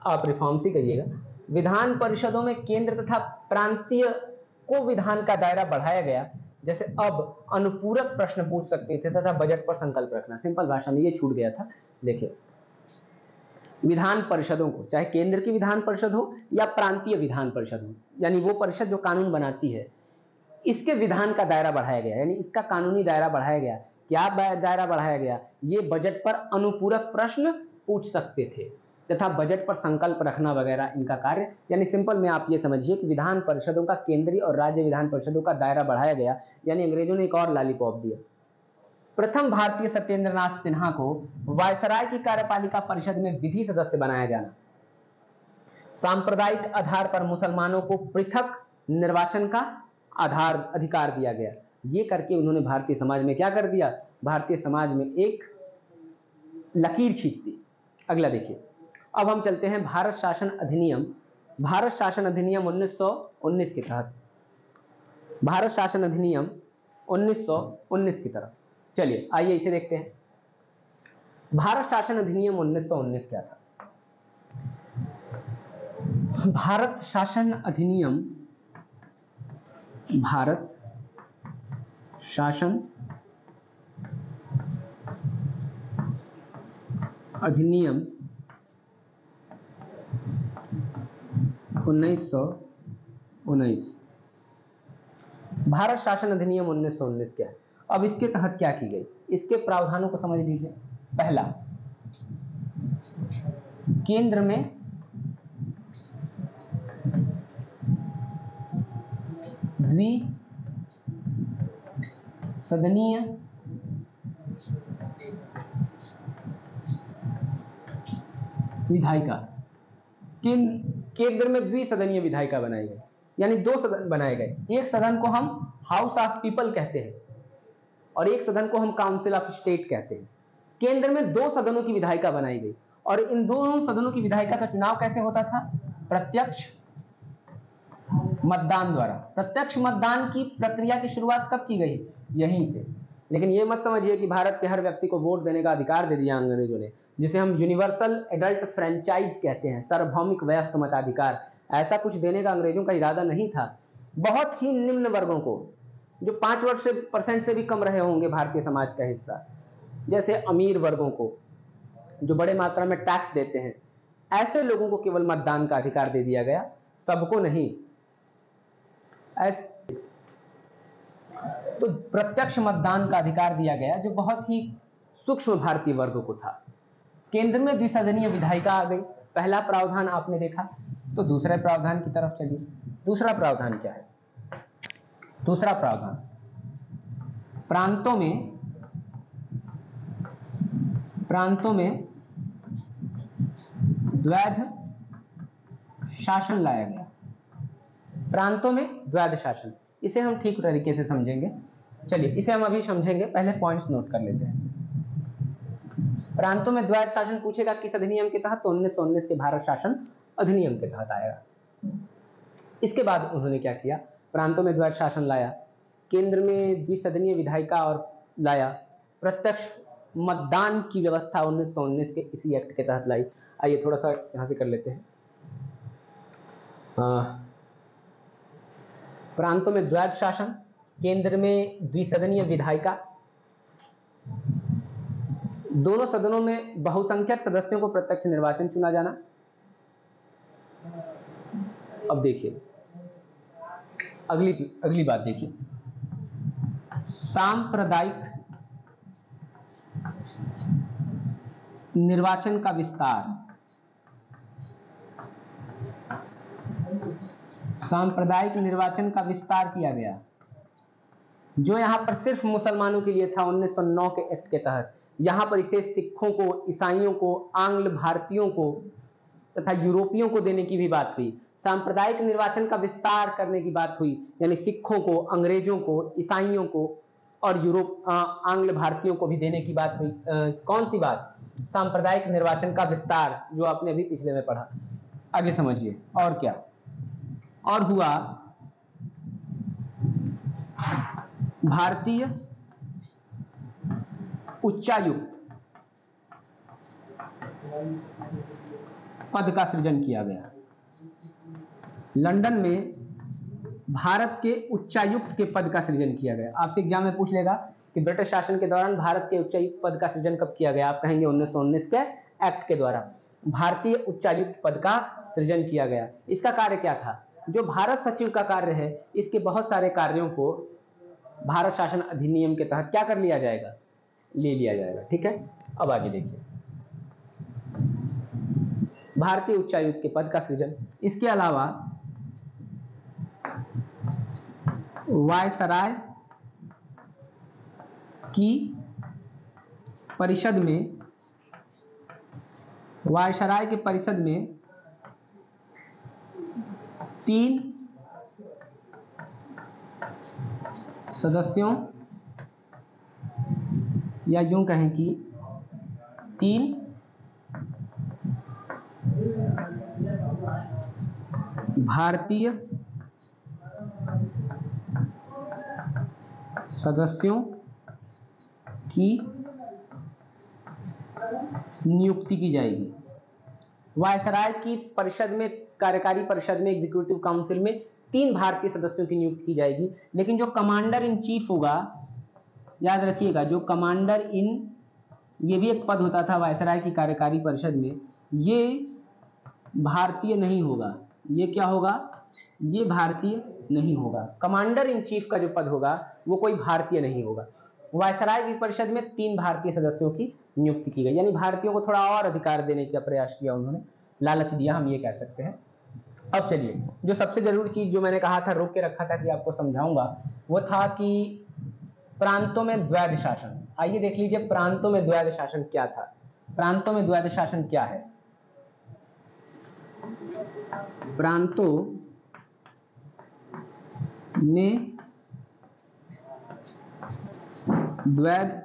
S1: आप रिफॉर्म्स ही कहिएगा। विधान परिषदों में केंद्र तथा प्रांतीय को विधान का दायरा बढ़ाया गया। जैसे अब अनुपूरक प्रश्न पूछ सकते थे तथा बजट पर संकल्प रखना, सिंपल भाषा में ये छूट गया था। देखिए, विधान परिषदों को, चाहे केंद्र की विधान परिषद हो या प्रांतीय विधान परिषद हो, यानी वो परिषद जो कानून बनाती है, इसके विधान का दायरा बढ़ाया गया, यानी इसका कानूनी दायरा बढ़ाया गया। क्या दायरा बढ़ाया गया? ये बजट पर अनुपूरक प्रश्न पूछ सकते थे तथा बजट पर संकल्प रखना वगैरह इनका कार्य। यानी सिंपल में आप ये समझिए कि विधान परिषदों का केंद्रीय और राज्य विधान परिषदों का दायरा बढ़ाया गया, यानी अंग्रेजों ने एक और लॉलीपॉप दिया। प्रथम भारतीय सत्येंद्रनाथ सिन्हा को वायसराय की कार्यपालिका परिषद में विधि सदस्य बनाया जाना। सांप्रदायिक आधार पर मुसलमानों को पृथक निर्वाचन का अधिकार दिया गया। ये करके उन्होंने भारतीय समाज में क्या कर दिया? भारतीय समाज में एक लकीर खींच दी। अगला देखिए, अब हम चलते हैं भारत शासन अधिनियम। भारत शासन अधिनियम 1919 के तहत, भारत शासन अधिनियम 1919 की तरफ चलिए, आइए इसे देखते हैं। भारत शासन अधिनियम 1919 क्या था? भारत शासन अधिनियम, भारत शासन अधिनियम 1919। भारत शासन अधिनियम 1919 क्या है? अब इसके तहत क्या की गई, इसके प्रावधानों को समझ लीजिए। पहला, केंद्र में द्विसदनीय विधायिका, केंद्र में द्विसदनीय विधायिका बनाई गई, यानी 2 सदन बनाए गए। एक सदन को हम हाउस ऑफ पीपल कहते हैं और एक सदन को हम काउंसिल ऑफ स्टेट कहते हैं। केंद्र में 2 सदनों की विधायिका बनाई गई, और इन दोनों सदनों की विधायिका का चुनाव कैसे होता था? प्रत्यक्ष मतदान द्वारा। प्रत्यक्ष मतदान की प्रक्रिया की शुरुआत कब की गई? यहीं से। लेकिन ये मत समझिए कि भारत के हर व्यक्ति को वोट देने का अधिकार दे दिया अंग्रेजों ने, जिसे हम यूनिवर्सल एडल्ट फ्रेंचाइज कहते हैं, सार्वभौमिक वयस्क मताधिकार। ऐसा कुछ देने का अंग्रेजों का इरादा नहीं था। बहुत ही निम्न वर्गों को, जो 5% से भी कम रहे होंगे भारतीय समाज का हिस्सा, जैसे अमीर वर्गों को जो बड़े मात्रा में टैक्स देते हैं, ऐसे लोगों को केवल मतदान का अधिकार दे दिया गया, सबको नहीं। तो प्रत्यक्ष मतदान का अधिकार दिया गया, जो बहुत ही सूक्ष्म भारतीय वर्ग को था। केंद्र में द्विसदनीय विधायिका आ गई, पहला प्रावधान आपने देखा। तो दूसरे प्रावधान की तरफ चलिए। दूसरा प्रावधान क्या है? दूसरा प्रावधान, प्रांतों में द्वैध शासन लाया गया। प्रांतों में द्वैध शासन, इसे हम ठीक तरीके से समझेंगे। चलिए इसे हम अभी समझेंगे, पहले पॉइंट्स नोट कर लेते हैं। प्रांतों में द्वैध शासन पूछेगा किस अधिनियम के तहत? तो 1919 के भारत शासन अधिनियम के तहत आएगा। इसके बाद उन्होंने क्या किया? प्रांतों में द्वैध शासन लाया, केंद्र में द्विसदनीय विधायिका और लाया, प्रत्यक्ष मतदान की व्यवस्था 1919 के इसी एक्ट के तहत लाई। आइए थोड़ा सा यहां से कर लेते हैं। प्रांतों में द्वैध शासन, केंद्र में द्विसदनीय विधायिका, दोनों सदनों में बहुसंख्यक सदस्यों को प्रत्यक्ष निर्वाचन चुना जाना। अब देखिए अगली बात देखिए, सांप्रदायिक निर्वाचन का विस्तार। सांप्रदायिक निर्वाचन का विस्तार किया गया, जो यहां पर सिर्फ मुसलमानों के लिए था 1909 के एक्ट के तहत। यहां पर इसे सिखों को, ईसाइयों को, आंग्ल भारतीयों को तथा यूरोपियों को देने की भी बात हुई। सांप्रदायिक निर्वाचन का विस्तार करने की बात हुई, यानी सिखों को, अंग्रेजों को, ईसाइयों को और आंग्ल भारतीयों को भी देने की बात हुई। कौन सी बात? सांप्रदायिक निर्वाचन का विस्तार, जो आपने अभी पिछले में पढ़ा। आगे समझिए और क्या और हुआ। भारतीय उच्चायुक्त पद का सृजन किया गया। लंदन में भारत के उच्चायुक्त के पद का सृजन किया गया। आपसे एग्जाम में पूछ लेगा कि ब्रिटिश शासन के दौरान भारत के उच्चायुक्त पद का सृजन कब किया गया? आप कहेंगे 1919 के एक्ट के द्वारा भारतीय उच्चायुक्त पद का सृजन किया गया। इसका कार्य क्या था? जो भारत सचिव का कार्य है, इसके बहुत सारे कार्यों को भारत शासन अधिनियम के तहत क्या कर लिया जाएगा? ले लिया जाएगा। ठीक है, अब आगे देखिए, भारतीय उच्चायुक्त के पद का सृजन। इसके अलावा वायसराय की परिषद में, वायसराय के परिषद में 3 सदस्यों, या यूं कहें कि 3 भारतीय सदस्यों की नियुक्ति की जाएगी। वायसराय की परिषद में, कार्यकारी परिषद में, एग्जीक्यूटिव काउंसिल में 3 भारतीय सदस्यों की नियुक्ति की जाएगी। लेकिन जो कमांडर इन चीफ होगा, याद रखिएगा, जो कमांडर इन, ये भी एक पद होता था वायसराय की कार्यकारी परिषद में, ये भारतीय नहीं होगा। ये क्या होगा? ये भारतीय नहीं होगा। कमांडर इन चीफ का जो पद होगा वो कोई भारतीय नहीं होगा। वायसराय की परिषद में 3 भारतीय सदस्यों की नियुक्ति की गई, यानी भारतीयों को थोड़ा और अधिकार देने का प्रयास किया उन्होंने, लालच दिया, हम ये कह सकते हैं। अब चलिए, जो सबसे जरूरी चीज जो मैंने कहा था, रोक के रखा था कि आपको समझाऊंगा, वो था कि प्रांतों में द्वैध शासन। आइए देख लीजिए प्रांतों में द्वैध शासन क्या था। प्रांतों में द्वैध शासन क्या है? प्रांतों में द्वैध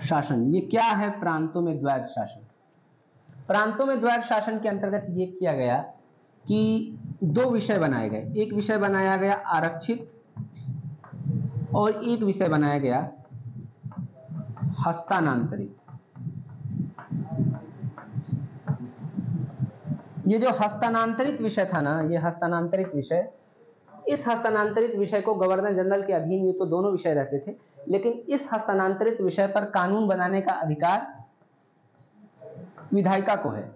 S1: शासन, ये क्या है? प्रांतों में द्वैध शासन। प्रांतों में द्वैध शासन के अंतर्गत ये किया गया कि 2 विषय बनाए गए। एक विषय बनाया गया आरक्षित और एक विषय बनाया गया हस्तांतरित। ये जो हस्तांतरित विषय था ना, ये हस्तांतरित विषय, इस हस्तांतरित विषय को गवर्नर जनरल के अधीन ये तो दोनों विषय रहते थे, लेकिन इस हस्तांतरित विषय पर कानून बनाने का अधिकार विधायिका को है।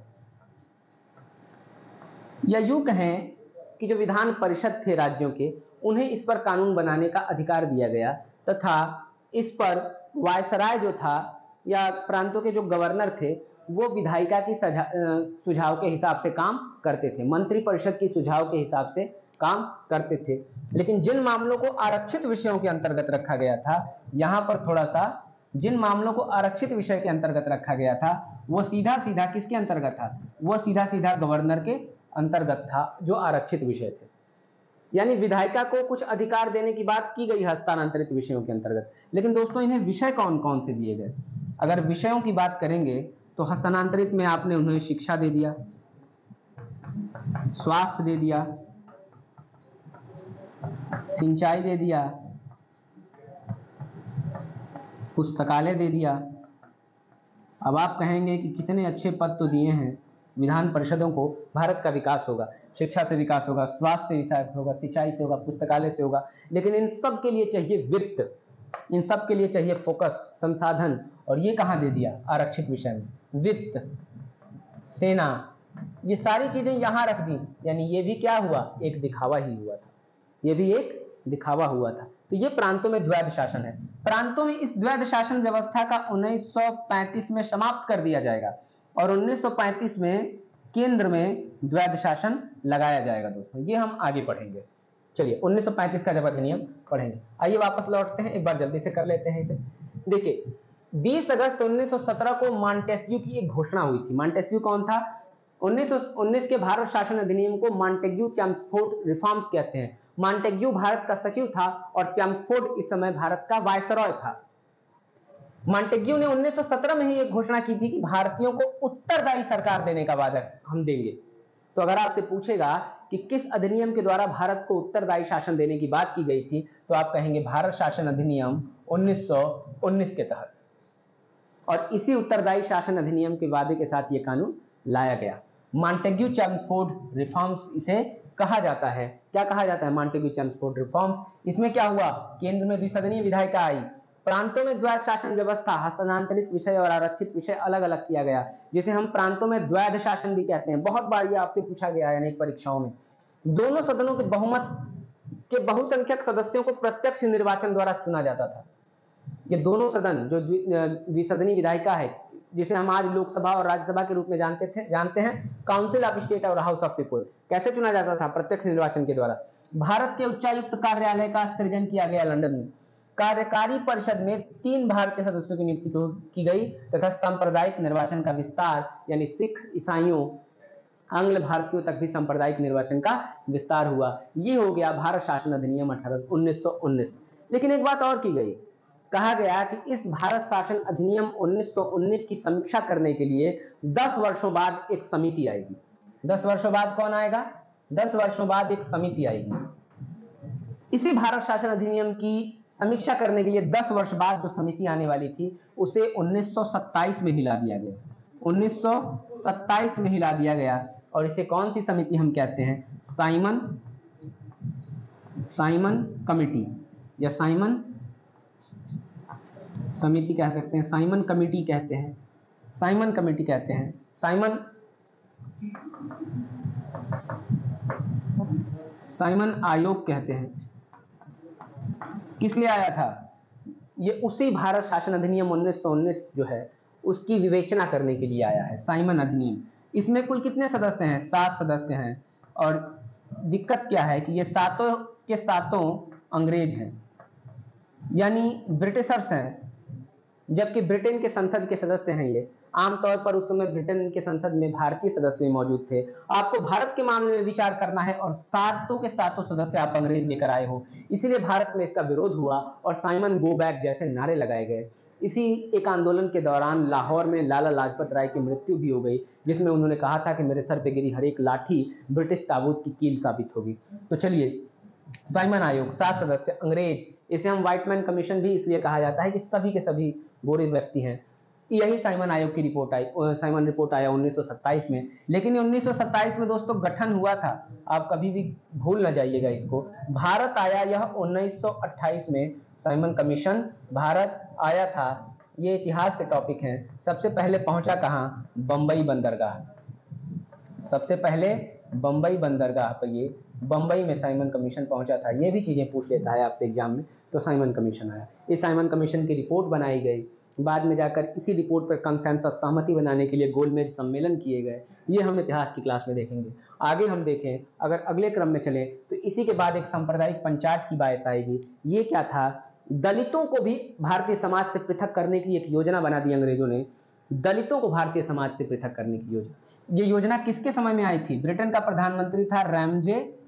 S1: या यूं कहें कि जो विधान परिषद थे राज्यों के, उन्हें इस पर कानून बनाने का अधिकार दिया गया, तथा इस पर वायसराय जो था या प्रांतों के जो गवर्नर थे, वो विधायिका की सुझाव के हिसाब से काम करते थे, मंत्रिपरिषद की सुझाव के हिसाब से काम करते थे। लेकिन जिन मामलों को आरक्षित विषयों के अंतर्गत रखा गया था, यहाँ पर थोड़ा सा, जिन मामलों को आरक्षित विषय के अंतर्गत रखा गया था वो सीधा सीधा किसके अंतर्गत था, वो सीधा सीधा गवर्नर के अंतर्गत था, जो आरक्षित विषय थे। यानी विधायिका को कुछ अधिकार देने की बात की गई हस्तांतरित विषयों के अंतर्गत। लेकिन दोस्तों इन्हें विषय कौन कौन से दिए गए? अगर विषयों की बात करेंगे तो हस्तांतरित में आपने उन्हें शिक्षा दे दिया, स्वास्थ्य दे दिया, सिंचाई दे दिया, पुस्तकालय दे दिया। अब आप कहेंगे कि कितने अच्छे पद तो दिए हैं, विधान परिषदों को भारत का विकास होगा, शिक्षा से विकास होगा, स्वास्थ्य से विकास होगा, सिंचाई से होगा, पुस्तकालय से होगा, लेकिन इन सब के लिए चाहिए वित्त, इन सब के लिए चाहिए फोकस, संसाधन, और ये कहाँ दे दिया? आरक्षित विषय में वित्त, सेना, ये सारी चीजें यहाँ रख दी। यानी ये भी क्या हुआ? एक दिखावा ही हुआ था, ये भी एक दिखावा हुआ था। तो ये प्रांतों में द्वैध शासन है। प्रांतों में इस द्वैध शासन व्यवस्था का 1935 में समाप्त कर दिया जाएगा और 1935 में केंद्र में द्वैध शासन लगाया जाएगा। दोस्तों ये हम आगे पढ़ेंगे। चलिए 1935 का जब अधिनियम पढ़ेंगे। आइए वापस लौटते हैं, एक बार जल्दी से कर लेते हैं इसे। देखिए 20 अगस्त 1917 को मॉन्टेस्क्यू की एक घोषणा हुई थी। मॉन्टेस्क्यू कौन था? 1919 के भारत शासन अधिनियम को मॉन्टेग्यू चैम्सफोर्ड रिफॉर्म्स कहते हैं। मॉन्टेग्यू भारत का सचिव था और चैम्सफोर्ड इस समय भारत का वायसरॉय था। मॉन्टेग्यू ने 1917 में ही एक घोषणा की थी कि भारतीयों को उत्तरदायी सरकार देने का वादा हम देंगे। तो अगर आपसे पूछेगा कि किस अधिनियम के द्वारा भारत को उत्तरदायी शासन देने की बात की गई थी, तो आप कहेंगे भारत शासन अधिनियम 1919 के तहत। और इसी उत्तरदायी शासन अधिनियम के वादे के साथ यह कानून लाया गया। मॉन्टेग्यू चैम्सफोर्ड रिफॉर्म्स इसे कहा जाता है। क्या कहा जाता है? Montagu Chelmsford reforms. इसमें क्या हुआ? केंद्र में द्विसदनीय विधायिका आई, प्रांतों में द्वैध शासन व्यवस्था, हस्तांतरित विषय और आरक्षित विषय अलग अलग किया गया, जिसे हम प्रांतों में द्वैध शासन भी कहते हैं। बहुत बार ये आपसे पूछा गया है अनेक परीक्षाओं में। दोनों सदनों के बहुमत के बहुसंख्यक सदस्यों को प्रत्यक्ष निर्वाचन द्वारा चुना जाता था। ये दोनों सदन जो द्विसदनीय विधायिका है, जिसे हम आज लोकसभा और राज्यसभा के रूप में जानते हैं, काउंसिल ऑफ स्टेट और हाउस ऑफ पीपुल, कैसे चुना जाता था? प्रत्यक्ष निर्वाचन के द्वारा। भारत के उच्चायुक्त कार्यालय का सृजन किया गया लंदन में। कार्यकारी परिषद में 3 भारतीय सदस्यों की नियुक्ति की गई तथा सांप्रदायिक निर्वाचन का विस्तार, यानी सिख, ईसाइयों, आंग्ल भारतीयों तक भी सांप्रदायिक निर्वाचन का विस्तार हुआ। ये हो गया भारत शासन अधिनियम 1919। लेकिन एक बात और की गई, कहा गया कि इस भारत शासन अधिनियम 1919 की समीक्षा करने के लिए 10 वर्षों बाद एक समिति आएगी। 10 वर्षों बाद कौन आएगा? 10 वर्षों बाद एक समिति आएगी। इसी भारत शासन अधिनियम की समीक्षा करने के लिए 10 वर्ष बाद जो समिति आने वाली थी, उसे 1927 में हिला दिया गया। 1927 में हिला दिया गया। और इसे कौन सी समिति हम कहते हैं? साइमन कमेटी या साइमन समिति कह सकते हैं, साइमन कमेटी कहते हैं, साइमन कमेटी कहते हैं, साइमन आयोग कहते हैं। किस लिए आया था? ये उसी भारत शासन अधिनियम 1919 जो है उसकी विवेचना करने के लिए आया है, साइमन अधिनियम। इसमें कुल कितने सदस्य हैं? 7 सदस्य हैं। और दिक्कत क्या है कि ये सातों के सातों अंग्रेज हैं, यानी ब्रिटिशर्स हैं, जबकि ब्रिटेन के संसद के सदस्य हैं ये। आमतौर पर उस समय ब्रिटेन के संसद में भारतीय सदस्य मौजूद थे। आपको भारत के मामले में विचार करना है और सातों के सातों सदस्य आप अंग्रेज लेकर आए हो, इसीलिए भारत में इसका विरोध हुआ और साइमन गो बैक जैसे नारे लगाए गए। इसी एक आंदोलन के दौरान लाहौर में लाला लाजपत राय की मृत्यु भी हो गई, जिसमें उन्होंने कहा था कि मेरे सर पे गिरी हर एक लाठी ब्रिटिश ताबूत की कील साबित होगी। तो चलिए, साइमन आयोग, 7 सदस्य, अंग्रेज। इसे हम व्हाइटमैन कमीशन भी इसलिए कहा जाता है कि सभी के सभी गोरे व्यक्ति हैं। यही साइमन आयोग की रिपोर्ट आई, साइमन रिपोर्ट आया 1927 में। लेकिन 1927 में दोस्तों गठन हुआ था, आप कभी भी भूल न जाइएगा इसको। भारत आया यह 1928 में, साइमन कमीशन भारत आया था। ये इतिहास के टॉपिक हैं। सबसे पहले पहुंचा कहाँ? बंबई बंदरगाह। सबसे पहले बंबई बंदरगाह पर, ये बंबई में साइमन कमीशन पहुंचा था। ये भी चीजें पूछ लेता है आपसे एग्जाम में। तो साइमन कमीशन आया, इस साइमन कमीशन की रिपोर्ट बनाई गई। बाद में जाकर इसी रिपोर्ट पर कंसेंसस सहमति बनाने के लिए गोलमेज सम्मेलन किए गए। ये हम इतिहास की क्लास में देखेंगे। आगे हम देखें, अगर अगले क्रम में चलें तो इसी के बाद एक सांप्रदायिक पंचायत की बात आएगी। ये क्या था, दलितों को भी भारतीय समाज से पृथक करने की एक योजना बना दी अंग्रेजों ने। दलितों को भारतीय समाज से पृथक करने की योजना। ये योजना किसके समय में आई थी? ब्रिटेन का प्रधानमंत्री था रैमजे,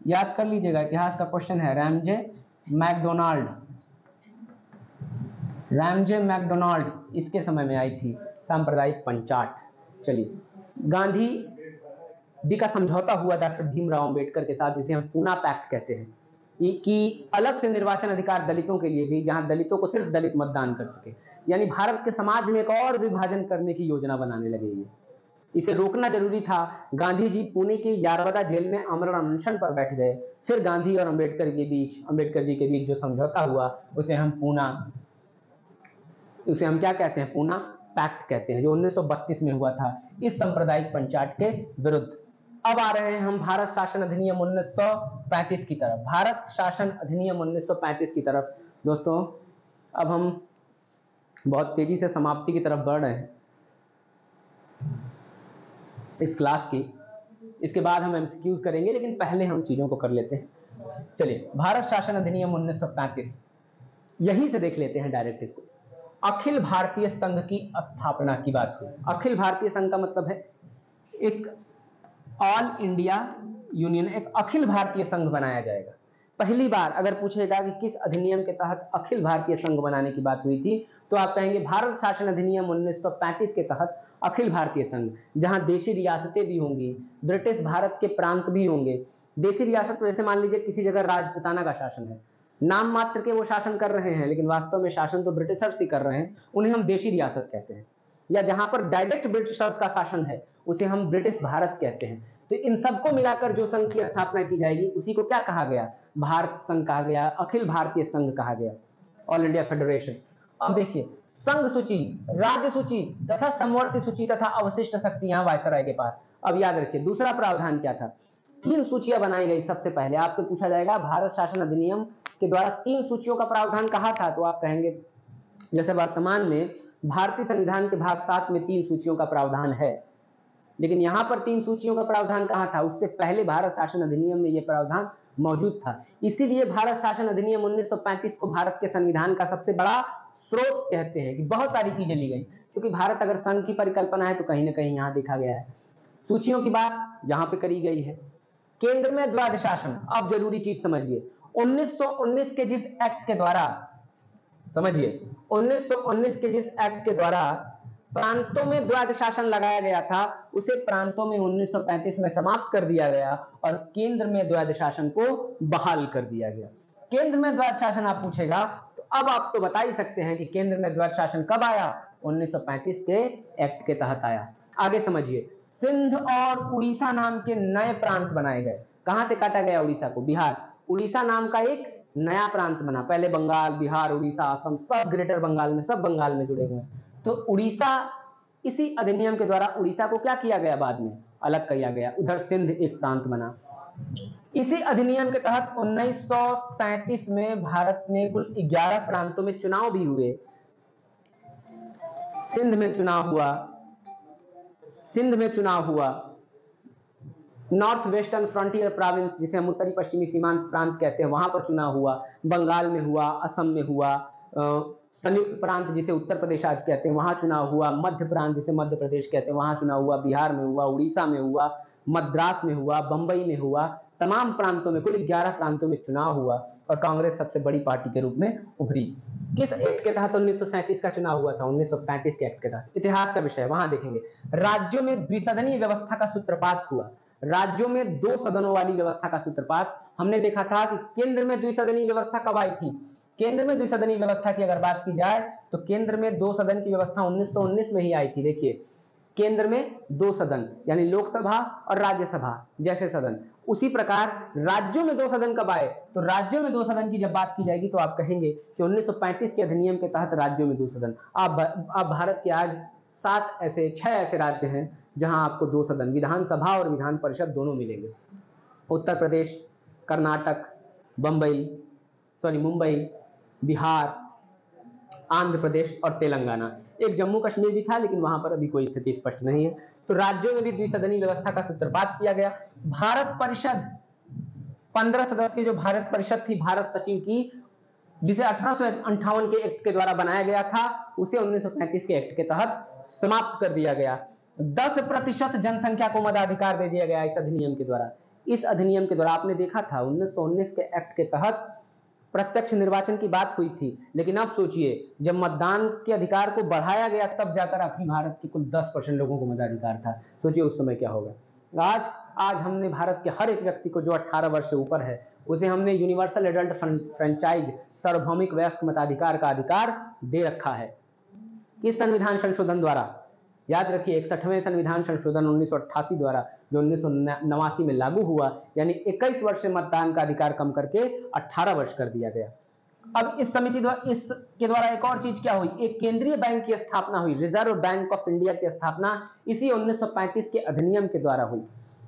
S1: याद कर लीजिएगा, इतिहास का क्वेश्चन है, रैमजे मैकडोनाल्ड। रैमजे मैकडोनाल्ड, इसके समय में आई थी सांप्रदायिक पंचायत। चलिए, गांधी जी का समझौता हुआ डॉक्टर भीमराव अंबेडकर के साथ, जिसे हम पूना पैक्ट कहते हैं, कि अलग से निर्वाचन अधिकार दलितों के लिए भी, जहां दलितों को सिर्फ दलित मतदान कर सके। यानी भारत के समाज में एक और विभाजन करने की योजना बनाने लगे। ये इसे रोकना जरूरी था। गांधी जी पुणे की यारवदा जेल में आमरण अनशन पर बैठ गए। फिर गांधी और अंबेडकर जी के बीच जो समझौता हुआ उसे हम क्या कहते हैं? पूना पैक्ट कहते हैं, जो 1932 में हुआ था इस सांप्रदायिक पंचायत के विरुद्ध। अब आ रहे हैं हम भारत शासन अधिनियम 1935 की तरफ। भारत शासन अधिनियम 1935 की तरफ दोस्तों, अब हम बहुत तेजी से समाप्ति की तरफ बढ़ रहे हैं इस क्लास की। इसके बाद हम एमसीक्यूज करेंगे, लेकिन पहले हम चीजों को कर लेते हैं। चलिए, भारत शासन अधिनियम 1935, यहीं से देख लेते हैं डायरेक्ट इसको। अखिल भारतीय संघ की स्थापना की बात हुई। अखिल भारतीय संघ का मतलब है एक ऑल इंडिया यूनियन, एक अखिल भारतीय संघ बनाया जाएगा। पहली बार अगर पूछेगा कि किस अधिनियम के तहत अखिल भारतीय संघ बनाने की बात हुई थी, तो आप कहेंगे भारत शासन अधिनियम 1935 के तहत अखिल भारतीय संघ, जहां देशी रियासतें भी होंगी, ब्रिटिश भारत के प्रांत भी होंगे। देशी रियासत जैसे मान लीजिए किसी जगह राजपूताना का शासन है, नाम मात्र के वो शासन कर रहे हैं, लेकिन वास्तव में शासन तो ब्रिटिशर्स ही कर रहे हैं, उन्हें हम देशी रियासत कहते हैं। या जहां पर डायरेक्ट ब्रिटिशर्स का शासन है उसे हम ब्रिटिश भारत कहते हैं। तो इन सबको मिलाकर जो संघ की स्थापना की जाएगी उसी को क्या कहा गया? भारत संघ कहा गया, अखिल भारतीय संघ कहा गया, ऑल इंडिया फेडरेशन। अब देखिए, संघ सूची, राज्य सूची तथा समवर्ती सूची तथा अवशिष्ट शक्तियां वायसराय के पास। अब याद रखिए, दूसरा प्रावधान क्या था? 3 सूचियां बनाई गई। सबसे पहले आपसे पूछा जाएगा भारत शासन अधिनियम के द्वारा 3 सूचियों का प्रावधान कहा था, तो आप कहेंगे जैसे वर्तमान में भारतीय संविधान के भाग 7 में 3 सूचियों का प्रावधान है, लेकिन यहां पर 3 सूचियों का प्रावधान कहां था? उससे पहले भारत शासन अधिनियम में यह प्रावधान मौजूद था। इसीलिए भारत शासन अधिनियम 1935 को भारत के संविधान का सबसे बड़ा स्रोत कहते हैं, कि बहुत सारी चीजें ली गई। क्योंकि भारत अगर संघ की परिकल्पना है तो कहीं ना कहीं यहां देखा गया है। सूचियों की बात यहां पे करी गई है। केंद्र में द्वैध शासन, अब जरूरी चीज समझिए, 1919 के जिस एक्ट के द्वारा, समझिए 1919 के जिस एक्ट के द्वारा प्रांतों में द्वैध शासन लगाया गया था, उसे प्रांतों में 1935 में समाप्त कर दिया गया और केंद्र में द्वैध शासन को बहाल कर दिया गया। केंद्र में द्वैध शासन आप पूछेगा तो अब आप तो बता ही सकते हैं कि केंद्र में द्वैध शासन कब आया? 1935 के एक्ट के तहत आया। आगे समझिए, सिंध और उड़ीसा नाम के नए प्रांत बनाए गए। कहां से काटा गया उड़ीसा को? बिहार। उड़ीसा नाम का एक नया प्रांत बना। पहले बंगाल, बिहार, उड़ीसा, असम सब ग्रेटर बंगाल में, सब बंगाल में जुड़े हुए हैं। तो उड़ीसा, इसी अधिनियम के द्वारा उड़ीसा को क्या किया गया? बाद में अलग किया गया। उधर सिंध एक प्रांत बना। इसी अधिनियम के तहत 1937 में भारत में कुल 11 प्रांतों में चुनाव भी हुए। सिंध में चुनाव हुआ, नॉर्थ वेस्टर्न फ्रंटियर प्रोविंस, जिसे हम उत्तरी पश्चिमी सीमांत प्रांत कहते हैं, वहां पर चुनाव हुआ। बंगाल में हुआ, असम में हुआ, संयुक्त प्रांत जिसे उत्तर प्रदेश आज कहते हैं वहां चुनाव हुआ, मध्य प्रांत जिसे मध्य प्रदेश कहते हैं वहां चुनाव हुआ, बिहार में हुआ, उड़ीसा में हुआ, मद्रास में हुआ, बंबई में हुआ। तमाम प्रांतों में, कुल 11 प्रांतों में चुनाव हुआ और कांग्रेस सबसे बड़ी पार्टी के रूप में उभरी। किस एक्ट के तहत 1937 का चुनाव हुआ था? 1935 के एक्ट के तहत। इतिहास का विषय वहां देखेंगे। राज्यों में द्विसदनीय व्यवस्था का सूत्रपात हुआ। राज्यों में 2 सदनों वाली व्यवस्था का सूत्रपात। हमने देखा था कि केंद्र में द्विसदनीय व्यवस्था कब आई थी? केंद्र में द्विसदनीय व्यवस्था की अगर बात की जाए तो केंद्र में 2 सदन की व्यवस्था 1919 में ही आई थी। देखिए, केंद्र में 2 सदन, यानी लोकसभा और राज्यसभा जैसे सदन। उसी प्रकार राज्यों में 2 सदन कब आए? तो राज्यों में 2 सदन की जब बात की जाएगी तो आप कहेंगे कि 1935 के अधिनियम के तहत राज्यों में 2 सदन। आप भारत के आज 6 ऐसे राज्य हैं जहां आपको 2 सदन, विधानसभा और विधान परिषद दोनों मिलेंगे। उत्तर प्रदेश, कर्नाटक, मुंबई, बिहार, आंध्र प्रदेश और तेलंगाना। एक जम्मू कश्मीर भी था, लेकिन वहां पर अभी कोई स्थिति स्पष्ट नहीं है। तो राज्यों में भी द्विसदनीय व्यवस्था का सूत्रपात किया गया। भारत परिषद 15 सदस्य जो भारत परिषद थी भारत सचिव की, जिसे 1858 के एक्ट के द्वारा बनाया गया था, उसे 1935 के एक्ट के तहत समाप्त कर दिया गया। 10% जनसंख्या को मताधिकार दे दिया गया इस अधिनियम के द्वारा। इस अधिनियम के द्वारा आपने देखा था 1919 के एक्ट के तहत प्रत्यक्ष निर्वाचन की बात हुई थी, लेकिन अब सोचिए जब मतदान के अधिकार को बढ़ाया गया तब जाकर आखिरी भारत के कुल 10% लोगों को मताधिकार था। सोचिए उस समय क्या होगा। आज हमने भारत के हर एक व्यक्ति को जो 18 वर्ष से ऊपर है उसे हमने यूनिवर्सल एडल्ट फ्रेंचाइज सार्वभौमिक वयस्क मताधिकार का अधिकार दे रखा है। किस संविधान संशोधन द्वारा? याद रखिए 61वें संविधान संशोधन 1988 द्वारा, जो 1989 में लागू हुआ, यानी 21 वर्ष से मतदान का अधिकार कम करके 18 वर्ष कर दिया गया। अब इस समिति द्वारा, इसके द्वारा एक और चीज क्या हुई, एक केंद्रीय बैंक की स्थापना हुई, रिजर्व बैंक ऑफ इंडिया की स्थापना इसी 1935 के अधिनियम के द्वारा हुई।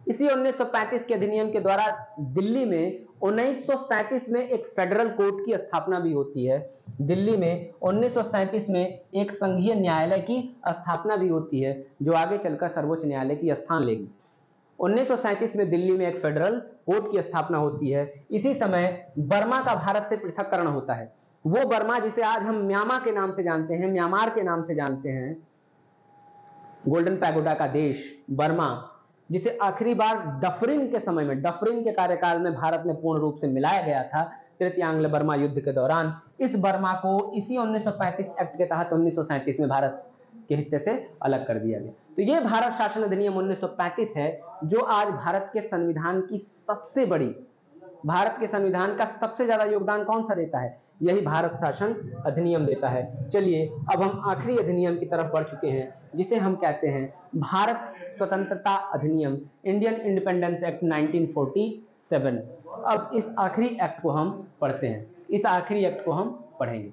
S1: इसी 1935 के अधिनियम के द्वारा दिल्ली में 1937 में एक फेडरल कोर्ट की स्थापना भी होती है। दिल्ली में 1937 में एक संघीय न्यायालय की स्थापना भी होती है, जो आगे चलकर सर्वोच्च न्यायालय की स्थान लेगी। 1937 में दिल्ली में एक फेडरल कोर्ट की स्थापना होती है। इसी समय बर्मा का भारत से पृथक्करण होता है। वो बर्मा जिसे आज हम म्यांमार के नाम से जानते हैं, म्यांमार के नाम से जानते हैं, गोल्डन पैगोडा का देश बर्मा, जिसे आखिरी बार डफरिन के समय में, डफरिन के कार्यकाल में भारत में पूर्ण रूप से मिलाया गया था तृतीय आंग्ल बर्मा युद्ध के दौरान। इस बर्मा को इसी 1935 एक्ट के तहत 1937 में भारत के हिस्से से अलग कर दिया गया। तो ये भारत शासन अधिनियम 1935 है, जो आज भारत के संविधान की सबसे बड़ी, भारत के संविधान का सबसे ज्यादा योगदान कौन सा देता है? यही भारत शासन अधिनियम देता है। चलिए अब हम आखिरी अधिनियम की तरफ बढ़ चुके हैं, जिसे हम कहते हैं भारत स्वतंत्रता अधिनियम, इंडियन इंडिपेंडेंस एक्ट 1947। अब इस आखिरी एक्ट को हम पढ़ते हैं, इस आखिरी एक्ट को हम पढ़ेंगे।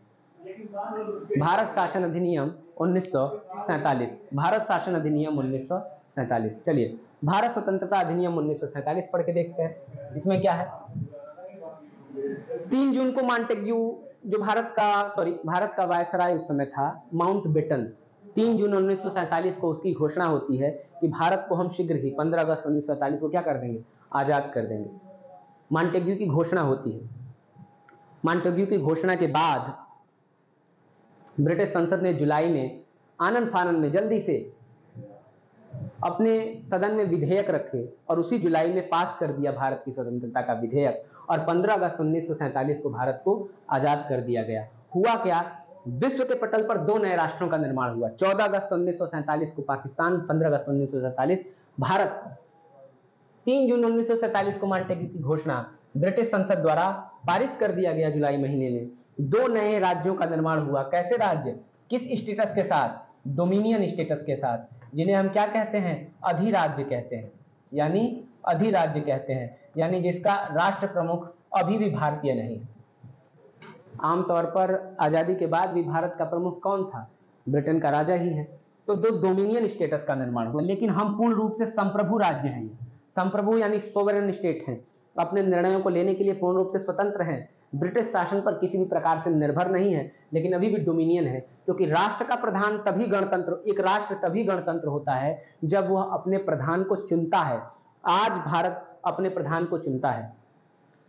S1: भारत शासन अधिनियम 1947, भारत शासन अधिनियम 1947। चलिए भारत स्वतंत्रता अधिनियम 1947 पढ़ के देखते हैं। इसमें क्या है? 3 जून को मॉन्टेग्यू, जो भारत का वायसराय उस समय था, माउंटबेटन, 3 जून 1947 को उसकी घोषणा होती है कि भारत को हम शीघ्र ही 15 अगस्त 1947 को क्या कर देंगे? आजाद कर देंगे। मॉन्टेग्यू की घोषणा होती है। मॉन्टेग्यू की घोषणा के बाद ब्रिटिश संसद ने जुलाई में आनंद फानंद में जल्दी से अपने सदन में विधेयक रखे और उसी जुलाई में पास कर दिया भारत की स्वतंत्रता का विधेयक, और 15 अगस्त 1947 को भारत को आजाद कर दिया गया। हुआ क्या? विश्व के पटल पर 2 नए राष्ट्रों का निर्माण हुआ। 14 अगस्त 1947 को पाकिस्तान, 15 अगस्त 1947 भारत। 3 जून 1947 को मॉन्टेग्यू की घोषणा ब्रिटिश संसद द्वारा पारित कर दिया गया। जुलाई महीने में 2 नए राज्यों का निर्माण हुआ। कैसे राज्य? किस स्टेटस के साथ? डोमिनियन स्टेटस के साथ, जिन्हें हम क्या कहते हैं? अधिराज्य कहते हैं, यानी अधिराज्य कहते हैं, यानी जिसका राष्ट्र प्रमुख अभी भी भारतीय नहीं। आमतौर पर आजादी के बाद भी भारत का प्रमुख कौन था? ब्रिटेन का राजा ही है। तो 2 डोमिनियन स्टेटस का निर्माण हुआ, लेकिन हम पूर्ण रूप से संप्रभु राज्य हैं। संप्रभु यानी सोवरेन स्टेट हैं, अपने निर्णयों को लेने के लिए पूर्ण रूप से स्वतंत्र हैं, ब्रिटिश शासन पर किसी भी प्रकार से निर्भर नहीं है, लेकिन अभी भी डोमिनियन है। क्योंकि राष्ट्र का प्रधान तभी गणतंत्र, एक राष्ट्र तभी गणतंत्र होता है जब वह अपने प्रधान को चुनता है। आज भारत अपने प्रधान को चुनता है।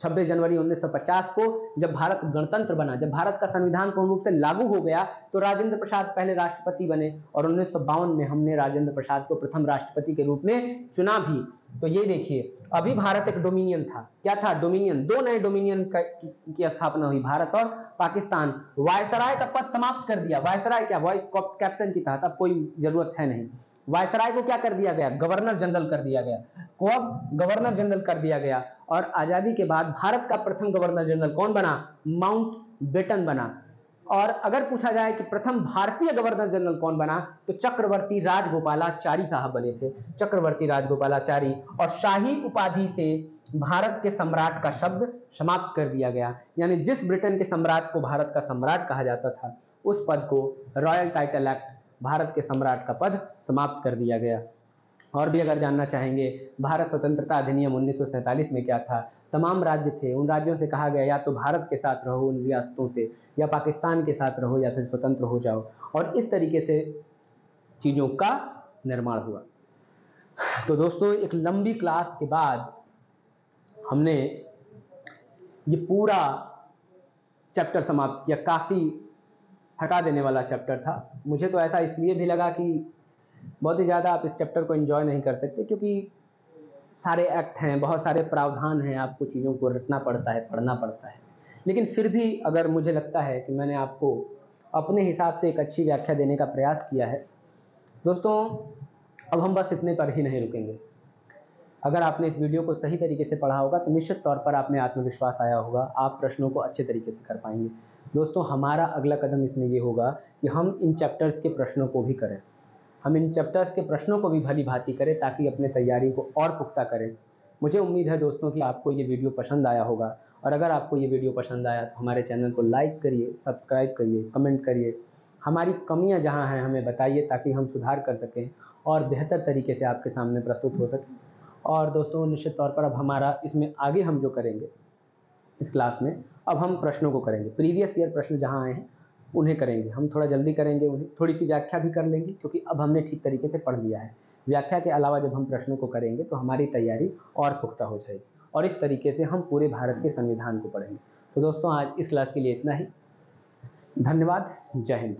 S1: 26 जनवरी 1950 को जब भारत गणतंत्र बना, जब भारत का संविधान पूर्ण रूप से लागू हो गया, तो राजेंद्र प्रसाद पहले राष्ट्रपति बने और 1952 में हमने राजेंद्र प्रसाद को प्रथम राष्ट्रपति के रूप में चुना भी। तो ये देखिए, अभी भारत एक डोमिनियन था। क्या था? डोमिनियन। 2 नए डोमिनियन की स्थापना हुई, भारत और पाकिस्तान। वायसराय का पद समाप्त कर दिया। वायसराय क्या? वॉइस कैप्टन की तहत अब कोई जरूरत है नहीं। वायसराय को क्या कर दिया गया? गवर्नर जनरल कर दिया गया। को अब गवर्नर जनरल कर दिया गया। और आजादी के बाद भारत का प्रथम गवर्नर जनरल कौन बना? माउंटबेटन बना। और अगर पूछा जाए कि प्रथम भारतीय गवर्नर जनरल कौन बना, तो चक्रवर्ती राजगोपालाचारी साहब बने थे। चक्रवर्ती राजगोपालाचारी। और शाही उपाधि से भारत के सम्राट का शब्द समाप्त कर दिया गया, यानी जिस ब्रिटेन के सम्राट को भारत का सम्राट कहा जाता था, उस पद को रॉयल टाइटल एक्ट, भारत के सम्राट का पद समाप्त कर दिया गया। और भी अगर जानना चाहेंगे भारत स्वतंत्रता अधिनियम 1947 में क्या था, तमाम राज्य थे, उन राज्यों से कहा गया या तो भारत के साथ रहो उन रियासतों से, या पाकिस्तान के साथ रहो, या फिर स्वतंत्र हो जाओ, और इस तरीके से चीज़ों का निर्माण हुआ। तो दोस्तों एक लंबी क्लास के बाद हमने ये पूरा चैप्टर समाप्त किया। काफ़ी थका देने वाला चैप्टर था। मुझे तो ऐसा इसलिए भी लगा कि बहुत ही ज़्यादा आप इस चैप्टर को एंजॉय नहीं कर सकते, क्योंकि सारे एक्ट हैं, बहुत सारे प्रावधान हैं, आपको चीज़ों को रटना पड़ता है, पढ़ना पड़ता है। लेकिन फिर भी अगर मुझे लगता है कि मैंने आपको अपने हिसाब से एक अच्छी व्याख्या देने का प्रयास किया है। दोस्तों अब हम बस इतने पर ही नहीं रुकेंगे। अगर आपने इस वीडियो को सही तरीके से पढ़ा होगा तो निश्चित तौर पर आप में आत्मविश्वास आया होगा, आप प्रश्नों को अच्छे तरीके से कर पाएंगे। दोस्तों हमारा अगला कदम इसमें ये होगा कि हम इन चैप्टर्स के प्रश्नों को भी करें, हम इन चैप्टर्स के प्रश्नों को भी भली भांति करें, ताकि अपने तैयारी को और पुख्ता करें। मुझे उम्मीद है दोस्तों कि आपको ये वीडियो पसंद आया होगा, और अगर आपको ये वीडियो पसंद आया तो हमारे चैनल को लाइक करिए, सब्सक्राइब करिए, कमेंट करिए, हमारी कमियां जहां हैं हमें बताइए, ताकि हम सुधार कर सकें और बेहतर तरीके से आपके सामने प्रस्तुत हो सकें। और दोस्तों निश्चित तौर पर अब हमारा इसमें आगे हम जो करेंगे इस क्लास में, अब हम प्रश्नों को करेंगे। प्रीवियस ईयर प्रश्न जहां आए हैं उन्हें करेंगे, हम थोड़ा जल्दी करेंगे उन्हें, थोड़ी सी व्याख्या भी कर लेंगे, क्योंकि अब हमने ठीक तरीके से पढ़ लिया है। व्याख्या के अलावा जब हम प्रश्नों को करेंगे तो हमारी तैयारी और पुख्ता हो जाएगी, और इस तरीके से हम पूरे भारत के संविधान को पढ़ेंगे। तो दोस्तों आज इस क्लास के लिए इतना ही। धन्यवाद। जय हिंद।